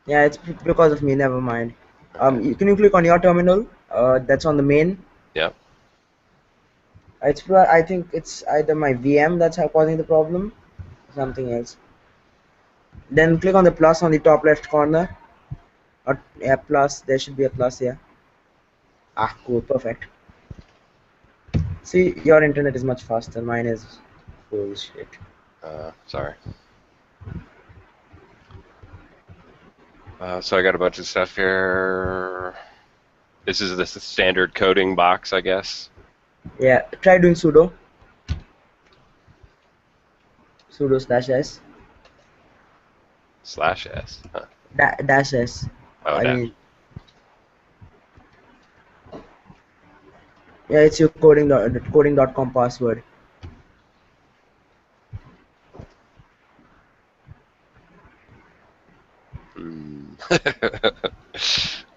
Yeah, it's because of me. Never mind. Okay. Can you click on your terminal? That's on the main. Yep. I think it's either my VM that's causing the problem, or something else. Then click on the plus on the top left corner. Or yeah, plus. There should be a plus here. Ah, cool, perfect. See, your internet is much faster. Mine is bullshit. Sorry. So I got a bunch of stuff here. This is the standard coding box, I guess. Yeah, try doing sudo. Sudo /s. /s. Huh. Dash s. Oh, I dash. mean, yeah, it's your coding.com password.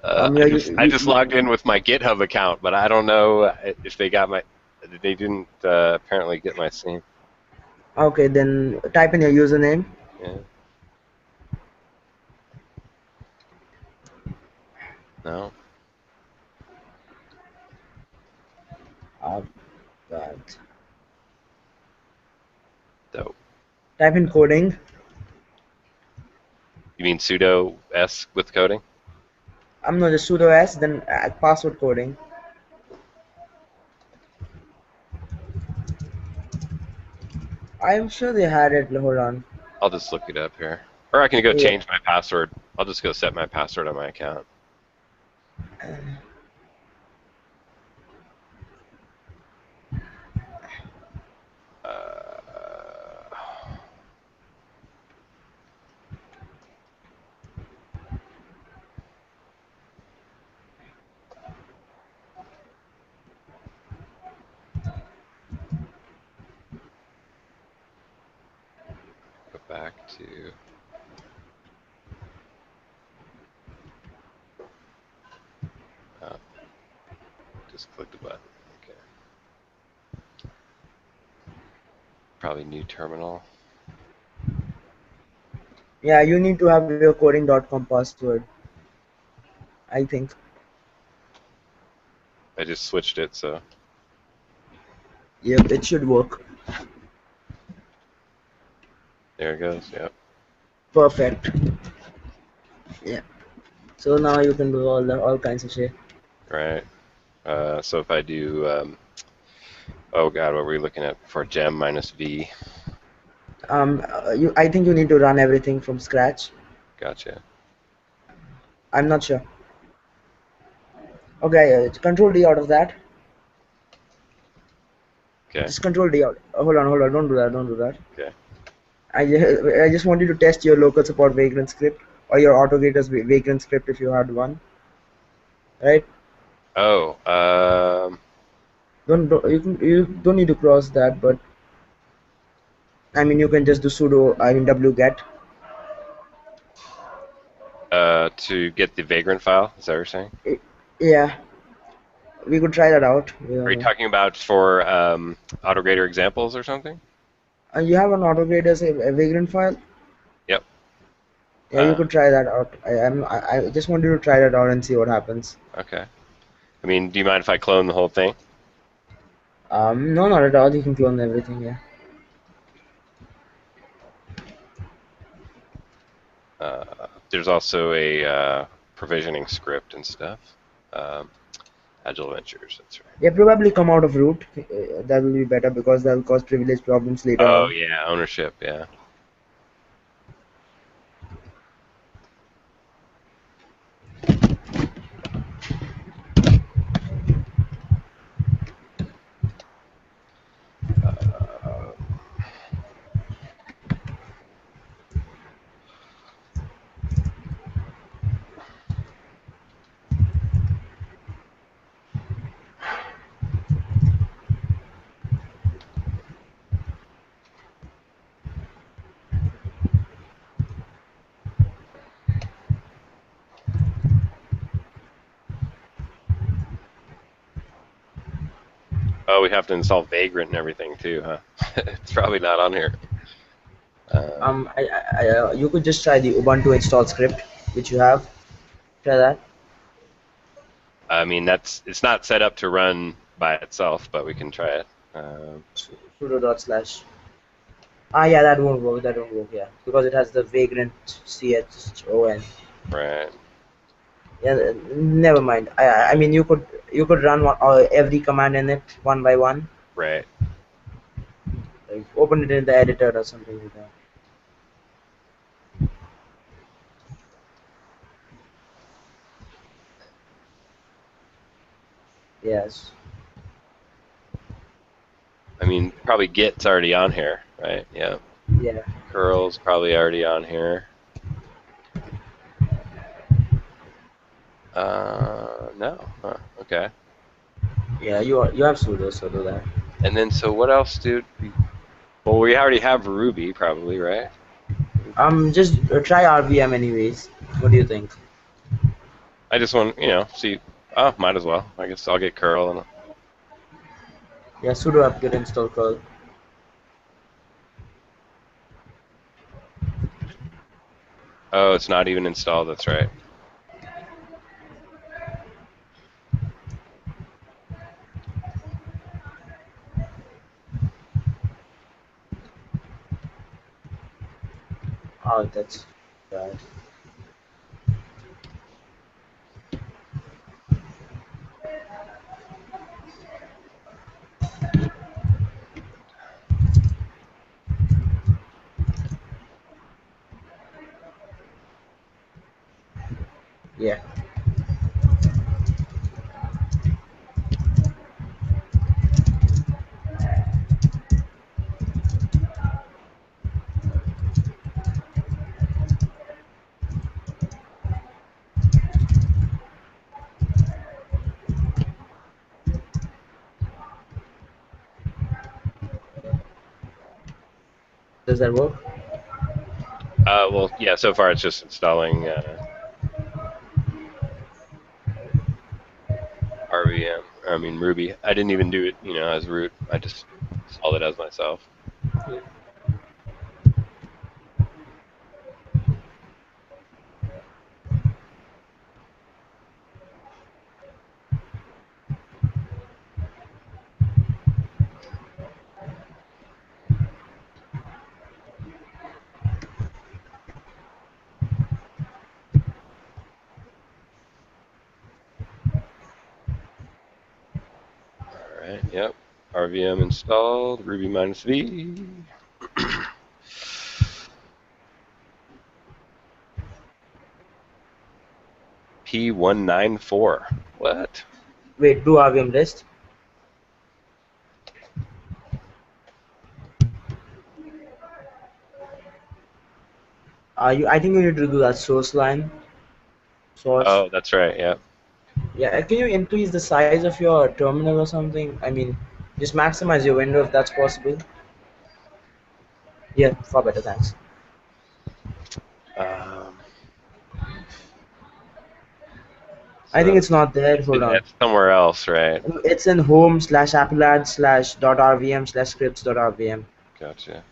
I just logged in with my GitHub account, but I don't know if they got my. They didn't apparently get my scene. Okay, then type in your username. Yeah. No. That. Dope. Type in coding. You mean sudo s with coding? I'm not just sudo s, then password coding. I'm sure they had it. Hold on. I'll just look it up here. Or I can go Yeah. change my password. I'll just go set my password on my account. Go back to. Just click the button. Okay. Probably new terminal. Yeah, you need to have your coding.com password. I think. I just switched it, so. Yep, it should work. There it goes, yep. Perfect. Yeah. So now you can do all kinds of shit. Right. So if I do, oh god, what were we looking at before? Gem minus V. I think you need to run everything from scratch. Gotcha. I'm not sure. Okay, control D out of that. Okay. Just control D out. Hold on. Don't do that. Okay. I just wanted to test your local support vagrant script or your Autograders vagrant script if you had one. Right? Oh, You don't need to cross that, but I mean you can just do sudo wget. to get the vagrant file, is that what you're saying? Yeah, we could try that out. Yeah. Are you talking about for Autograder examples or something? You have an Autograders a vagrant file? Yep. Yeah, you could try that out. I just wanted to try that out and see what happens. Okay. I mean, do you mind if I clone the whole thing? No, not at all. You can clone everything. Yeah. There's also a provisioning script and stuff. Agile Ventures, that's right. Yeah, probably come out of root. That will be better because that will cause privilege problems later on. Oh yeah, ownership, yeah. Oh, we have to install Vagrant and everything too, huh? It's probably not on here. You could just try the Ubuntu install script, which you have. Try that. I mean, it's not set up to run by itself, but we can try it. Sudo dot slash. Ah, yeah, that won't work. That won't work. Yeah, because it has the vagrant chon. Right. Yeah, never mind. I mean, you could run every command in it one by one. Right. Like open it in the editor or something like that. Yes. I mean, probably Git's already on here, right? Yeah. Yeah. Curl's probably already on here. No. Huh. Okay. Yeah. You have sudo, so do that. And then, so what else, dude? Well, we already have Ruby, probably, right? Just try RVM anyways. What do you think? I just want, see. Oh, might as well. I guess I'll get curl and. Yeah, sudo apt-get install curl. Oh, it's not even installed. That's right. Oh, that's bad. Yeah. Does that work? Well, yeah. So far, it's just installing RVM. I mean Ruby. I didn't even do it, as root. I just installed it as myself. All right. Yep. RVM installed. Ruby -v. P194. What? Wait, do RVM list. I think you need to do that source line. Source. Oh, that's right. Yep. Yeah, can you increase the size of your terminal or something? I mean, just maximize your window if that's possible. Yeah, far better, thanks. Um, I so think it's not there. Hold on. that's somewhere else, right? It's in home slash applet slash dot rvm slash scripts dot rvm. Gotcha.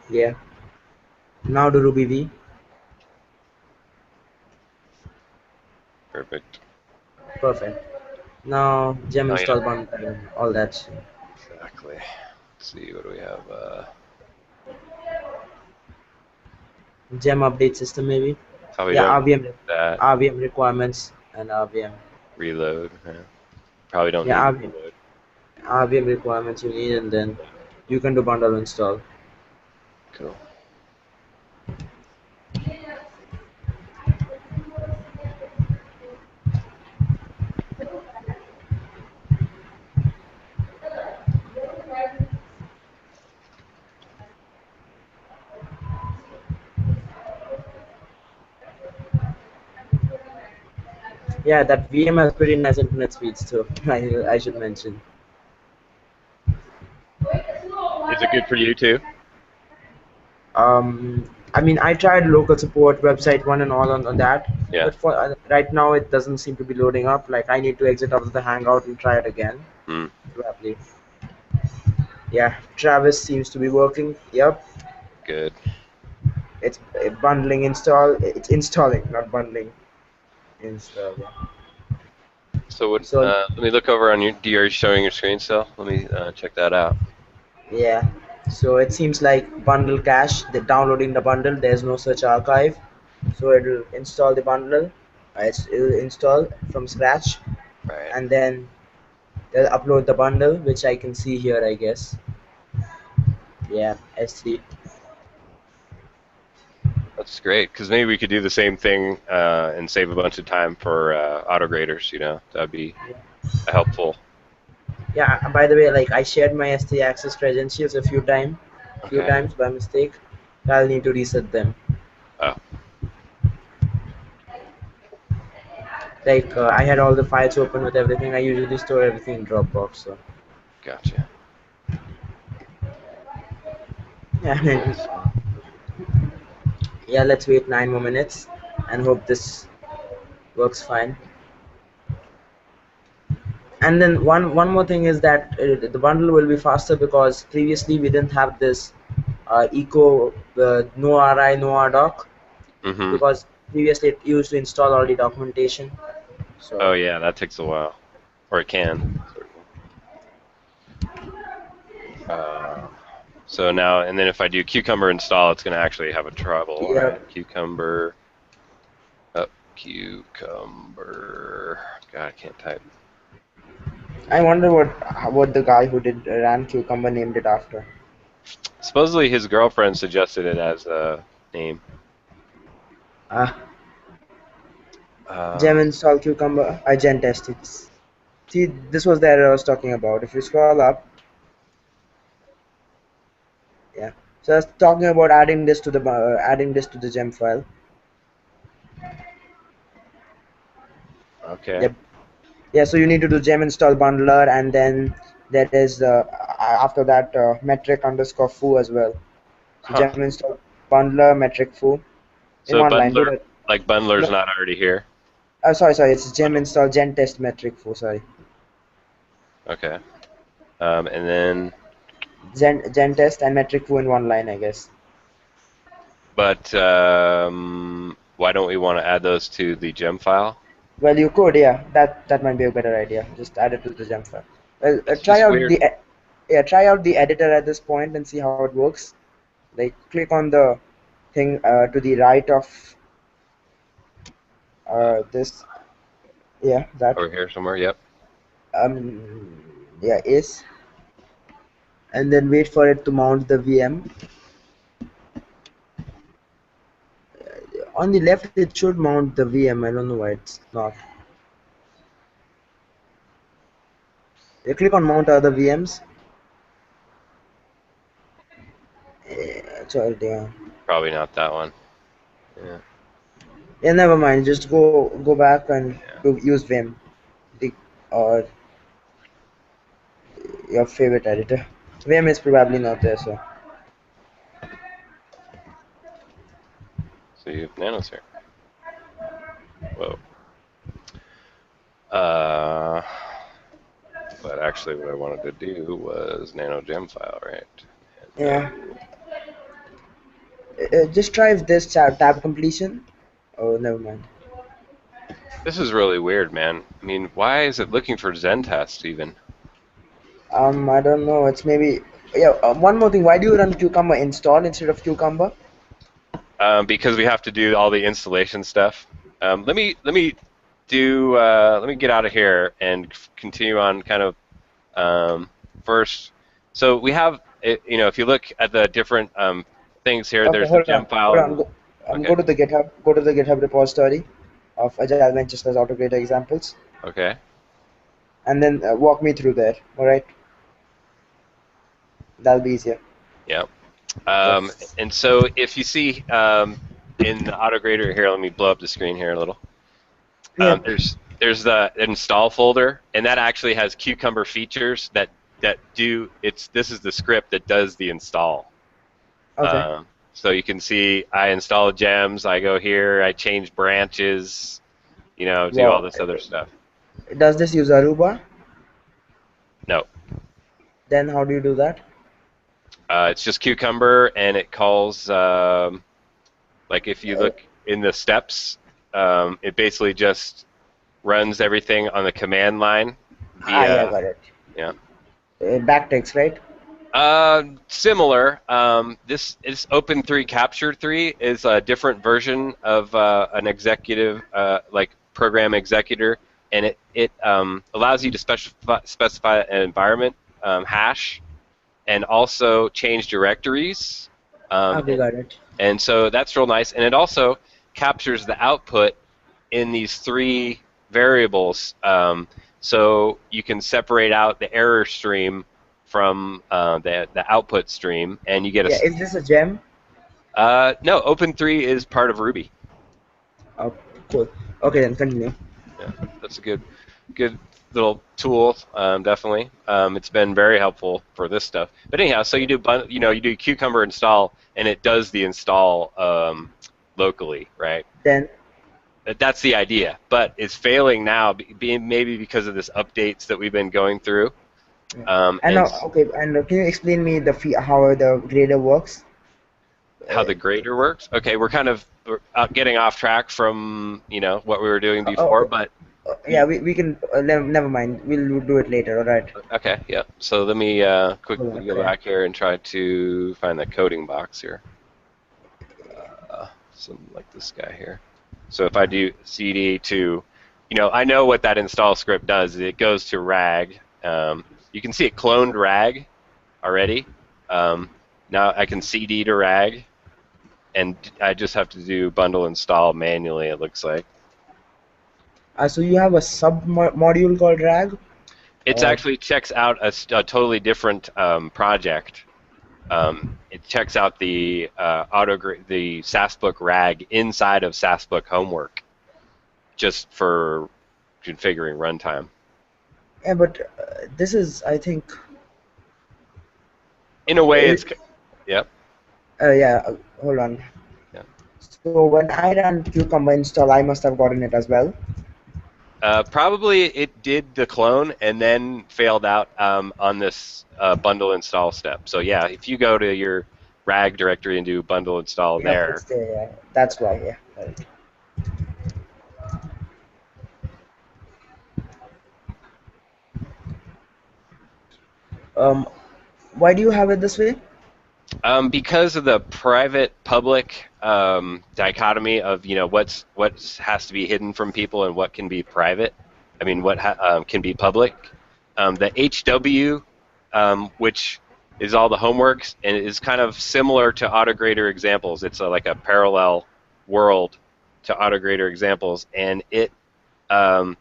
Yeah. Now do Ruby V. Perfect. Perfect. Now gem Oh, install yeah. bundle, all that shit. Exactly. Let's see. What do we have? Gem update system maybe. Probably Yeah, don't need RVM that. RVM requirements and RVM. Reload. Yeah. Probably don't Yeah, need RVM, reload. RVM requirements you need, and then you can do bundle install. Cool. Yeah, that VM has pretty nice internet speeds too. I should mention. Is it good for you too? I mean, I tried local support, website one, and all on that, Yeah. but for right now it doesn't seem to be loading up. Like I need to exit out of the Hangout and try it again. Hmm. Probably. Yeah, Travis seems to be working. Yep. Good. It's bundling install. It's installing, not bundling. Install. Yeah. So what? So Let me look over on your. Do you showing your screen still? Let me check that out. yeah. So it seems like bundle cache. They're downloading the bundle. There's no such archive. So it'll install the bundle. It'll install from scratch, Right. and then they'll upload the bundle, which I can see here, I guess. Yeah, S3. That's great, because maybe we could do the same thing and save a bunch of time for Autograders. That'd be helpful. Yeah. By the way, like I shared my S3 access credentials few Okay. times by mistake. I'll need to reset them. Oh, Like I had all the files open with everything. I usually store everything in Dropbox. So gotcha. yeah, yeah. Let's wait 9 more minutes and hope this works fine. And then one more thing is that the bundle will be faster because previously we didn't have this eco no ri no rdoc Mm-hmm. because previously it used to install all the documentation. Oh So yeah, that takes a while, or it can certainly. So now, and then if I do Cucumber install, it's going to actually have a trouble, yeah, right? Cucumber. Oh, Cucumber. God, I can't type. I wonder what the guy who did ran cucumber named it after. Supposedly his girlfriend suggested it as a name. Ah, gem Um, install cucumber. I gen tested. See, this was the error I was talking about. If you scroll up, yeah. So I was talking about adding this to the gem file. okay. Yep. Yeah. So you need to do gem install bundler, and then there is after that metric underscore foo as well. So Huh. gem install bundler metric foo in So one line. Do bundler, that. like bundler's No, not already here. sorry. It's gem install gen test metric foo. Sorry. Okay. And then, Gen test and metric foo in one line, I guess. but why don't we want to add those to the gem file? Well, you could, yeah. That might be a better idea. Just add it to the gem file. Well, It's just weird. try out the editor at this point and see how it works. Like, click on the thing to the right of this. Yeah, that. Over here somewhere. Yep. Yeah, is, and then wait for it to mount the VM. On the left, it should mount the VM. I don't know why it's not. You click on mount other VMs. Sorry, yeah. Probably not that one. Yeah. Yeah, never mind. Just go back and Yeah. use Vim, the or your favorite editor. Vim is probably not there, so So you have nanos here. Whoa. Uh, but actually, what I wanted to do was nano gem file, right? yeah. Just try this tab completion. Oh, never mind. This is really weird, man. I mean, why is it looking for Zen test even? I don't know. It's maybe yeah. One more thing. Why do you run Cucumber install instead of Cucumber? Because we have to do all the installation stuff. Let me get out of here and continue on kind of first. So we have, if you look at the different things here, Okay, there's the gem hold file. on. Okay. Go to the GitHub. Go to the GitHub repository of Agile Ventures Autograder examples, Okay. and then walk me through there. All right. That'll be easier. Yeah. Yes. And so if you see in the Autograder here, let me blow up the screen here a little. Yeah. There's the install folder, and that actually has Cucumber features that do it's. This is the script that does the install. Okay. So you can see I install gems. I go here. I change branches. Do all Wow. this other stuff. Does this use Aruba? No, Then how do you do that? it's just Cucumber, and it calls Like if you look in the steps, it basically just runs everything on the command line Yeah, via, got it. yeah. Backticks, right? Similar. This is Open3 Capture 3 is a different version of an executive, like program executor, and it allows you to specify an environment hash and also change directories. Okay, got it. And so that's real nice. And it also captures the output in these three variables. So you can separate out the error stream from the output stream, and you get Yeah, is this a gem? no, Open3 is part of Ruby. Oh, cool. Okay, then continue. Yeah, that's a good little tool, definitely. It's been very helpful for this stuff. But anyhow, so you do Cucumber install, and it does the install locally, right? Then, That's the idea, but it's failing now, maybe because of this updates that we've been going through. okay, and can you explain me how the grader works? How the grader works? Okay, we're kind of getting off track from what we were doing before, but yeah, we can. Never mind. We'll do it later. All right. okay, yeah. So let me quickly go back here and try to find the coding box here. Something like this guy here. So if I do cd to, I know what that install script does. It goes to rag. You can see it cloned rag already. Now I can cd to rag, and I just have to do bundle install manually, it looks like. So you have a sub module called rag? It actually checks out a totally different project. It checks out the the SassBook rag inside of SassBook Homework, just for configuring runtime. Yeah, but this is, I think. In a way, it's yep. Yeah. Hold on. Yeah. So when I ran Cucumber install, I must have gotten it as well. Probably it did the clone and then failed out on this bundle install step. So yeah, if you go to your rag directory and do bundle install there. It's there, yeah. That's why, yeah. Right. Why do you have it this way? Because of the private-public dichotomy of what has to be hidden from people and what can be private. I mean, what can be public. The HW, which is all the homeworks, and it is kind of similar to Autograder examples. It's like a parallel world to Autograder examples, and it's all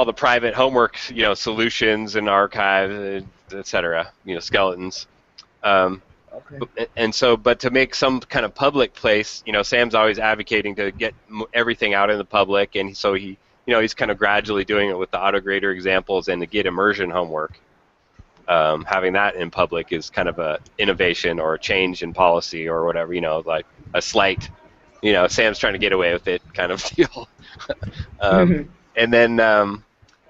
the private homework, solutions and archives, etc. Skeletons. Okay. And so, but to make some kind of public place, Sam's always advocating to get everything out in the public, and so he's kind of gradually doing it with the Autograder examples and the Git immersion homework. Having that in public is kind of a innovation or a change in policy or whatever, like a slight, Sam's trying to get away with it kind of deal. And then,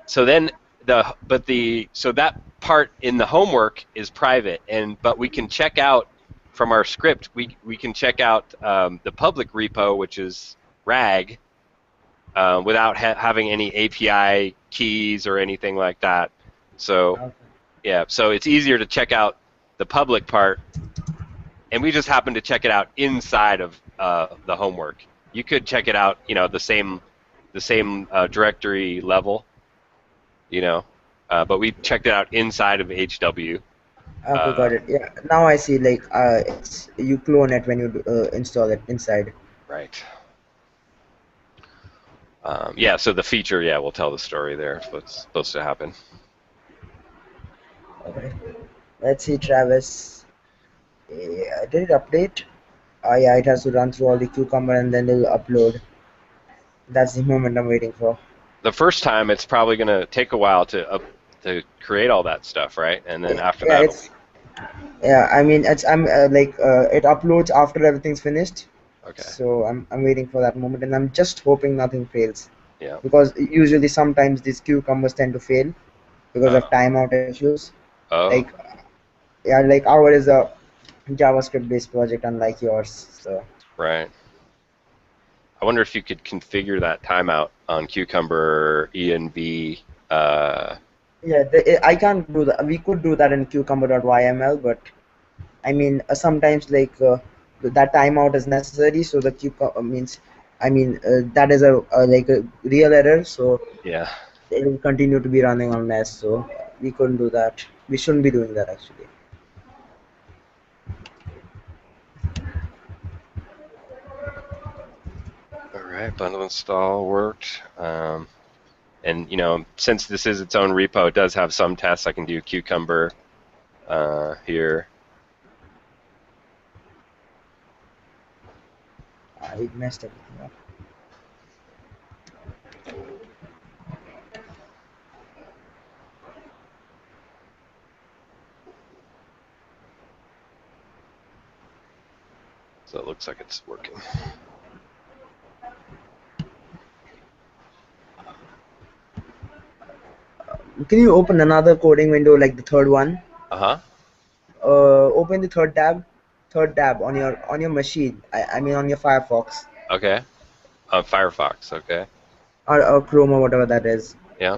so that part in the homework is private, but we can check out from our script. We can check out the public repo, which is rag, without having any API keys or anything like that. So, Okay. yeah, so it's easier to check out the public part, and we just happen to check it out inside of the homework. You could check it out, the same directory level, but we checked it out inside of HW. Okay, got it. Yeah, now I see. Like, you clone it when you install it inside. Right. Yeah. So the feature, will tell the story there. It's what's supposed to happen. Okay. Let's see, Travis. Yeah, did it update? Yeah, it has to run through all the Cucumber and then it'll upload. That's the moment I'm waiting for. The first time, it's probably going to take a while to create all that stuff, right? And then after that, I mean, it uploads after everything's finished. Okay. So I'm waiting for that moment, and I'm just hoping nothing fails. Yeah. Because usually sometimes these Cucumbers tend to fail because of timeout issues. Oh. Like ours is a JavaScript-based project, unlike yours. So Right. I wonder if you could configure that timeout on Cucumber env. yeah, I can't do that. We could do that in cucumber.yml, but I mean sometimes that timeout is necessary. So the cucumber means that is a like a real error. So Yeah. it will continue to be running on NAS. So we couldn't do that. We shouldn't be doing that actually. All right. Bundle install worked. And since this is its own repo, it does have some tests. I can do Cucumber here. I messed everything up. So it looks like it's working. Can you open another coding window like the third one? Uh-huh. Open the third tab on your machine. I mean on your Firefox Okay. Firefox. Okay. or Chrome or whatever that is. Yeah.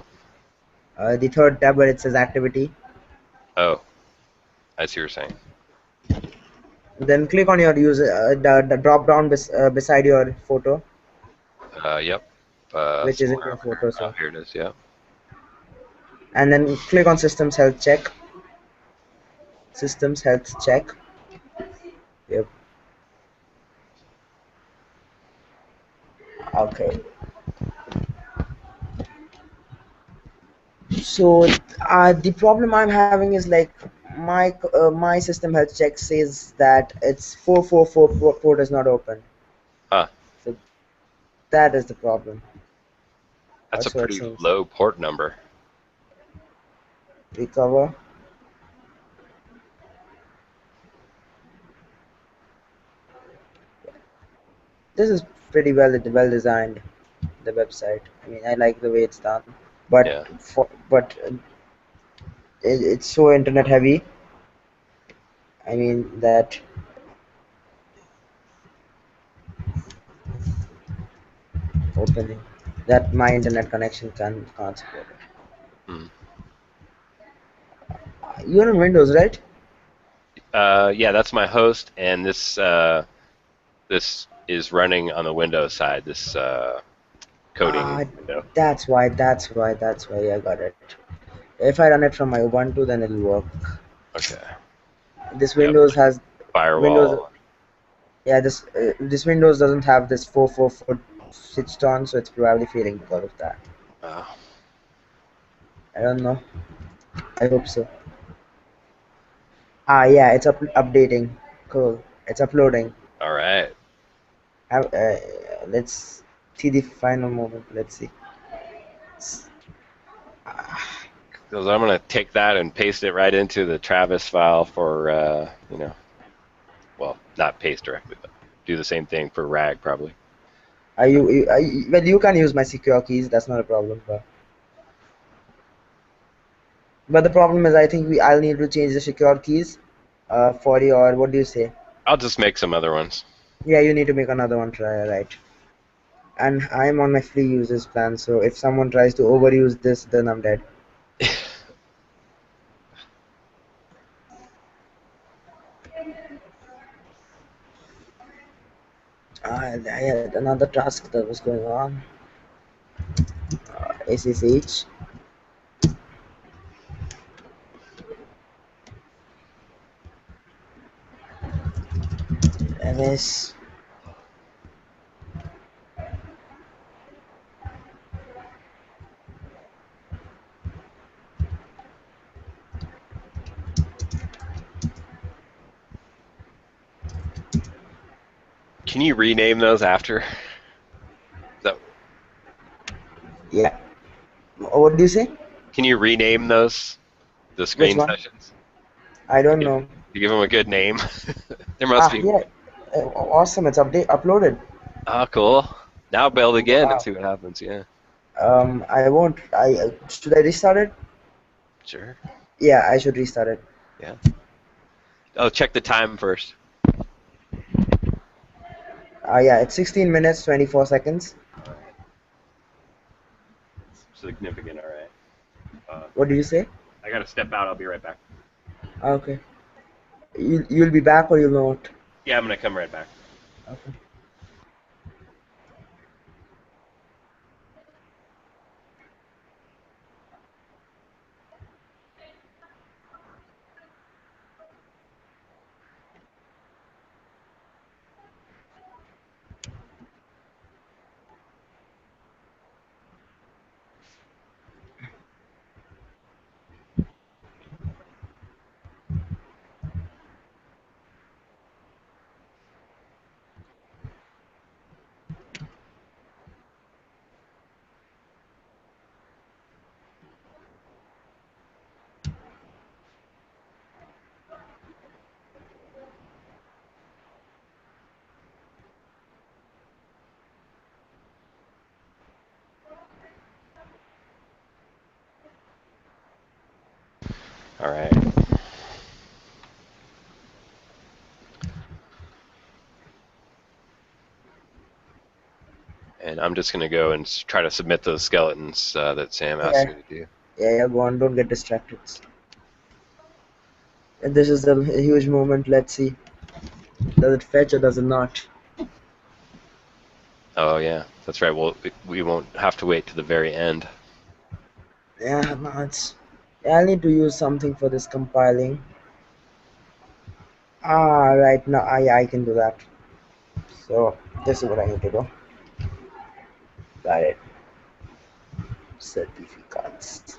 The third tab where it says activity. Oh, I see what you're saying. Then click on your user the drop down beside your photo, Yep. which is in Somewhere your over here. photo. Oh, So here it is. Yeah. and then click on systems health check. Systems health check. Yep. Okay. So the problem I'm having is like my system health check says that it's 444 port is not open. Huh. So that is the problem. That's a So it pretty seems. low port number. Recover. This is pretty well designed. The website. I mean, I like the way it's done, but Yeah. it's so internet heavy. I mean that opening that my internet connection can't support it. Hmm. You're on Windows, right? Yeah, that's my host, and this is running on the Windows side. This coding Ah, window. that's why I got it. If I run it from my Ubuntu, then it'll work. Okay. This Yep. Windows has Windows. Firewall. Yeah, this Windows doesn't have this 444 switched on, so it's probably failing because of that. Oh. I don't know. I hope so. Ah, yeah, it's updating. Cool. It's uploading. All right. Let's see the final moment. Let's see. Because I'm gonna take that and paste it right into the Travis file for well, not paste directly, but do the same thing for RAG probably. Well, you can use my secure keys. That's not a problem. But the problem is, I think I'll need to change the secure keys. For your, what do you say? I'll just make some other ones. Yeah, you need to make another one try, right? And I'm on my free users plan, so if someone tries to overuse this, then I'm dead. I had another task that was going on. SSH. MS. Can you rename those after? So, Yeah. What do you say? can you rename those the Which screen one? sessions? I don't know. You give them a good name. There must be. Yeah. Awesome. It's uploaded. Oh, cool. Now build again and Wow. see what happens. Yeah. I won't. Should I restart it? Sure. Yeah, I should restart it. Yeah. Oh, check the time first. Yeah, it's 16 minutes 24 seconds. All right. Significant. All right. What did you say? I gotta step out. I'll be right back. Okay. You'll be back or you'll not? Yeah, I'm gonna come right back. Okay. All right. And I'm just gonna go and try to submit those skeletons that Sam asked Yeah. me to do. Yeah, go on. Don't get distracted. This is a huge moment. Let's see. Does it fetch or does it not? Oh yeah, that's right. Well, we won't have to wait to the very end. Yeah, no, it's. Yeah, I need to use something for this compiling. Right now, I can do that. So this is what I need to do. Got it. Certificates.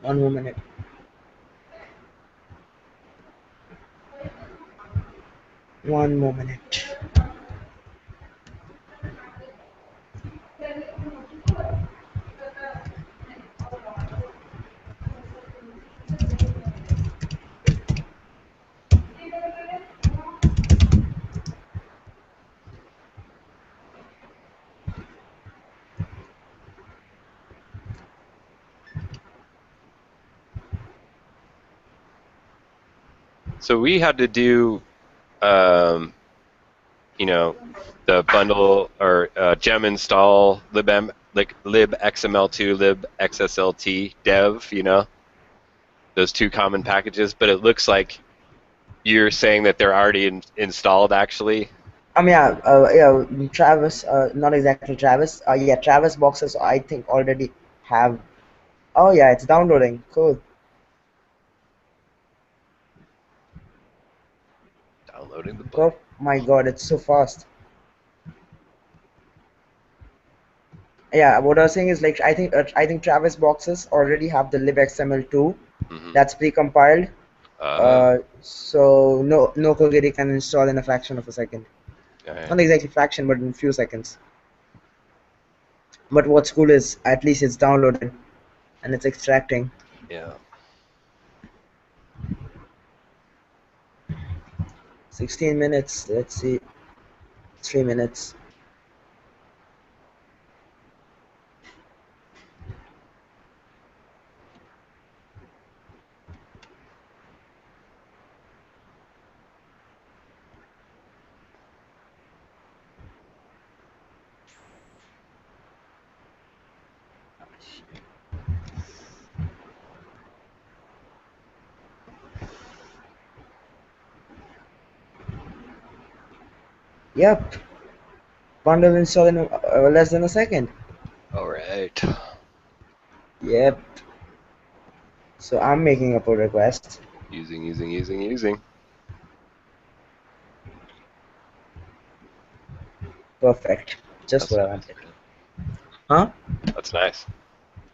One more minute. One more minute. So we had to do, um, the bundle or gem install libm like libxml2 libxslt dev. Those two common packages. But it looks like you're saying that they're already installed actually. Yeah, Travis, not exactly Travis. Yeah, Travis boxes I think already have. Oh yeah, it's downloading. Cool. Downloading the Oh bundle. my God, it's so fast. Yeah, what I was saying is like I think Travis boxes already have the libxml2 Mm-hmm. that's precompiled. Uh, So no Kogeri can install in a fraction of a second. all right. Not exactly fraction, but in a few seconds. But what's cool is at least it's downloaded and it's extracting. Yeah. 16 minutes. Let's see. 3 minutes. Yep. Bundle install in less than a second. All right. Yep. So I'm making a pull request. Using. Perfect. Just That's what I nice, wanted. man. Huh? That's nice.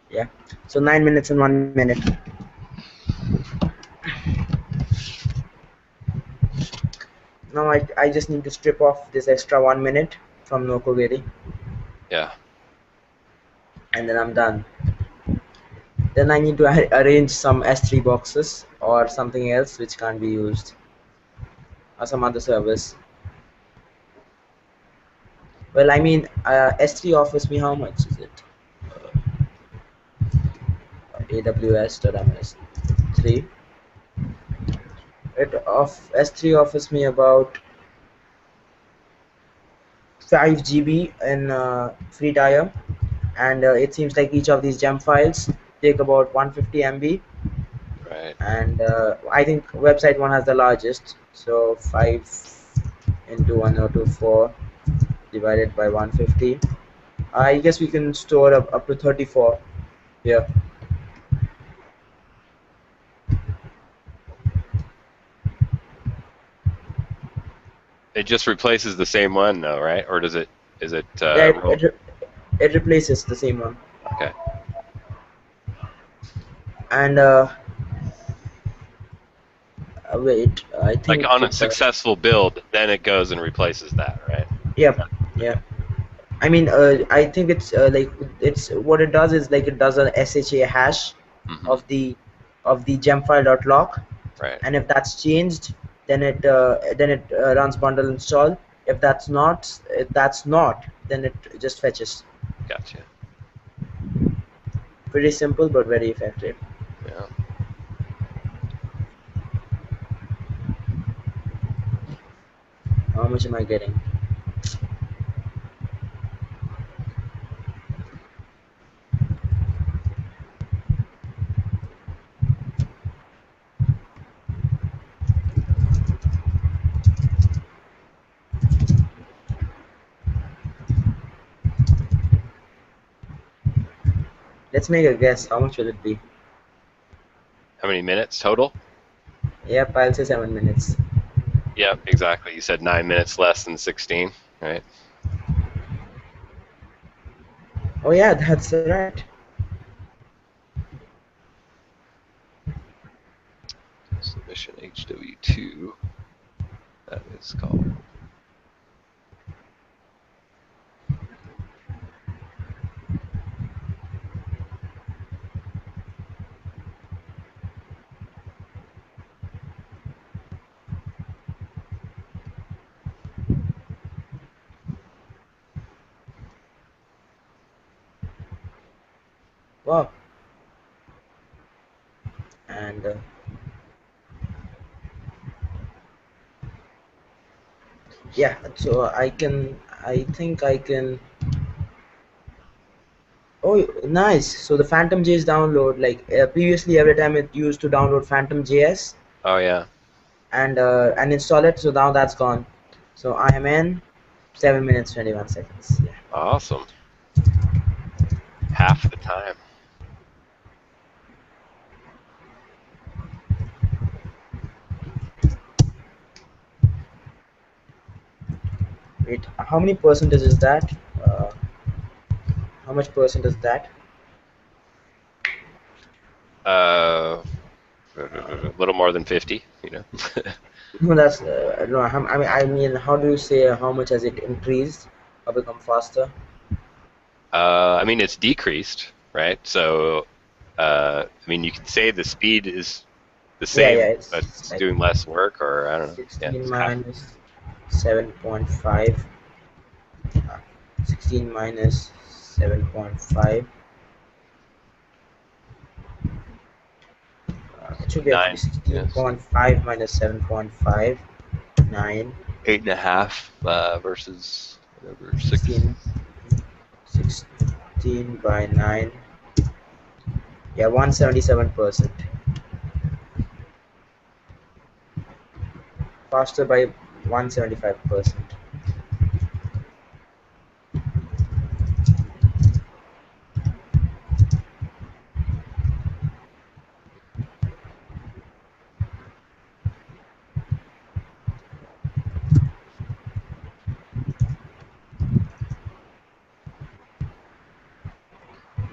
Yeah. So 9 minutes and 1 minute. Now I just need to strip off this extra 1 minute from Nokogiri, Yeah. and then I'm done. Then I need to arrange some S3 boxes or something else which can't be used, or some other service. Well, I mean, S3 offers me how much is it? AWS.ms3. S3 offers me about 5 GB in free tier, and it seems like each of these gem files take about 150 MB, Right. and I think website one has the largest, so 5 into 1024 divided by 150. I guess we can store up to 34 here. It just replaces the same one, though, right? Or does it? Is it? Yeah, it replaces the same one. Okay. And wait, I Like think on a successful build, then it goes and replaces that, right? yeah, yeah. I mean, I think it's like it's what it does is like it does a SHA hash Mm-hmm. of the gemfile.lock, Right. and if that's changed, then it runs bundle install. If that's not, then it just fetches. Gotcha. Pretty simple but very effective. Yeah. How much am I getting? Let's make a guess. How much will it be? How many minutes total? Yep, I'll say 7 minutes. Yep, exactly. You said 9 minutes less than 16, right? Oh yeah, that's right. Submission HW2. That is called. Wow. And yeah, so I think I can. Oh, nice. So the Phantom JS download, like previously, every time it used to download Phantom JS Oh yeah. and install it. So now that's gone. So I am in 7 minutes 21 seconds. Yeah. Awesome. Half the time. Wait, how many percentage is that? How much percent is that? A little more than 50, you know. No, that's no. I mean, how do you say how much has it increased or become faster? I mean, it's decreased, right? So, I mean, you could say the speed is the Yeah, same, yeah. but It's it's like doing less work, or I don't know. Yeah, 16 it's half. minus 7.5. 16 minus 7.5. It should be actually 9. Yes. 16.5 minus 7.5. 9. 8.5 versus whatever 6. 16. 16 by 9. Yeah, 177%. Faster by 175%.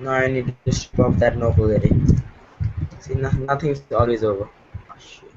Now I need to strip off that novel already. See, nothing's always over. Oh, shit.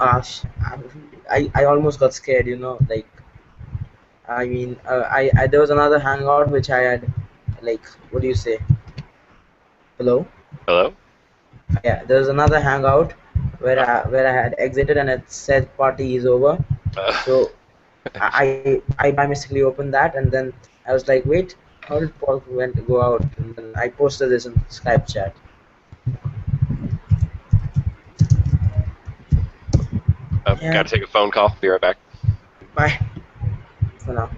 Ah, I almost got scared, like, I mean, I there was another hangout which I had, like, what do you say? Hello? Hello? Yeah, there was another hangout where I had exited and it said party is over. So I by mistakenly opened that, and then I was like, wait, how did Paul went go out? And then I posted this in Skype chat. Yeah, Got to take a phone call. Be right back. bye for now.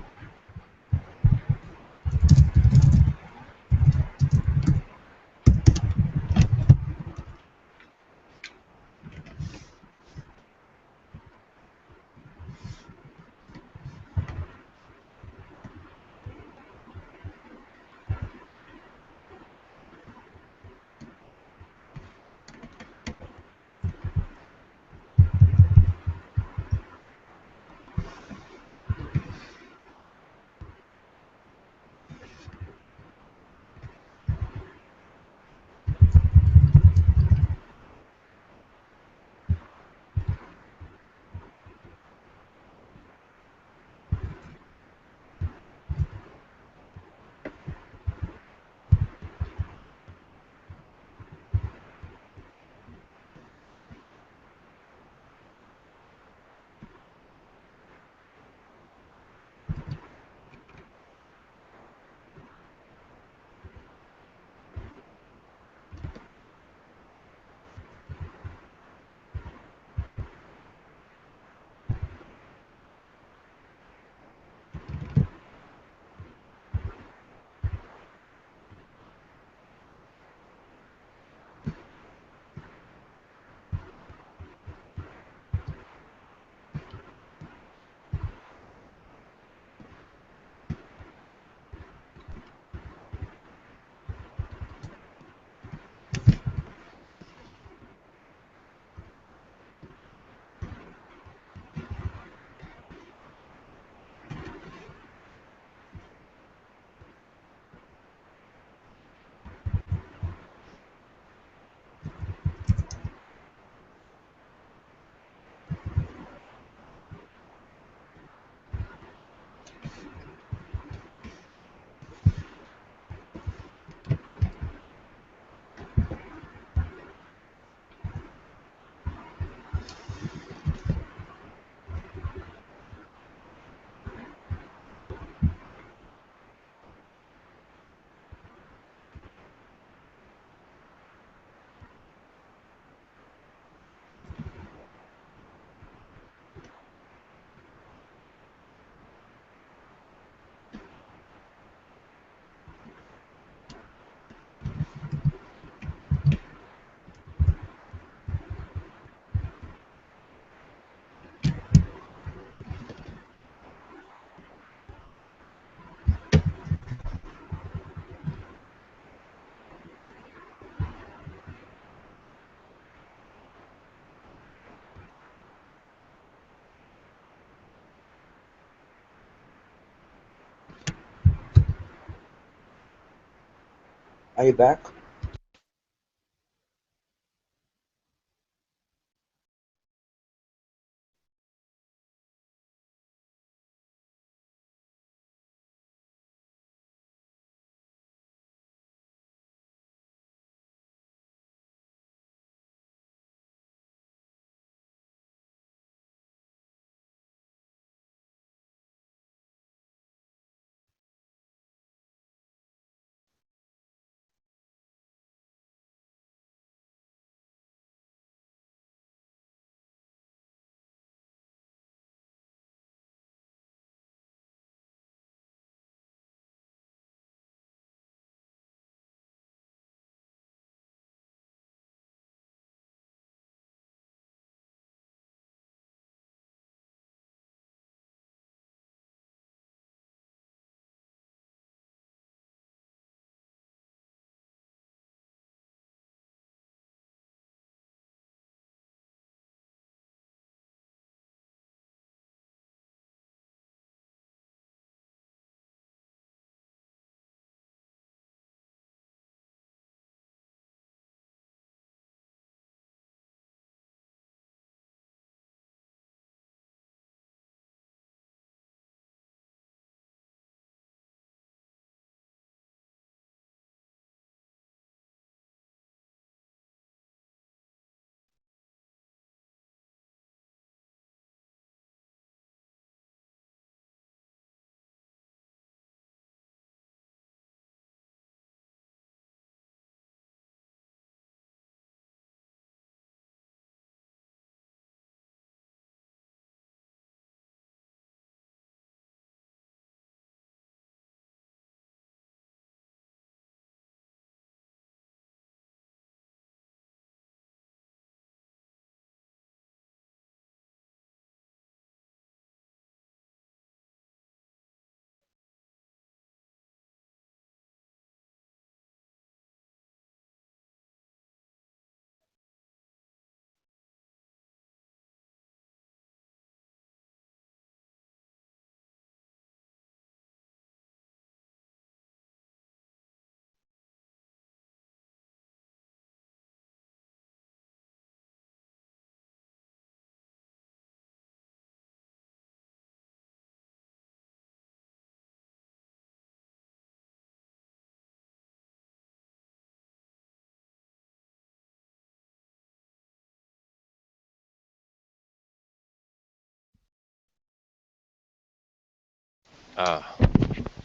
Are you back?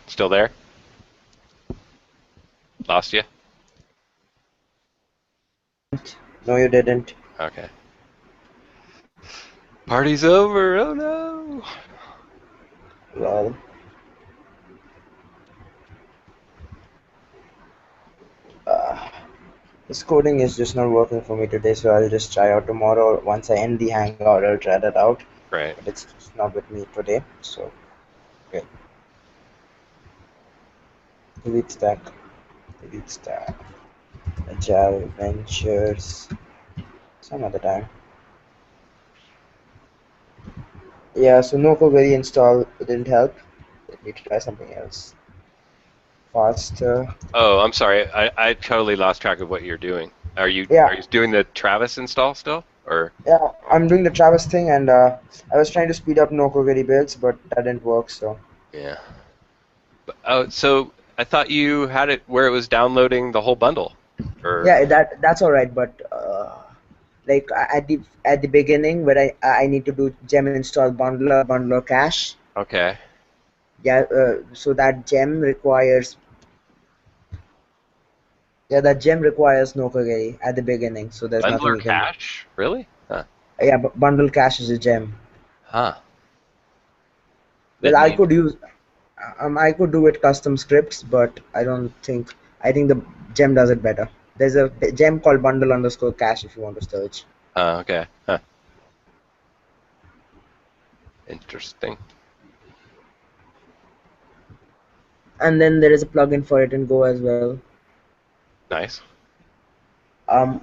Still there? Lost you? No, you didn't. Okay. Party's over. Oh no. Well, this coding is just not working for me today, so I'll just try out tomorrow. Once I end the hangout, I'll try that out. Right. But it's just not with me today, so okay. Delete stack. Delete stack. Agile Ventures. Some other time. Yeah, so no query install didn't help. Let me try something else. Faster. Oh, I'm sorry. I totally lost track of what you're doing. Are you Yeah, doing the Travis install still, or? yeah. I'm doing the Travis thing, and I was trying to speed up no query builds, but that didn't work. So Yeah. Oh, so I thought you had it where it was downloading the whole bundle, or? yeah, that's all right. But like at the beginning, where I need to do gem install bundler cache. Okay. Yeah, so that gem requires that gem requires no query at the beginning. So there's nothing Bundler you can do. cache? Really? Huh. Yeah, but bundle cache is a gem. Huh. Well, That means. I could do it custom scripts, but I don't think I think the gem does it better. There's a gem called bundle underscore cache if you want to search. Okay. Huh. Interesting. And then there is a plugin for it in Go as well, Nice.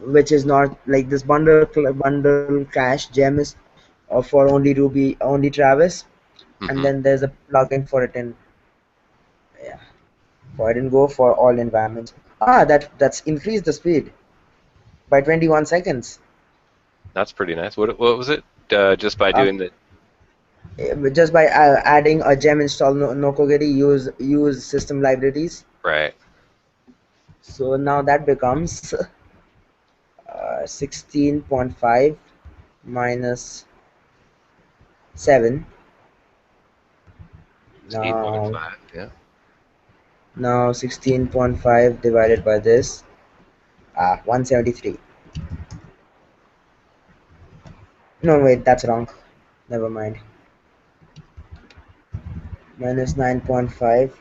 which is not like this bundle cache gem is for only Ruby, only Travis, and Mm-hmm. then there's a plugin for it in yeah, for it in Go for all environments. That's increased the speed by 21 seconds. That's pretty nice. What was it? Just by Um, doing the. just by adding a gem install no query use system libraries. Right. So now that becomes 16.5 minus 7. Now 16.5. Yeah. 16.5 divided by this 173. No, wait, that's wrong. Never mind. Minus 9.5.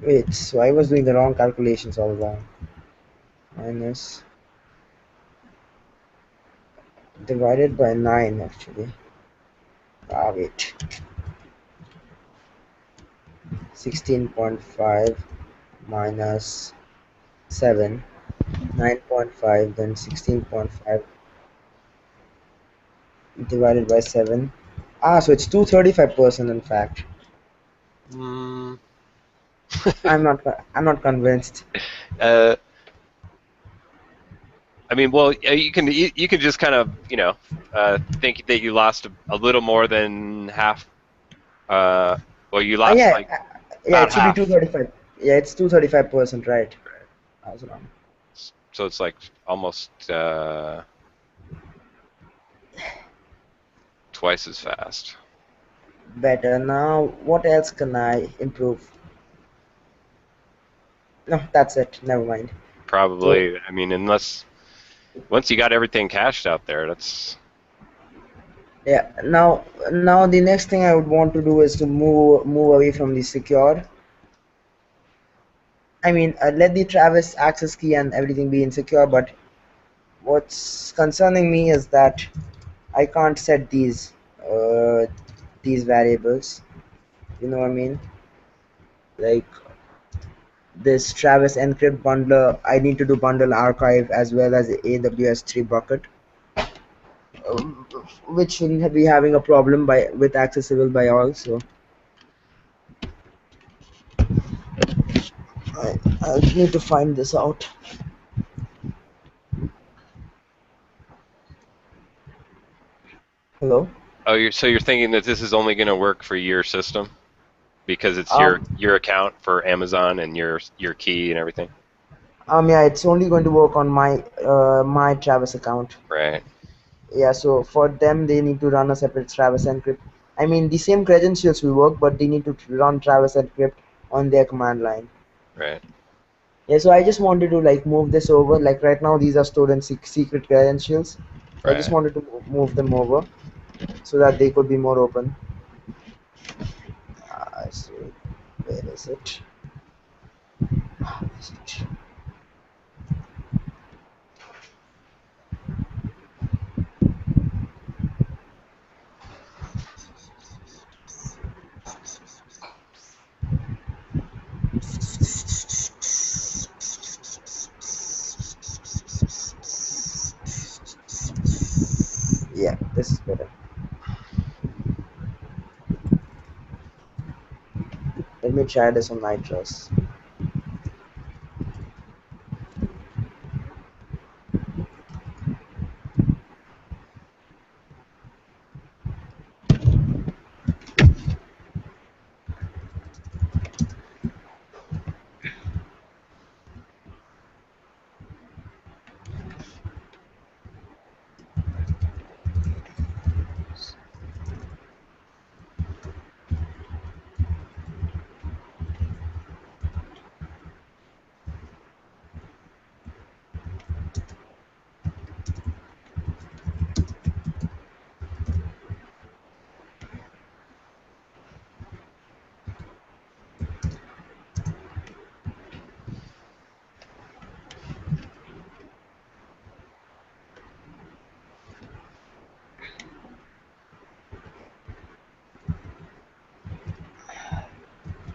Wait, so I was doing the wrong calculations all along. Minus divided by 9 actually. Wait. 16.5 minus 7. 9.5, then 16.5 divided by 7. So it's 235% in fact. Mm, I'm not convinced. uh, I mean, well, you can just kind of think that you lost a little more than half. Well, you lost Yeah, like yeah, about it should be half. 235. Yeah, it's 235%, right? I was wrong. So it's like almost twice as fast. Better. Now, what else can I improve? No, that's it. Never mind. So, Probably. I mean, unless once you got everything cached out there, that's. yeah. Now the next thing I would want to do is to move away from the secure. I mean, let the Travis access key and everything be insecure, but what's concerning me is that I can't set these variables. You know what I mean? Like this Travis encrypt bundler, I need to do bundle archive as well as AWS 3 bucket, um, which shouldn't be having a problem with accessible by all. So I need to find this out. Hello. Oh, you're thinking that this is only going to work for your system because it's Um. your account for Amazon and your key and everything. Yeah, it's only going to work on my Travis account. Right. Yeah, so for them, they need to run a separate Travis encrypt. I mean, the same credentials will work, but they need to run Travis encrypt on their command line. Right. Yeah, so I just wanted to like move this over. Like right now, these are stored in secret credentials. So I just Right. wanted to move them over so that they could be more open. I see. Where is it? Is it? Yeah, this is better. Let me try this on Nitros.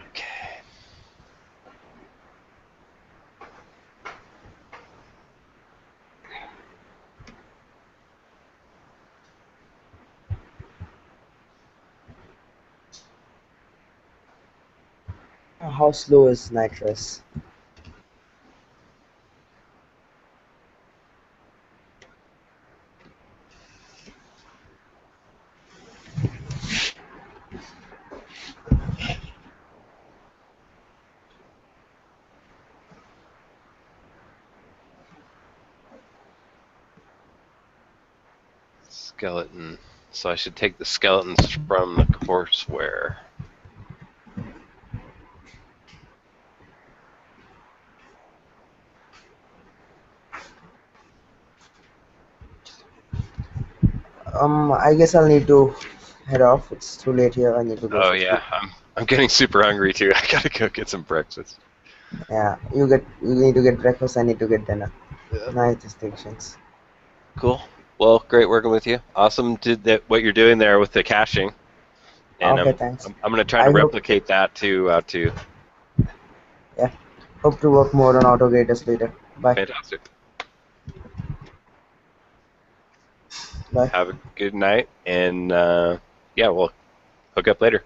Okay. How slow is Nitros? Skeleton. So I should take the skeletons from the courseware. I guess I'll need to head off. It's too late here. I need to go Oh for food. yeah, I'm getting super hungry too. I gotta go get some breakfast. Yeah, you need to get breakfast. I need to get dinner. Yeah. Nice distinctions. Cool. Well, great working with you. Awesome did that what you're doing there with the caching, and Okay, thanks. I'm gonna try to I hope replicate that too. yeah. Hope to work more on Autograders later. Bye. Fantastic. Bye. Have a good night, and yeah, we'll hook up later.